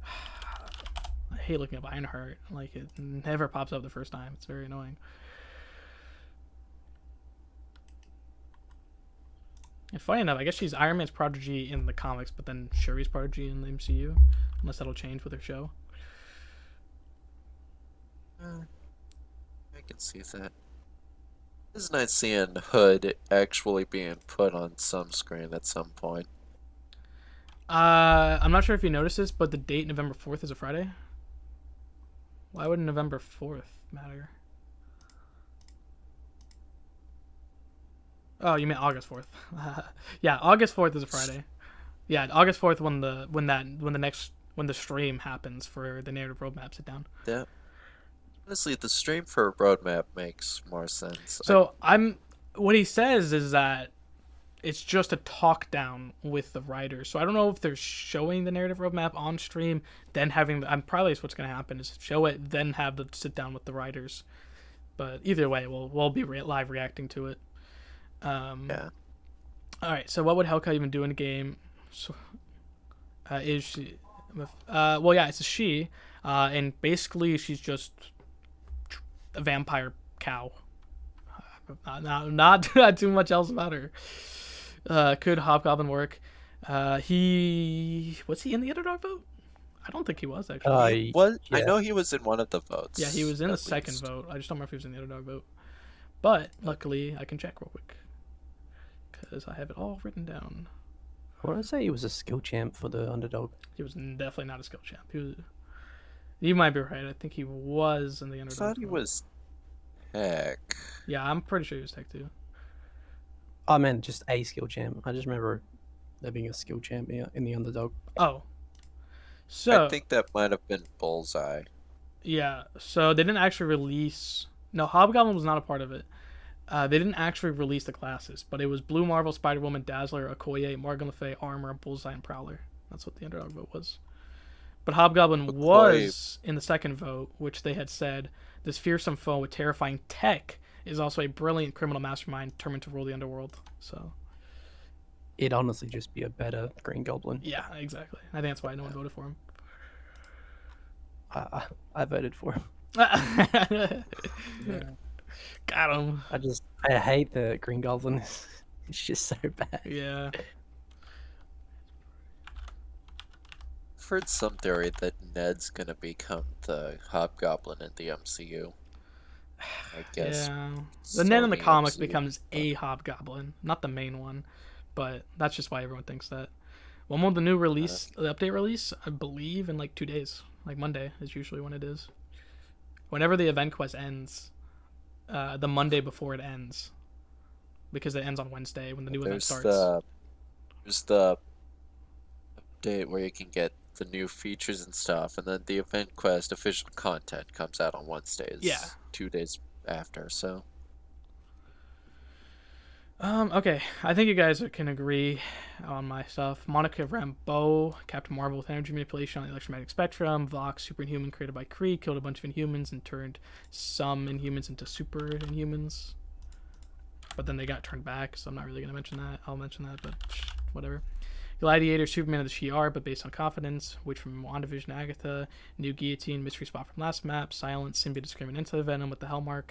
I hate looking up Ironheart. Like, it never pops up the first time. It's very annoying. And funny enough, I guess she's Iron Man's prodigy in the comics, but then Shuri's prodigy in the MCU. Unless that'll change with her show. I can see that. It's nice seeing Hood actually being put on some screen at some point. I'm not sure if you noticed this, but the date November 4th is a Friday. Why would November 4th matter? Oh, you mean August 4th? Yeah, August 4th is a Friday. Yeah, August 4th when the stream happens for the narrative roadmap sit down. Yeah. Honestly, the stream for a roadmap makes more sense. So what he says is that it's just a talk down with the writers. So I don't know if they're showing the narrative roadmap on stream, then having I'm probably what's going to happen is show it, then have the sit down with the writers. But either way, we'll be live reacting to it. Yeah. All right. So what would Hellcat even do in a game? So, is she? Well, yeah, it's a she, and basically she's just a vampire cow. Not too much else about her. Could Hobgoblin work? Was he in the Underdog vote? I don't think he was actually. What? Yeah. I know he was in one of the votes. Yeah, he was in the at second least. vote. I just don't remember if he was in the Underdog vote. But luckily, I can check real quick because I have it all written down. I want to say he was a skill champ for the Underdog. He was definitely not a skill champ. You might be right. I think he was in the I Underdog. thought he vote. was Tech. Yeah, I'm pretty sure he was Tech too. I meant just a skill champ. I just remember there being a skill champ in the Underdog. Oh, so I think that might have been Bullseye. yeah. So they didn't actually release. No, Hobgoblin was not a part of it. They didn't actually release the classes, but it was Blue Marvel, Spider Woman, Dazzler, Okoye, Morgan Le Fay, Armor, Bullseye, and Prowler. That's what the Underdog vote was. But Hobgoblin Okoye- was in the second vote, which they had said this fearsome foe with terrifying tech is also a brilliant criminal mastermind determined to rule the underworld. So It'd honestly just be a better Green Goblin. yeah, exactly. I think that's why no one voted for him. I voted for him. Got him. I hate the Green Goblin. It's just so bad. Yeah. I've heard some theory that Ned's gonna become the Hobgoblin in the MCU. I guess. Yeah. The Ned in the Sony comics MCU. becomes a Hobgoblin, not the main one, but that's just why everyone thinks that. When will the new release, the update release? I believe in like 2 days, like Monday is usually when it is. Whenever the event quest ends, the Monday before it ends, because it ends on Wednesday when the new event starts. There's the update where you can get the new features and stuff, and then the event quest official content comes out on Wednesdays. Yeah. 2 days after. So Okay, I think you guys can agree on my stuff. Monica Rambeau, Captain Marvel with energy manipulation on the electromagnetic spectrum. Vox, superhuman created by Kree, killed a bunch of Inhumans and turned some Inhumans into super Inhumans. But then they got turned back, so I'm not really going to mention that. I'll mention that, but whatever. Gladiator, Superman of the Shi'ar, but based on confidence. Witch from WandaVision, Agatha. New Guillotine, Mystery Spot from last map. Silence, Symbiote Screaming into Venom with the Hellmark.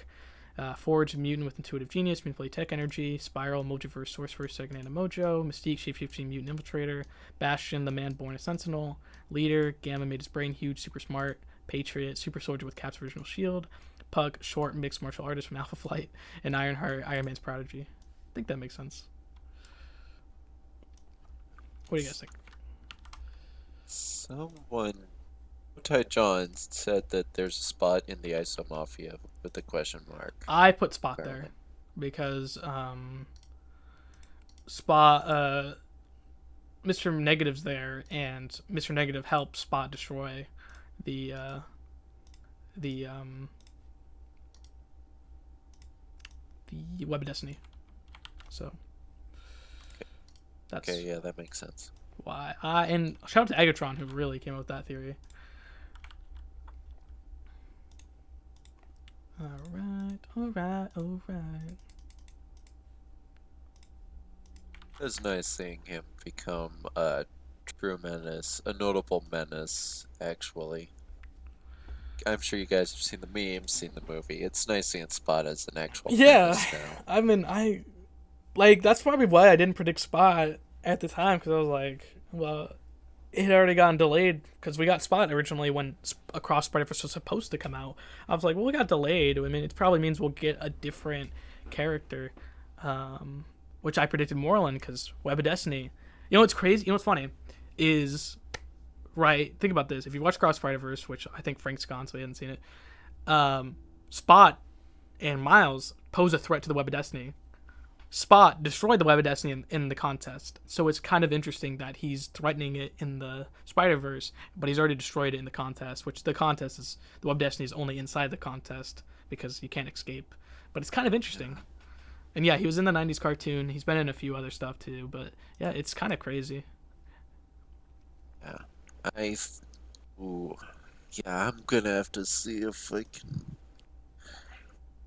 Forge, Mutant with Intuitive Genius, Manipulate Tech Energy. Spiral, Multiverse, Sorcerer, Second Hand Mojo. Mystique, Shapeshifting Mutant Infiltrator. Bastion, the Man Born a Sentinel. Leader, Gamma made his brain huge, super smart. Patriot, Super Soldier with Cap's original shield. Pug, short, mixed martial artist from Alpha Flight. And Ironheart, Iron Man's prodigy. I think that makes sense. What do you guys think? Someone, Ty Johns said that there's a spot in the ISO Mafia with the question mark. I put Spot there because Spot, Mr. Negative's there, and Mr. Negative helped Spot destroy the Web of Destiny. So that's Okay, yeah, that makes sense. why. And shout out to Egerton, who really came up with that theory. Alright. It was nice seeing him become a true menace, a notable menace, actually. I'm sure you guys have seen the memes, seen the movie. It's nice seeing Spot as an actual menace now. I mean, that's probably why I didn't predict Spot at the time, because I was like, well, it had already gotten delayed, because we got Spot originally when Across Spider-Verse was supposed to come out. I was like, well, we got delayed. I mean, it probably means we'll get a different character, which I predicted Moreland, because Web of Destiny. You know what's crazy? You know what's funny? Is, right, think about this. If you watch Cross Spider-Verse, which I think Frank's gone, so he hasn't seen it, Spot and Miles pose a threat to the Web of Destiny. Spot destroyed the Web of Destiny in the contest, so it's kind of interesting that he's threatening it in the Spider-Verse, but he's already destroyed it in the contest, which the contest is, the Web of Destiny is only inside the contest because you can't escape. But it's kind of interesting. And yeah, he was in the 90s cartoon. He's been in a few other stuff too, but yeah, it's kind of crazy. Yeah, I'm gonna have to see if I can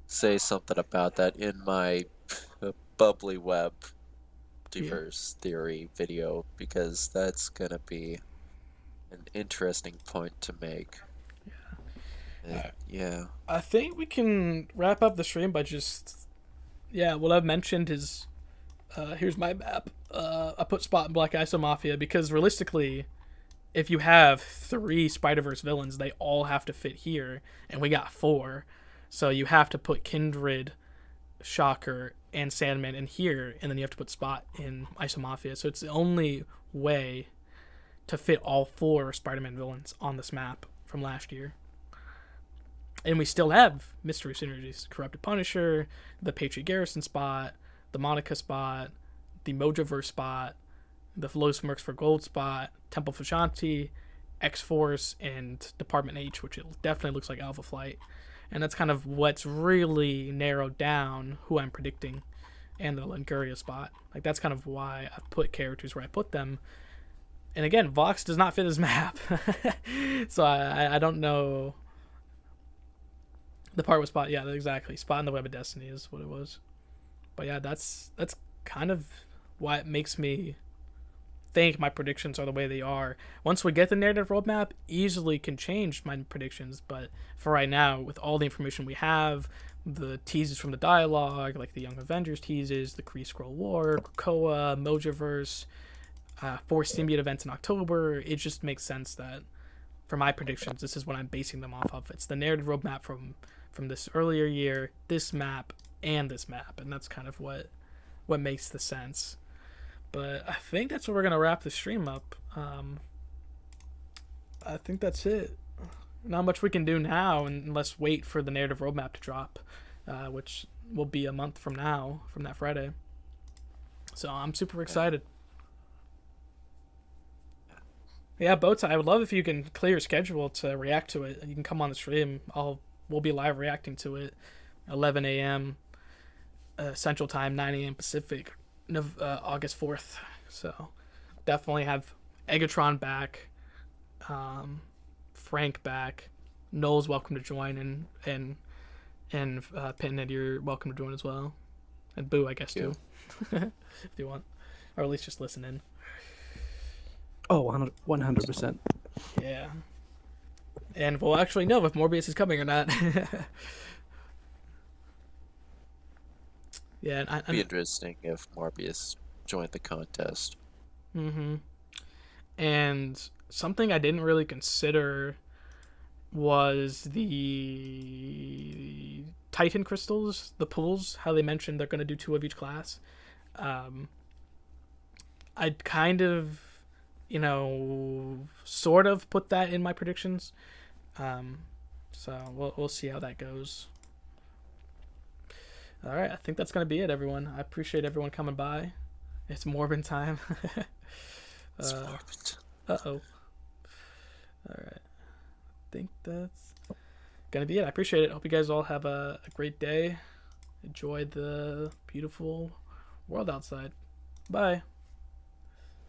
say something about that in my bubbly web diverse theory video, because that's gonna be an interesting point to make. Yeah. I think we can wrap up the stream by just, what I've mentioned is, here's my map. I put Spot in Black ISO Mafia because realistically, if you have 3 Spider-Verse villains, they all have to fit here, and we got 4. So you have to put Kindred, Shocker, and Sandman in here, and then you have to put Spot in ISO Mafia. So it's the only way to fit all 4 Spider-Man villains on this map from last year. And we still have mystery synergies. Corrupted Punisher, the Patriot Garrison Spot, the Monica Spot, the Mojoverse Spot, the Los Mercs for Gold Spot, Temple Fashanti, X-Force, and Department H, which it definitely looks like Alpha Flight. And that's kind of what's really narrowed down who I'm predicting, and the Languria Spot. Like, that's kind of why I put characters where I put them. And again, Vox does not fit his map. So I don't know. The part with Spot, yeah, exactly. Spot in the Web of Destiny is what it was. But yeah, that's kind of why it makes me think my predictions are the way they are. Once we get the narrative roadmap, easily can change my predictions, but for right now, with all the information we have, the teases from the dialogue, like the Young Avengers teases, the Kree Skrull War, Krakoa, Mojoverse, 4 symbiote events in October, it just makes sense that for my predictions, this is what I'm basing them off of. It's the narrative roadmap from this earlier year, this map, and this map, and that's kind of what makes the sense. But I think that's where we're going to wrap the stream up. I think that's it. Not much we can do now unless wait for the narrative roadmap to drop, which will be a month from now, from that Friday. So I'm super excited. Yeah, Bowtie, I would love if you can clear your schedule to react to it. You can come on the stream. We'll be live reacting to it, 11 a.m. Central Time, 9 a.m. Pacific, August 4th. So definitely have Egerton back, Frank back, Noel's welcome to join, and Pinhead, you're welcome to join as well, and Boo, I guess, too, if you want, or at least just listen in. Oh, 100%. Yeah. And we'll actually know if Morbius is coming or not. Yeah, It'd be interesting if Morbius joined the contest. Mm-hmm. And something I didn't really consider was the Titan crystals, the pools, how they mentioned they're going to do 2 of each class. I'd kind of, sort of put that in my predictions. So we'll see how that goes. All right, I think that's going to be it, everyone. I appreciate everyone coming by. It's Morbin time. It's Morbid. Uh-oh. All right. I think that's going to be it. I appreciate it. Hope you guys all have a great day. Enjoy the beautiful world outside. Bye.